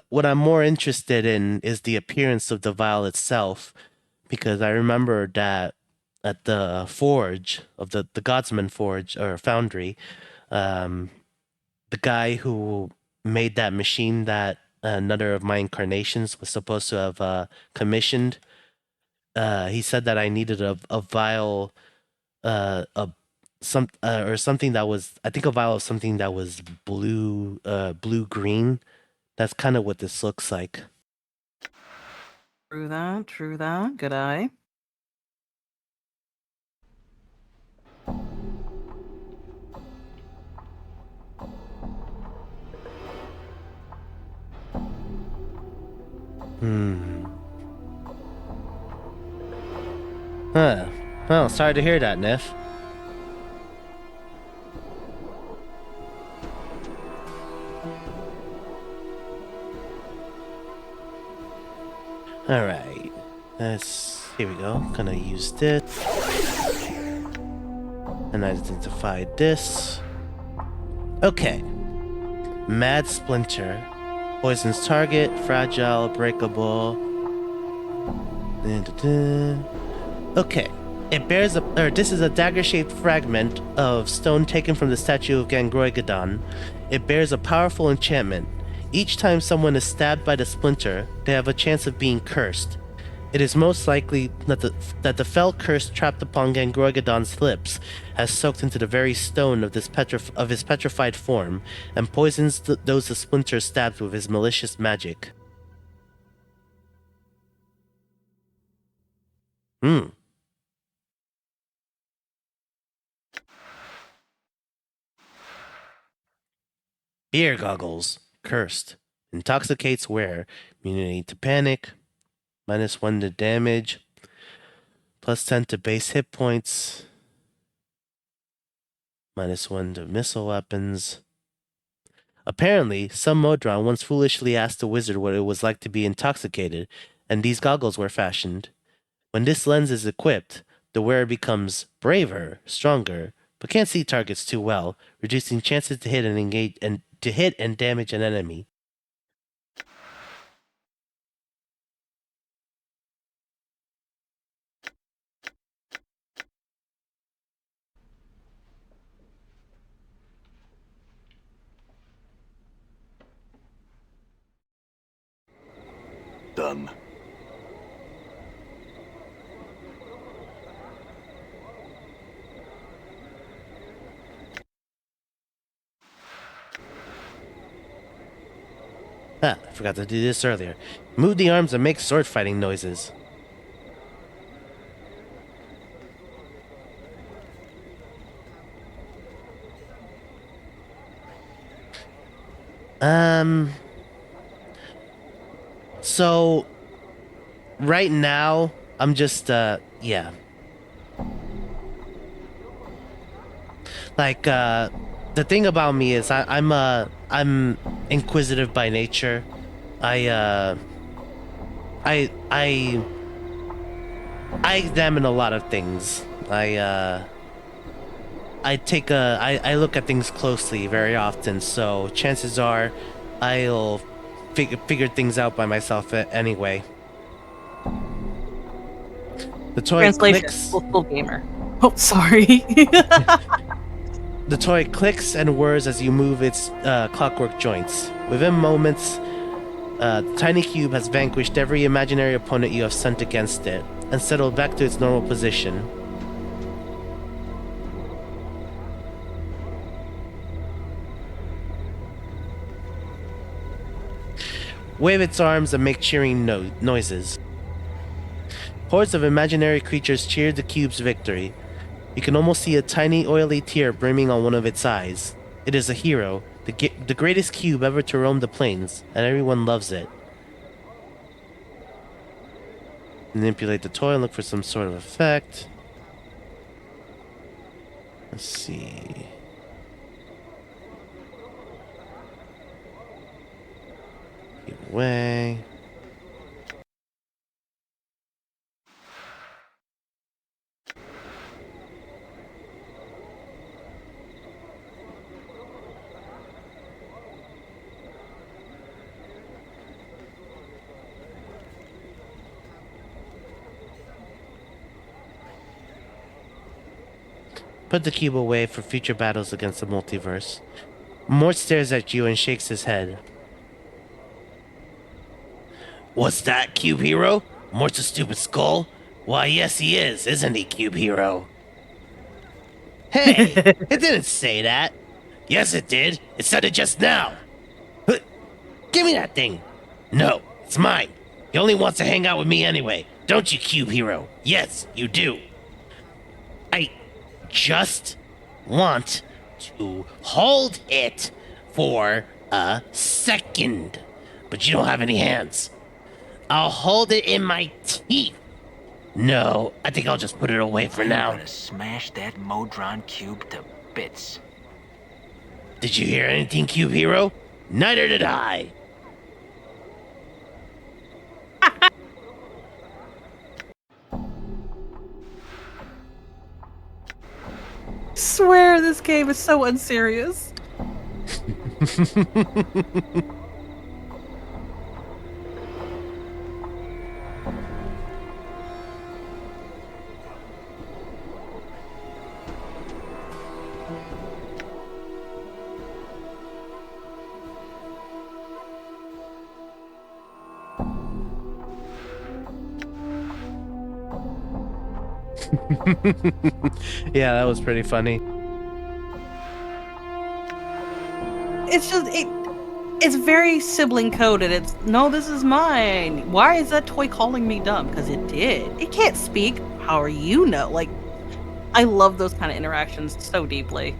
Speaker 1: what I'm more interested in is the appearance of the vial itself, because I remember that at the forge of the Godsman Forge or Foundry, the guy who made that machine that another of my incarnations was supposed to have commissioned, he said that I needed a vial, or something that was, I think, a vial of something that was blue green. That's kind of what this looks like.
Speaker 2: True that, true that. Good eye.
Speaker 1: Huh. Well, sorry to hear that, Nif. Alright. Here we go. Gonna use this. And identify this. Okay. Mad Splinter. Poisons target, fragile, breakable. Okay. It bears this is a dagger-shaped fragment of stone taken from the statue of Gangroi-Gadon. It bears a powerful enchantment. Each time someone is stabbed by the splinter, they have a chance of being cursed. It is most likely that the fell curse trapped upon Gangroi-Gadon's lips has soaked into the very stone of his petrified form and poisons those the splinter stabs with his malicious magic. Beer goggles. Cursed. Intoxicates wearer. Immunity to panic. -1 to damage. +10 to base hit points. -1 to missile weapons. Apparently, some Modron once foolishly asked the wizard what it was like to be intoxicated, and these goggles were fashioned. When this lens is equipped, the wearer becomes braver, stronger, but can't see targets too well, reducing chances to hit and damage an enemy.
Speaker 3: Done.
Speaker 1: I forgot to do this earlier. Move the arms and make sword fighting noises. So, right now, I'm just, yeah. Like, the thing about me is I'm inquisitive by nature. I examine a lot of things. I look at things closely very often, so chances are I'll figure things out by myself anyway. The toy
Speaker 2: Translation:
Speaker 1: clicks.
Speaker 2: full gamer. Oh, sorry.
Speaker 1: The toy clicks and whirs as you move its clockwork joints. Within moments, the tiny cube has vanquished every imaginary opponent you have sent against it and settled back to its normal position. wave its arms, and make cheering noises. Hordes of imaginary creatures cheer the cube's victory. You can almost see a tiny oily tear brimming on one of its eyes. It is a hero, the greatest cube ever to roam the plains, and everyone loves it. Manipulate the toy and look for some sort of effect. Let's see. Get away. Put the cube away for future battles against the multiverse. Mort stares at you and shakes his head. What's that, Cube Hero? Mort's a stupid skull? Why, yes he is, isn't he, Cube Hero? Hey, it didn't say that. Yes, it did. It said it just now. Give me that thing. No, it's mine. He only wants to hang out with me anyway. Don't you, Cube Hero? Yes, you do. I just want to hold it for a second. But you don't have any hands. I'll hold it in my teeth. No, I think I'll just put it away for
Speaker 5: I'm
Speaker 1: now.
Speaker 5: gonna smash that Modron cube to bits.
Speaker 1: Did you hear anything, Cube Hero? Neither did I.
Speaker 2: Swear this game is so unserious.
Speaker 1: Yeah, that was pretty funny.
Speaker 2: It's just it's very sibling coded. It's no, this is mine. Why is that toy calling me dumb? Because it did. It can't speak. How are you know? Like, I love those kind of interactions so deeply.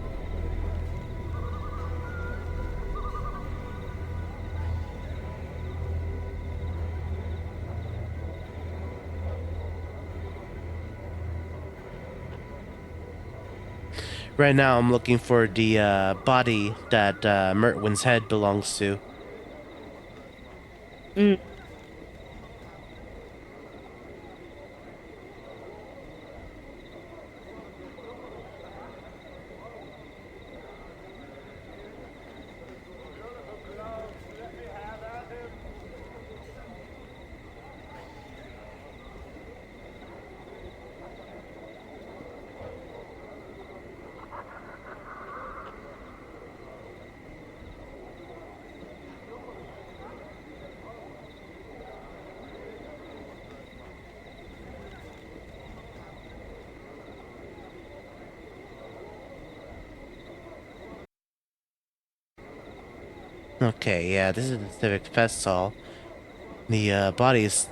Speaker 1: Right now, I'm looking for the body that Mertwin's head belongs to.
Speaker 2: Mm.
Speaker 1: Okay, yeah, this is the Civic Festival. The body is...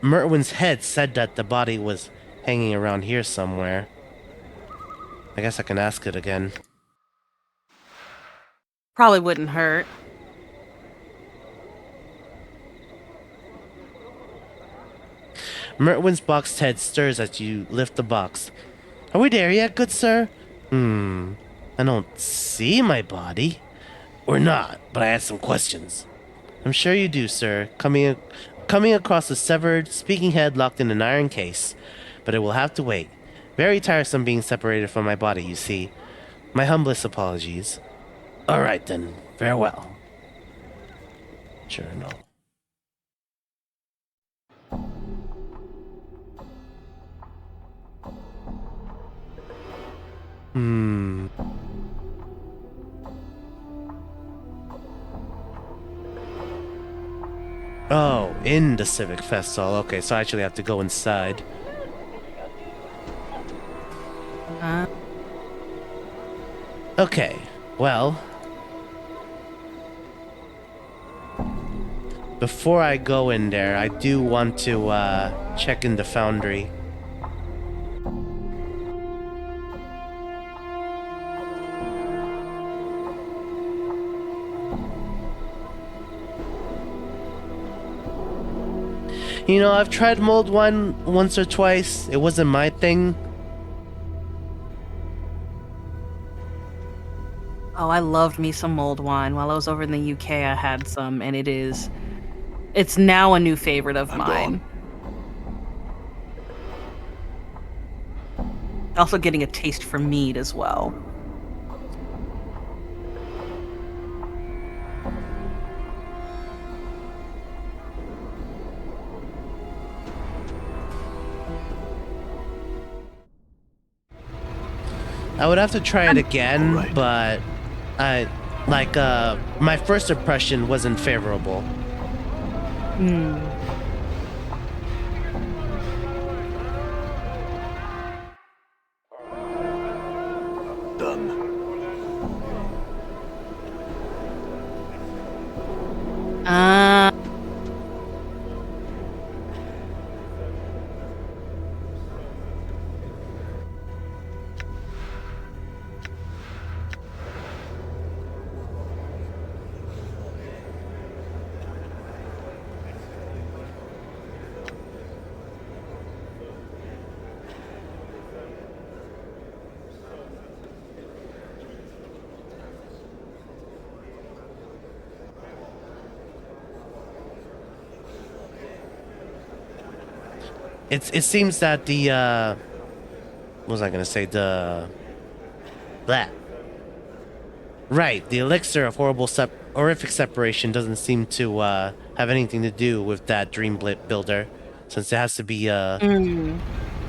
Speaker 1: Mertwin's head said that the body was hanging around here somewhere. I guess I can ask it again.
Speaker 2: Probably wouldn't hurt.
Speaker 1: Mertwin's boxed head stirs as you lift the box. Are we there yet, good sir? I don't see my body. Or not, but I have some questions. I'm sure you do, sir. Coming across a severed, speaking head locked in an iron case. But it will have to wait. Very tiresome being separated from my body, you see. My humblest apologies. Alright then, farewell. Journal. Oh, in the Civic Festival. Okay, so I actually have to go inside. Okay, well... before I go in there, I do want to check in the foundry. You know, I've tried mulled wine once or twice. It wasn't my thing.
Speaker 2: Oh, I loved me some mulled wine. While I was over in the UK, I had some, and it's now a new favorite of
Speaker 3: I'm
Speaker 2: mine. Also getting a taste for mead as well.
Speaker 1: I would have to try it again,
Speaker 3: Alright.
Speaker 1: but my first impression wasn't favorable.
Speaker 3: Done.
Speaker 2: Uh,
Speaker 1: It seems that the what was I gonna say? That. Right, the elixir of horrific separation doesn't seem to have anything to do with that dream builder, since it has to be a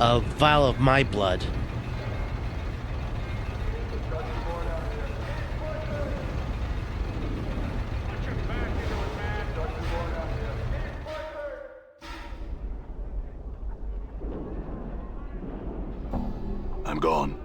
Speaker 1: vial of my blood.
Speaker 3: I'm gone.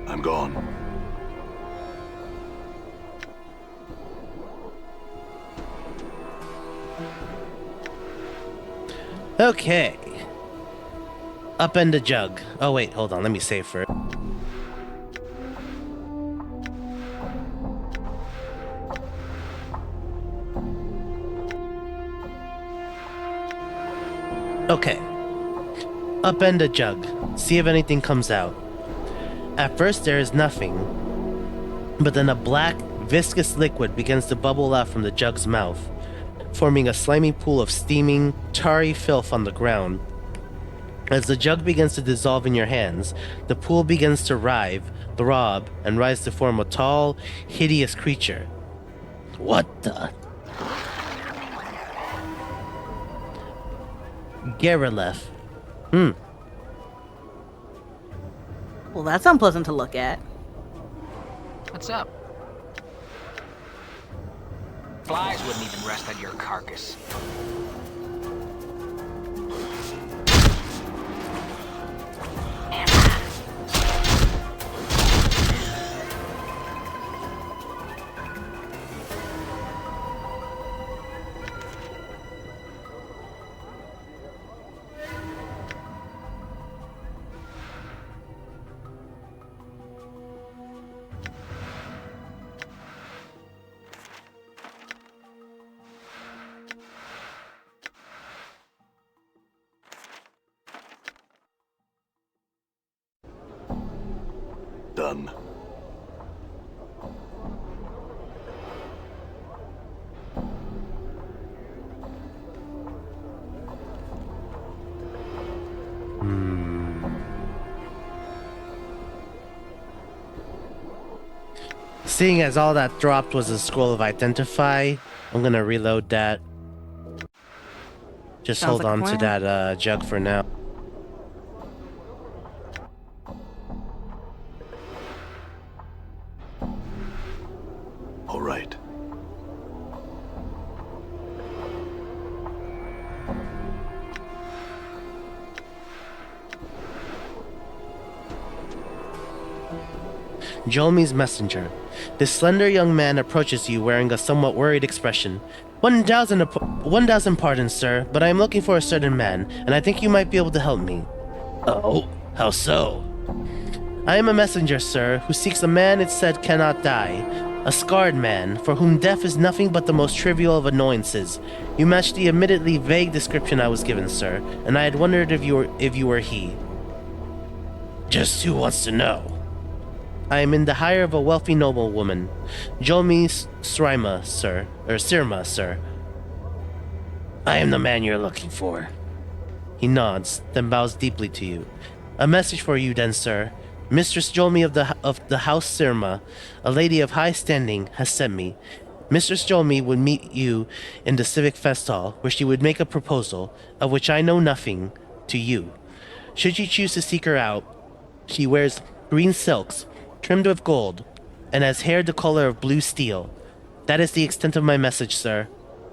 Speaker 3: I'm gone.
Speaker 1: Okay. Upend a jug. Oh wait, hold on, let me save for it. Okay. Upend a jug. See if anything comes out. At first there is nothing, but then a black, viscous liquid begins to bubble out from the jug's mouth, forming a slimy pool of steaming, tarry filth on the ground. As the jug begins to dissolve in your hands, the pool begins to writhe, throb, and rise to form a tall, hideous creature. What the? Gareleth.
Speaker 2: well, that's unpleasant to look at.
Speaker 5: What's up? Flies wouldn't even rest on your carcass.
Speaker 3: Done.
Speaker 1: Seeing as all that dropped was a scroll of identify, I'm gonna reload that. Just
Speaker 2: Sounds
Speaker 1: hold
Speaker 2: like a
Speaker 1: on to
Speaker 2: plan.
Speaker 1: that jug for now.
Speaker 3: all right.
Speaker 1: Jolmi's messenger. This slender young man approaches you wearing a somewhat worried expression. 1,000 pardons, sir, but I am looking for a certain man, and I think you might be able to help me. Oh, how so? I am a messenger, sir, who seeks a man it said cannot die. A scarred man, for whom death is nothing but the most trivial of annoyances. You match the admittedly vague description I was given, sir, and I had wondered if you were he. Just who wants to know? I am in the hire of a wealthy noblewoman, Jolmi Sirma, sir. I am the man you're looking for. He nods, then bows deeply to you. A message for you, then, sir. Mistress Jolmi of the House Sirma, a lady of high standing, has sent me. Mistress Jolmi would meet you in the civic fest hall, where she would make a proposal, of which I know nothing, to you. Should you choose to seek her out, she wears green silks, trimmed with gold, and has hair the color of blue steel. That is the extent of my message, sir.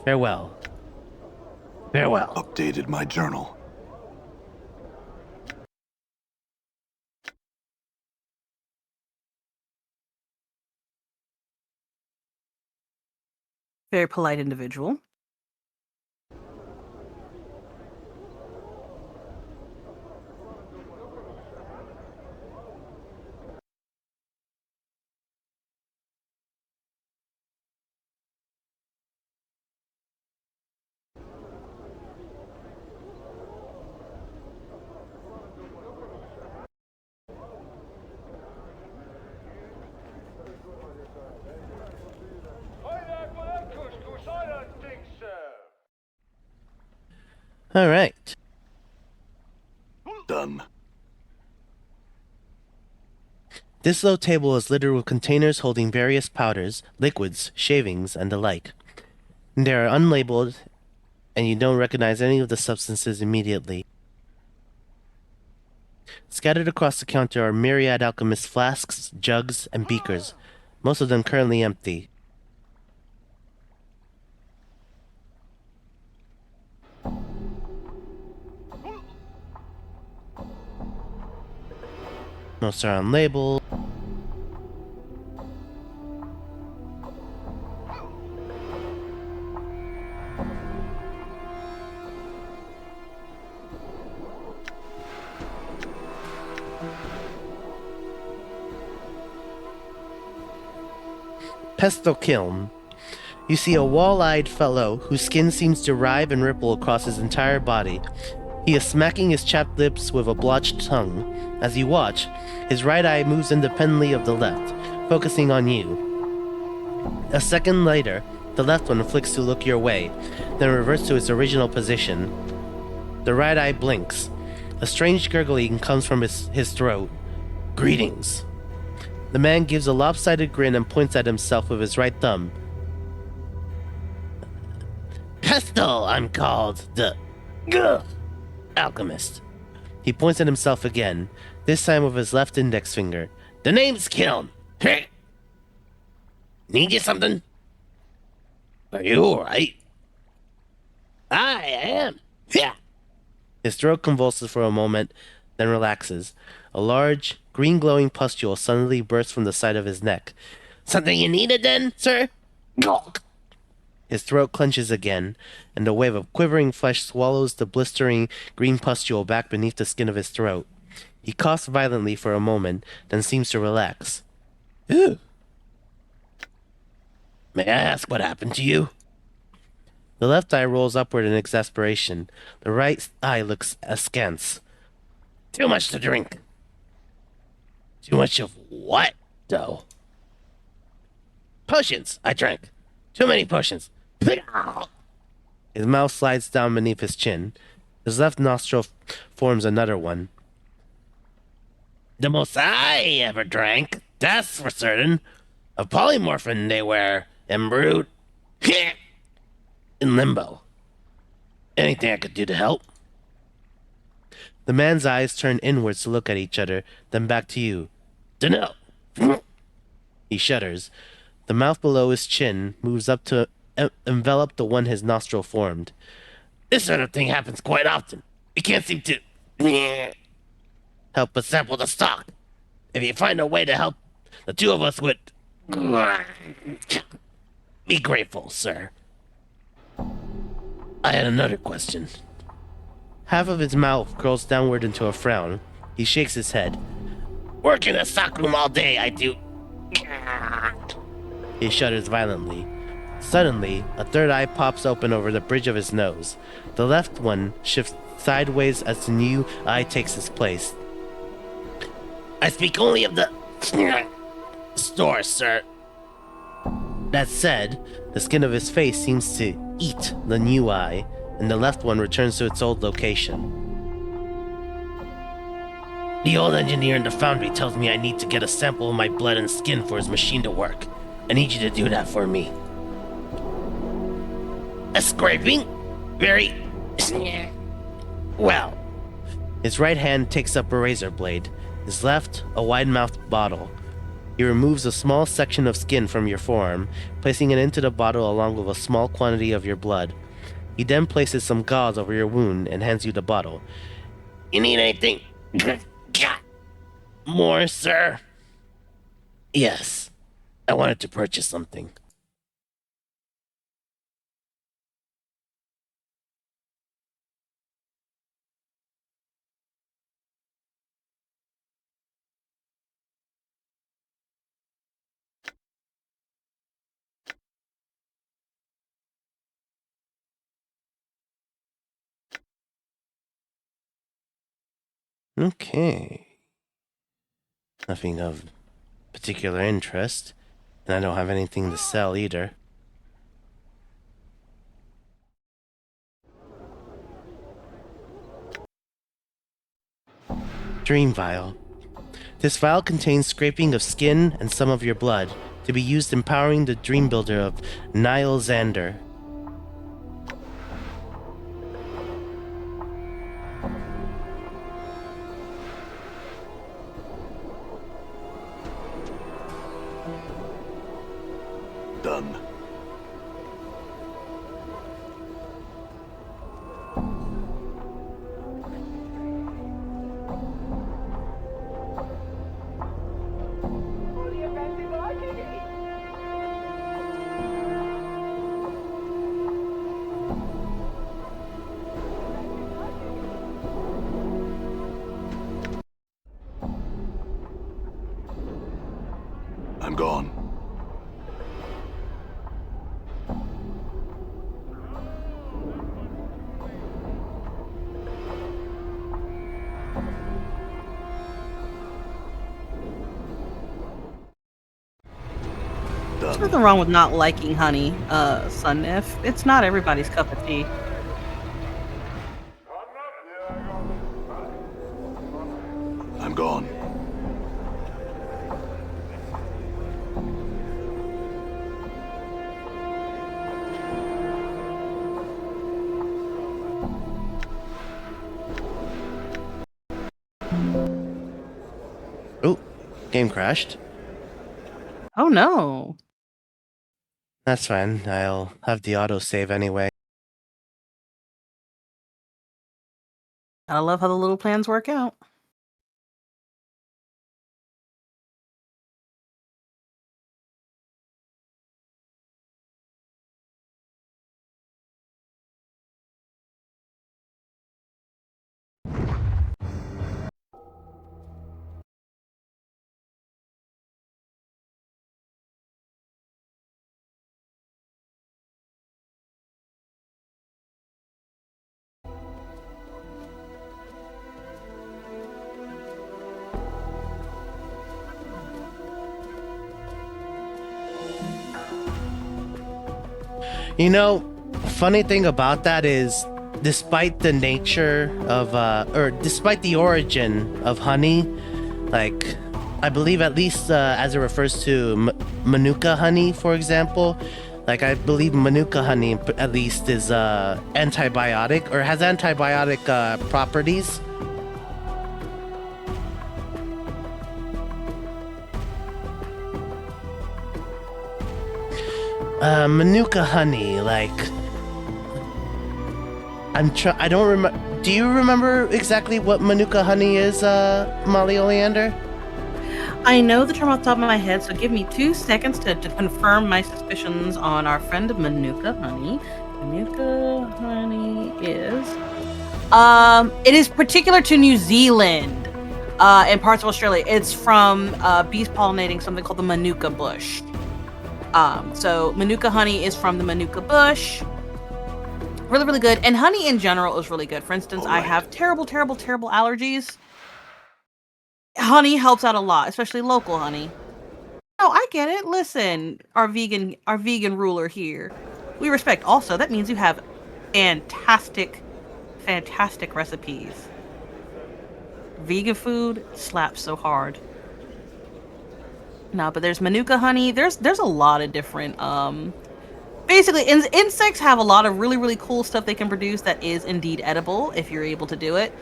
Speaker 1: Farewell. Farewell.
Speaker 3: Updated my journal.
Speaker 2: Very polite individual.
Speaker 1: All right.
Speaker 3: Done.
Speaker 1: This low table is littered with containers holding various powders, liquids, shavings, and the like. They are unlabeled, and you don't recognize any of the substances immediately. Scattered across the counter are myriad alchemist flasks, jugs, and beakers, most of them currently empty. Most are unlabeled. Pesto Kiln. You see a wall-eyed fellow whose skin seems to writhe and ripple across his entire body. He is smacking his chapped lips with a blotched tongue. As you watch, his right eye moves independently of the left, focusing on you. A second later, the left one flicks to look your way, then reverts to its original position. The right eye blinks. A strange gurgling comes from his throat. Greetings. The man gives a lopsided grin and points at himself with his right thumb. Pestle, I'm called. The alchemist. He points at himself again, this time with his left index finger. The name's Kiln. Need you something? Are you alright? I am. Yeah. His throat convulses for a moment, then relaxes. A large, green glowing pustule suddenly bursts from the side of his neck. Something you needed then, sir? His throat clenches again, and a wave of quivering flesh swallows the blistering green pustule back beneath the skin of his throat. He coughs violently for a moment, then seems to relax. Ooh. May I ask what happened to you? The left eye rolls upward in exasperation. The right eye looks askance. Too much to drink. Too much of what, though? Potions, I drank. Too many potions. His mouth slides down beneath his chin. His left nostril forms another one. The most I ever drank, that's for certain. A polymorphin they were, and brewed in limbo. Anything I could do to help? The man's eyes turn inwards to look at each other, then back to you. Dunno. He shudders. The mouth below his chin moves up to envelop the one his nostril formed. This sort of thing happens quite often. We can't seem to help but sample the stock. If you find a way to help, the two of us would be grateful, sir. I had another question. Half of his mouth curls downward into a frown. He shakes his head. Work in the stockroom all day, I do. He shudders violently. Suddenly, a third eye pops open over the bridge of his nose. The left one shifts sideways as the new eye takes its place. I speak only of the store, sir. That said, the skin of his face seems to eat the new eye, and the left one returns to its old location. The old engineer in the foundry tells me I need to get a sample of my blood and skin for his machine to work. I need you to do that for me. A scraping? Very... well. His right hand takes up a razor blade. His left, a wide-mouthed bottle. He removes a small section of skin from your forearm, placing it into the bottle along with a small quantity of your blood. He then places some gauze over your wound and hands you the bottle. You need anything? More, sir? Yes. I wanted to purchase something. Okay. Nothing of particular interest, and I don't have anything to sell either. Dream Vial. This vial contains scraping of skin and some of your blood, to be used in powering the Dream Builder of Niall Xander.
Speaker 3: Done. I'm gone.
Speaker 2: There's nothing wrong with not liking honey, Sunnif. It's not everybody's cup of tea.
Speaker 3: I'm gone.
Speaker 1: Oh, game crashed.
Speaker 2: Oh no.
Speaker 1: That's fine. I'll have the autosave anyway.
Speaker 2: I love how the little plans work out.
Speaker 1: You know, funny thing about that is, despite the nature of, or despite the origin of honey, like, I believe at least as it refers to Manuka honey, for example, like I believe Manuka honey at least is antibiotic, or has antibiotic properties. Manuka honey, like I don't remember. Do you remember exactly what Manuka honey is, Molly Oleander?
Speaker 2: I know the term off the top of my head, so give me 2 seconds to confirm my suspicions on our friend Manuka honey. Manuka honey is it is particular to New Zealand, and parts of Australia. It's from bees pollinating something called the Manuka bush. So Manuka honey is from the Manuka bush. Really, really good. And honey in general is really good. For instance, I
Speaker 3: Alright.
Speaker 2: have terrible, terrible, terrible allergies. Honey helps out a lot, especially local honey. Oh, I get it. Listen, our vegan ruler here. We respect also. That means you have fantastic, fantastic recipes. Vegan food slaps so hard. No, but there's Manuka honey. There's a lot of different basically insects have a lot of really, really cool stuff they can produce that is indeed edible if you're able to do it,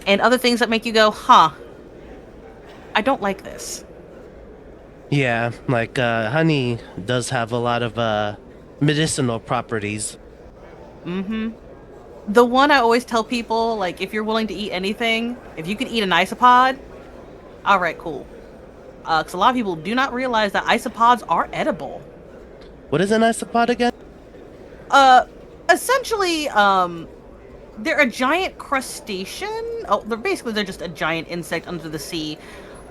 Speaker 2: and other things that make you go, huh, I don't like this.
Speaker 1: Yeah, like honey does have a lot of medicinal properties.
Speaker 2: The one I always tell people, like, if you're willing to eat anything, if you could eat an isopod, all right, cool. Because a lot of people do not realize that isopods are edible.
Speaker 1: What is an isopod again?
Speaker 2: Essentially, they're a giant crustacean. Oh, they're just a giant insect under the sea.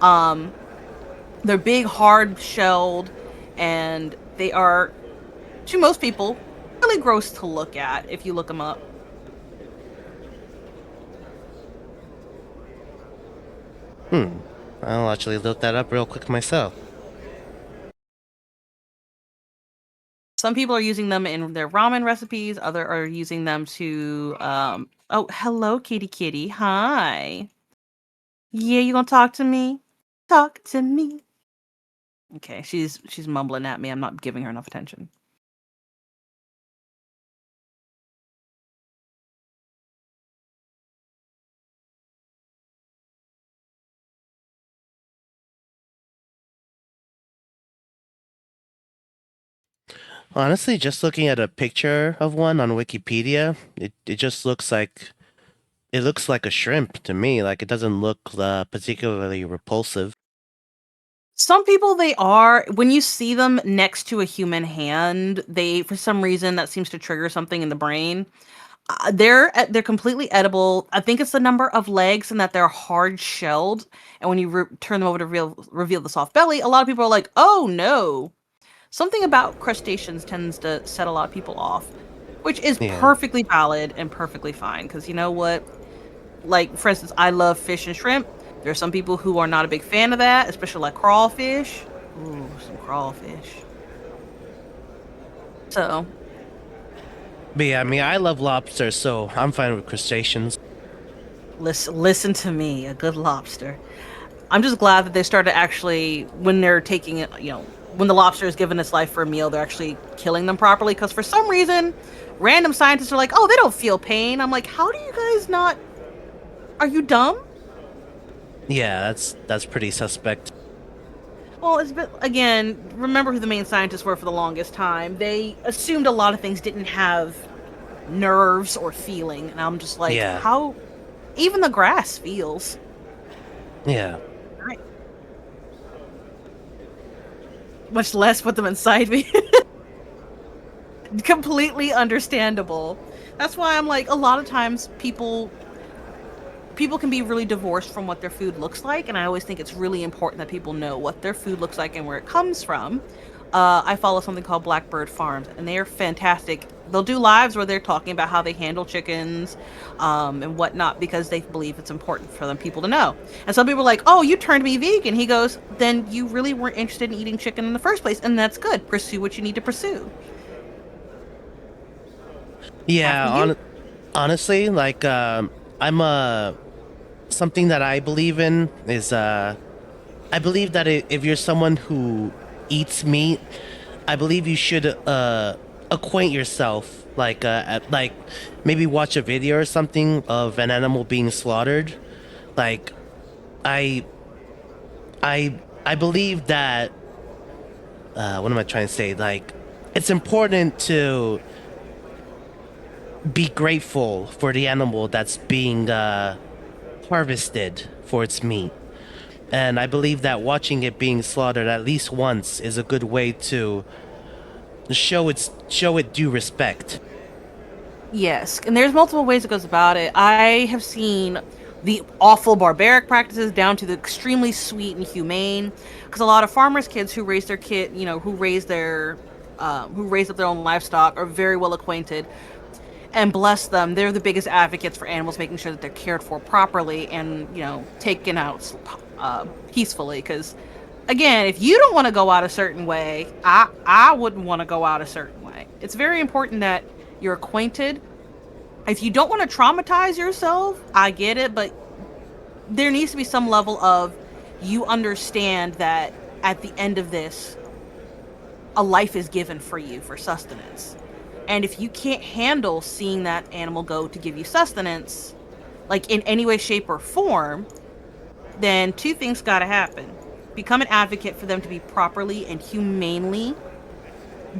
Speaker 2: They're big, hard-shelled, and they are, to most people, really gross to look at if you look them up.
Speaker 1: I'll actually look that up real quick myself.
Speaker 2: Some people are using them in their ramen recipes. Other are using them to. Oh, hello, kitty kitty. Hi. Yeah, you gonna talk to me? Talk to me. Okay, she's mumbling at me. I'm not giving her enough attention.
Speaker 1: Honestly, just looking at a picture of one on Wikipedia, it just looks like a shrimp to me. Like it doesn't look particularly repulsive.
Speaker 2: Some people they are when you see them next to a human hand, they for some reason that seems to trigger something in the brain. They're completely edible. I think it's the number of legs and that they're hard shelled. And when you turn them over to reveal the soft belly, a lot of people are like, "Oh no!" Something about crustaceans tends to set a lot of people off, which is
Speaker 1: Yeah.
Speaker 2: perfectly valid and perfectly fine. Because you know what? Like for instance, I love fish and shrimp. There are some people who are not a big fan of that, especially like crawfish. Ooh, some crawfish. So
Speaker 1: But yeah, I mean, I love lobsters, so I'm fine with crustaceans.
Speaker 2: listen to me, a good lobster. I'm just glad that they started actually when they're taking it, when the lobster is given its life for a meal, they're actually killing them properly. Because for some reason, random scientists are like, "Oh, they don't feel pain." I'm like, "How do you guys not? Are you dumb?"
Speaker 1: Yeah, that's pretty suspect.
Speaker 2: Well, it's been, again, remember who the main scientists were for the longest time. They assumed a lot of things didn't have nerves or feeling, and I'm just like,
Speaker 1: Yeah.
Speaker 2: how? Even the grass feels.
Speaker 1: Yeah.
Speaker 2: Right. Much less put them inside me. Completely understandable. That's why I'm like, a lot of times people can be really divorced from what their food looks like, and I always think it's really important that people know what their food looks like and where it comes from. I follow something called Blackbird Farms, and they are fantastic. They'll do lives where they're talking about how they handle chickens and whatnot because they believe it's important for them people to know. And some people are like, "Oh, you turned me vegan." He goes, "Then you really weren't interested in eating chicken in the first place, and that's good. Pursue what you need to pursue."
Speaker 1: Yeah,
Speaker 2: After you.
Speaker 1: honestly, like I'm something that I believe in is I believe that if you're someone who eats meat, I believe you should acquaint yourself like maybe watch a video or something of an animal being slaughtered. Like I I believe that what am I trying to say? Like it's important to be grateful for the animal that's being harvested for its meat. And I believe that watching it being slaughtered at least once is a good way to show it due respect.
Speaker 2: Yes, and there's multiple ways it goes about it. I have seen the awful barbaric practices down to the extremely sweet and humane. Because a lot of farmers' kids who raise their kid, who raise up their own livestock, are very well acquainted. And bless them, they're the biggest advocates for animals, making sure that they're cared for properly and taken out peacefully. Because again, if you don't want to go out a certain way, I wouldn't want to go out a certain way. It's very important that you're acquainted. If you don't want to traumatize yourself, I get it, but there needs to be some level of you understand that at the end of this, a life is given for you for sustenance. And if you can't handle seeing that animal go to give you sustenance, like in any way, shape, or form, then two things gotta happen. Become an advocate for them to be properly and humanely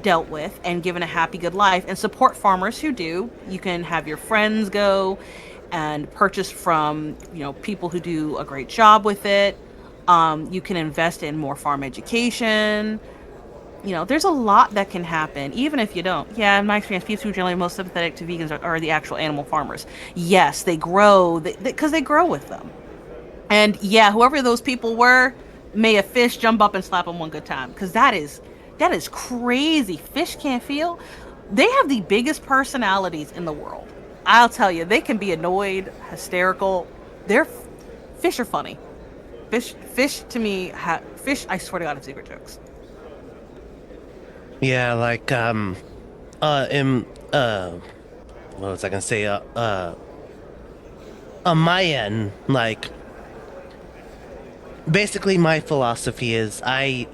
Speaker 2: dealt with and given a happy, good life, and support farmers who do. You can have your friends go and purchase from, people who do a great job with it. You can invest in more farm education. There's a lot that can happen, even if you don't. Yeah, in my experience, people who are generally most sympathetic to vegans are the actual animal farmers. Yes, they grow, because they grow with them. And yeah, whoever those people were, may a fish jump up and slap them one good time, because that is crazy. Fish can't feel. They have the biggest personalities in the world. I'll tell you, they can be annoyed, hysterical. Fish are funny. Fish to me, fish, I swear to God, have secret jokes.
Speaker 1: Yeah, like what was I gonna say? On my end, like, basically my philosophy is on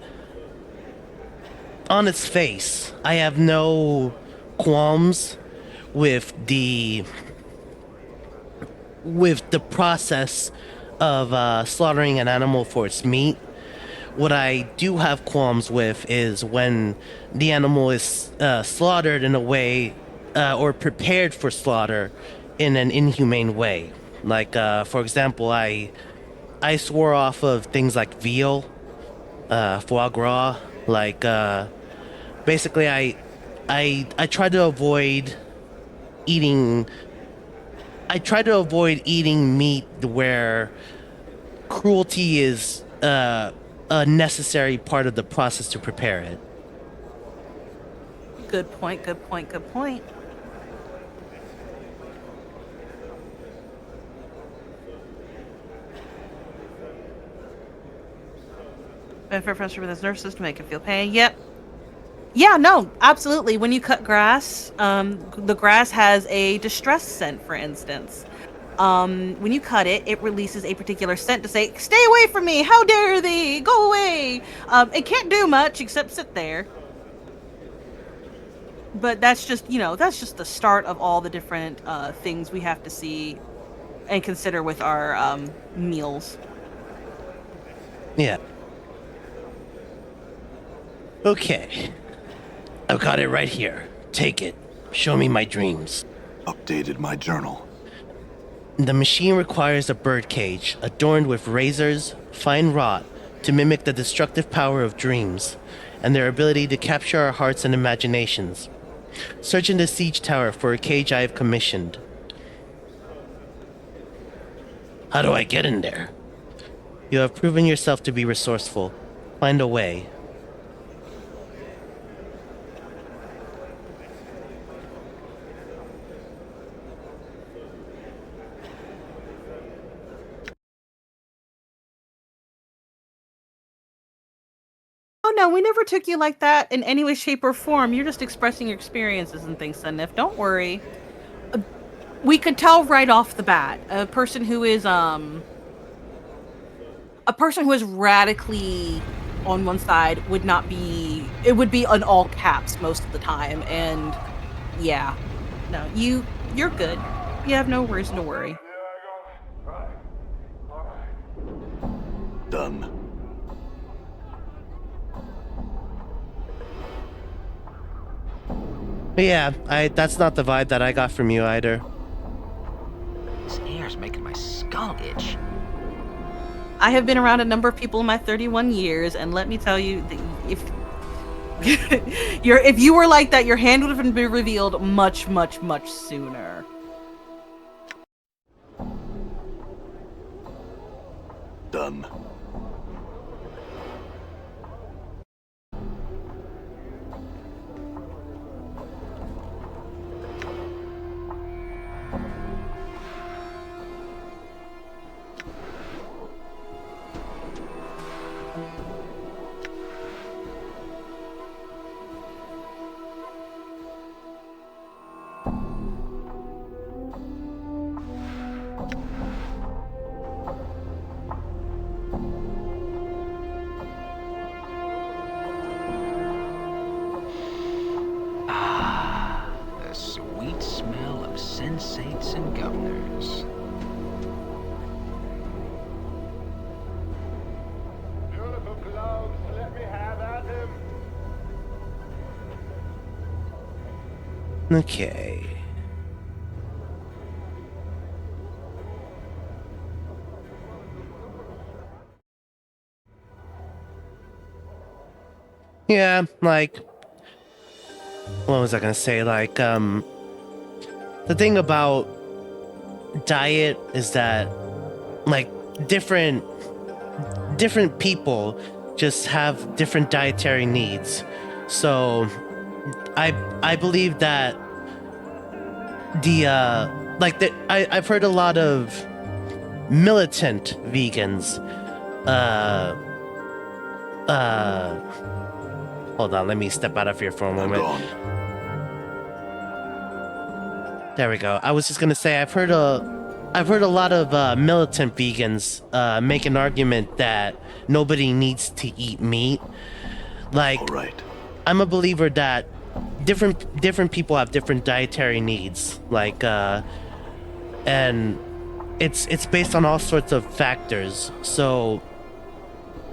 Speaker 1: its face, I have no qualms with the process of slaughtering an animal for its meat. What I do have qualms with is when the animal is slaughtered in a way or prepared for slaughter in an inhumane way. Like, for example, I swore off of things like veal, foie gras. Like, basically, I try to avoid eating. I try to avoid eating meat where cruelty is a necessary part of the process to prepare it.
Speaker 2: Good point, good point, good point. Benefit from with his nervous system, make him feel pain. Yep. Yeah, no, absolutely. When you cut grass, the grass has a distress scent, for instance. When you cut it, it releases a particular scent to say, "Stay away from me! How dare thee! Go away!" It can't do much except sit there. But that's just the start of all the different things we have to see and consider with our meals.
Speaker 1: Yeah. Okay. I've got it right here. Take it. Show me my dreams.
Speaker 3: Updated my journal.
Speaker 1: The machine requires a birdcage adorned with razors, fine wrought, to mimic the destructive power of dreams and their ability to capture our hearts and imaginations. Search in the siege tower for a cage I have commissioned. How do I get in there? You have proven yourself to be resourceful. Find a way.
Speaker 2: Oh no, we never took you like that in any way, shape, or form. You're just expressing your experiences and things, Sunif. Don't worry. We could tell right off the bat, a person who is radically on one side would not be. It would be on all caps most of the time, and yeah, no, you're good. You have no reason to worry.
Speaker 3: Done.
Speaker 1: But yeah, that's not the vibe that I got from you either.
Speaker 5: This air's making my skull itch.
Speaker 2: I have been around a number of people in my 31 years, and let me tell you, if if you were like that, your hand would have been revealed much, much, much sooner.
Speaker 3: Done.
Speaker 5: The sweet smell of sensates and governors.
Speaker 7: Beautiful clothes, let me have at him.
Speaker 1: Okay. Yeah, like, what was I gonna say? Like, the thing about diet is that, like, different people just have different dietary needs. So, I believe that I've heard a lot of militant vegans, hold on, let me step out of here for a
Speaker 3: I'm
Speaker 1: moment.
Speaker 3: gone.
Speaker 1: There we go. I was just gonna say I've heard a lot of militant vegans make an argument that nobody needs to eat meat. Like,
Speaker 3: All right.
Speaker 1: I'm a believer that different people have different dietary needs. Like, and it's based on all sorts of factors. So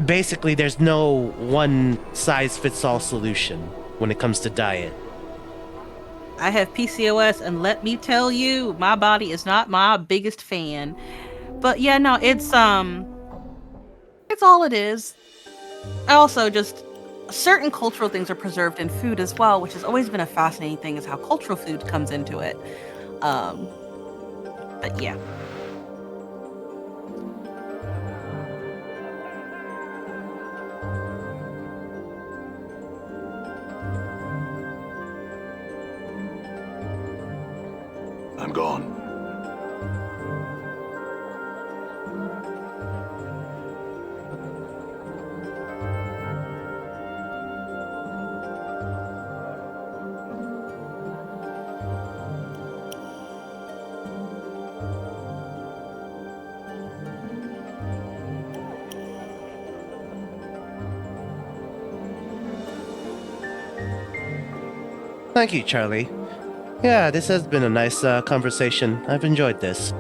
Speaker 1: basically, there's no one size fits all solution when it comes to diet.
Speaker 2: I have PCOS, and let me tell you, my body is not my biggest fan. But yeah, no, it's all it is. Also, just certain cultural things are preserved in food as well, which has always been a fascinating thing, is how cultural food comes into it. But yeah.
Speaker 3: I'm gone.
Speaker 1: Thank you, Charlie. Yeah, this has been a nice conversation. I've enjoyed this.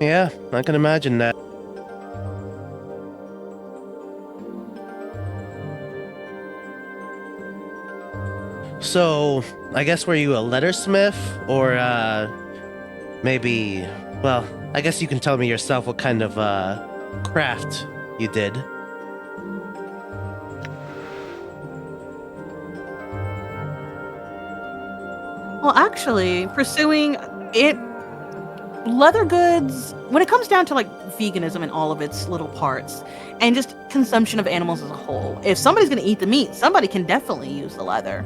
Speaker 1: Yeah, I can imagine that. So, I guess were you a lettersmith? Or, maybe... Well, I guess you can tell me yourself what kind of, craft you did.
Speaker 2: Well, actually, pursuing it, leather goods, when it comes down to like veganism and all of its little parts, and just consumption of animals as a whole, if somebody's going to eat the meat, somebody can definitely use the leather.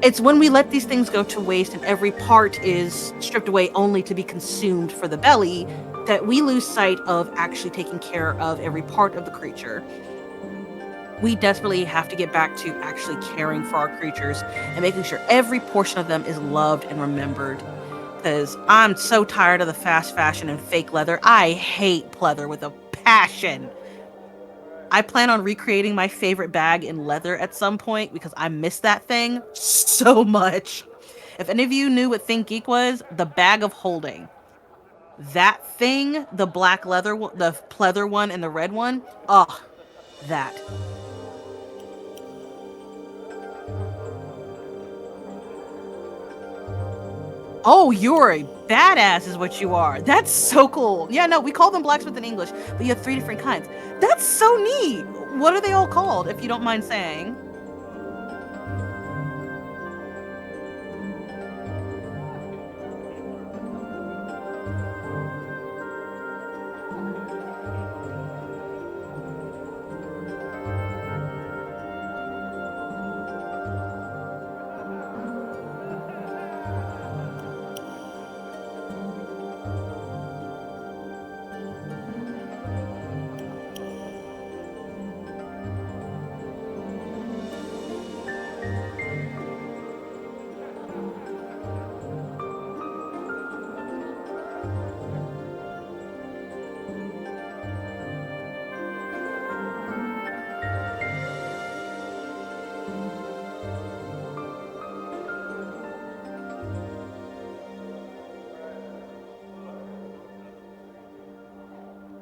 Speaker 2: It's when we let these things go to waste and every part is stripped away only to be consumed for the belly, that we lose sight of actually taking care of every part of the creature. We desperately have to get back to actually caring for our creatures and making sure every portion of them is loved and remembered. Because I'm so tired of the fast fashion and fake leather. I hate pleather with a passion. I plan on recreating my favorite bag in leather at some point because I miss that thing so much. If any of you knew what Think Geek was, the bag of holding. That thing, the black leather, the pleather one and the red one, oh, that. Oh, you're a badass is what you are. That's so cool. Yeah, no, we call them blacksmith in English, but you have 3 different kinds. That's so neat. What are they all called, if you don't mind saying?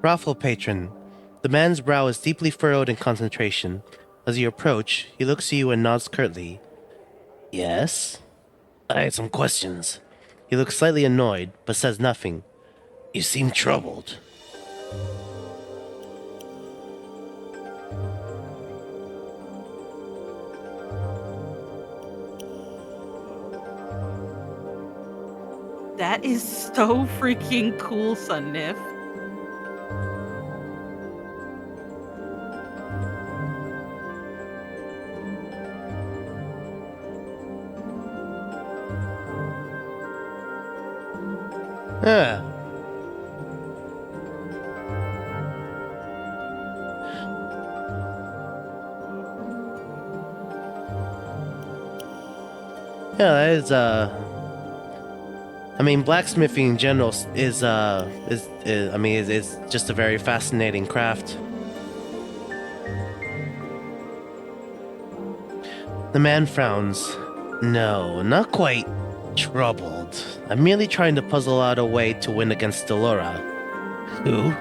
Speaker 1: Raffle patron. The man's brow is deeply furrowed in concentration. As you approach, he looks at you and nods curtly. Yes? I had some questions. He looks slightly annoyed, but says nothing. You seem troubled.
Speaker 2: That is so freaking cool, Sunnif.
Speaker 1: Ah. Yeah, that is, I mean, blacksmithing in general is just a very fascinating craft. The man frowns. No, not quite troubled. I'm merely trying to puzzle out a way to win against Delora. Who?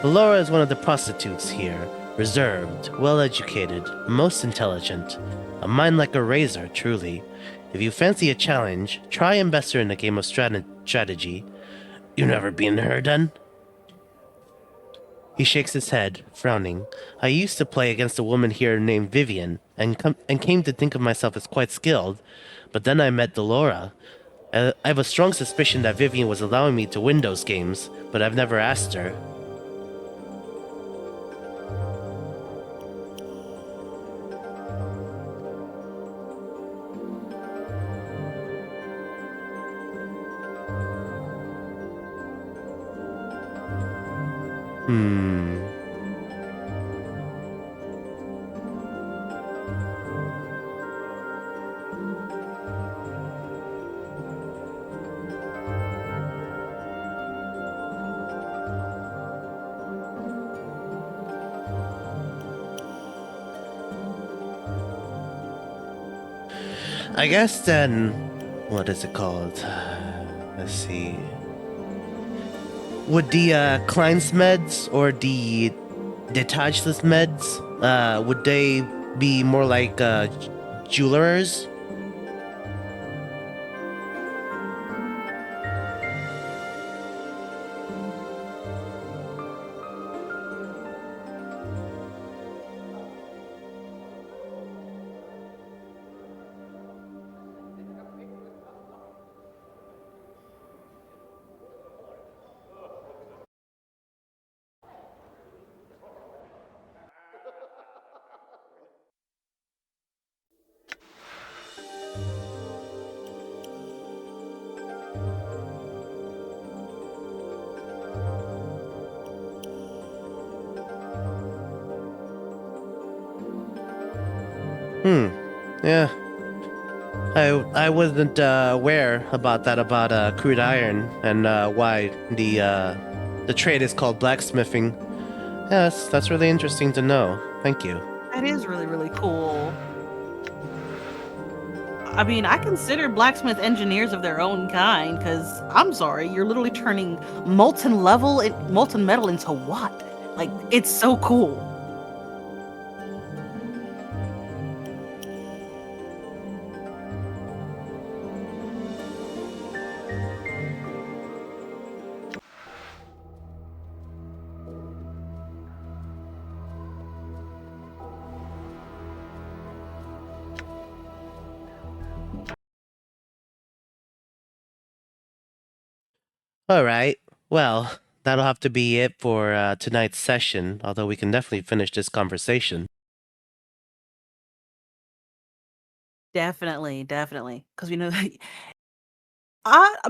Speaker 1: Delora is one of the prostitutes here. Reserved, well-educated, most intelligent. A mind like a razor, truly. If you fancy a challenge, try and best her in a game of strategy. You never been her done? He shakes his head, frowning. I used to play against a woman here named Vivian, and came to think of myself as quite skilled. But then I met Delora. I have a strong suspicion that Vivian was allowing me to win those games, but I've never asked her. I guess then, what is it called? Let's see. Would the Kleinsmeds or the Detachless meds, would they be more like jewelers? Yeah. I wasn't aware about that about crude iron and why the trade is called blacksmithing. Yes, that's really interesting to know. Thank you.
Speaker 2: That is really, really cool. I mean, I consider blacksmith engineers of their own kind, because I'm sorry, you're literally turning molten metal into what? Like, it's so cool.
Speaker 1: All right. Well, that'll have to be it for tonight's session, although we can definitely finish this conversation.
Speaker 2: Definitely, definitely. Because we know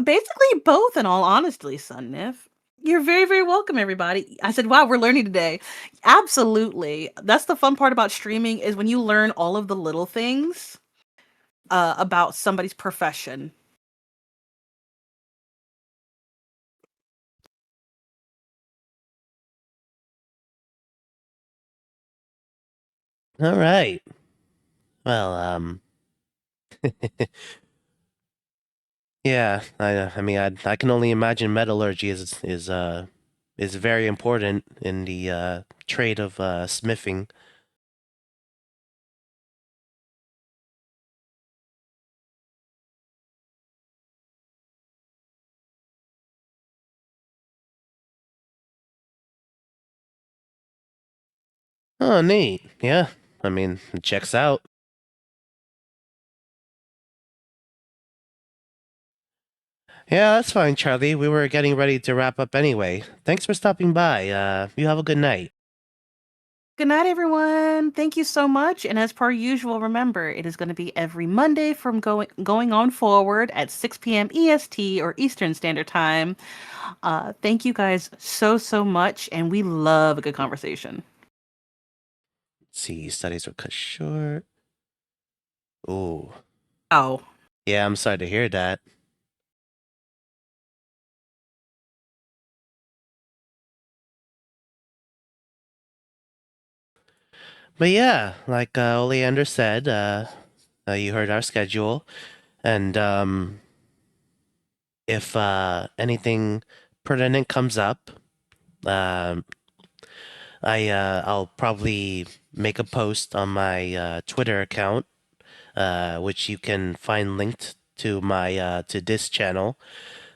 Speaker 2: basically both, in all honesty, Sunnif. You're very, very welcome, everybody. I said, wow, we're learning today. Absolutely. That's the fun part about streaming is when you learn all of the little things about somebody's profession.
Speaker 1: All right. Well, yeah. I mean, I can only imagine metallurgy is very important in the trade of smithing. Oh, neat. Yeah. I mean, it checks out. Yeah, that's fine, Charlie. We were getting ready to wrap up anyway. Thanks for stopping by. You have a good night.
Speaker 2: Good night, everyone. Thank you so much. And as per usual, remember it is going to be every Monday from going on forward at 6 p.m. EST or Eastern Standard Time. Thank you guys so much, and we love a good conversation.
Speaker 1: Let's see, studies were cut short. Ooh.
Speaker 2: Oh,
Speaker 1: Yeah, I'm sorry to hear that. But yeah, like Oleander said, you heard our schedule, and if anything pertinent comes up, um, I'll probably make a post on my Twitter account, which you can find linked to my to this channel.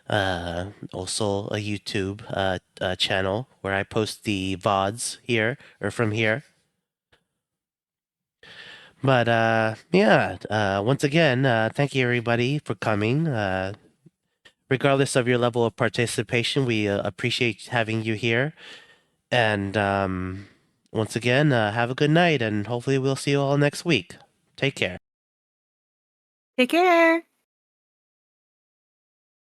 Speaker 1: Also a YouTube channel where I post the VODs here or from here. But yeah, once again, thank you everybody for coming. Regardless of your level of participation, we appreciate having you here. And once again, have a good night, and hopefully we'll see you all next week. Take care.
Speaker 2: take care.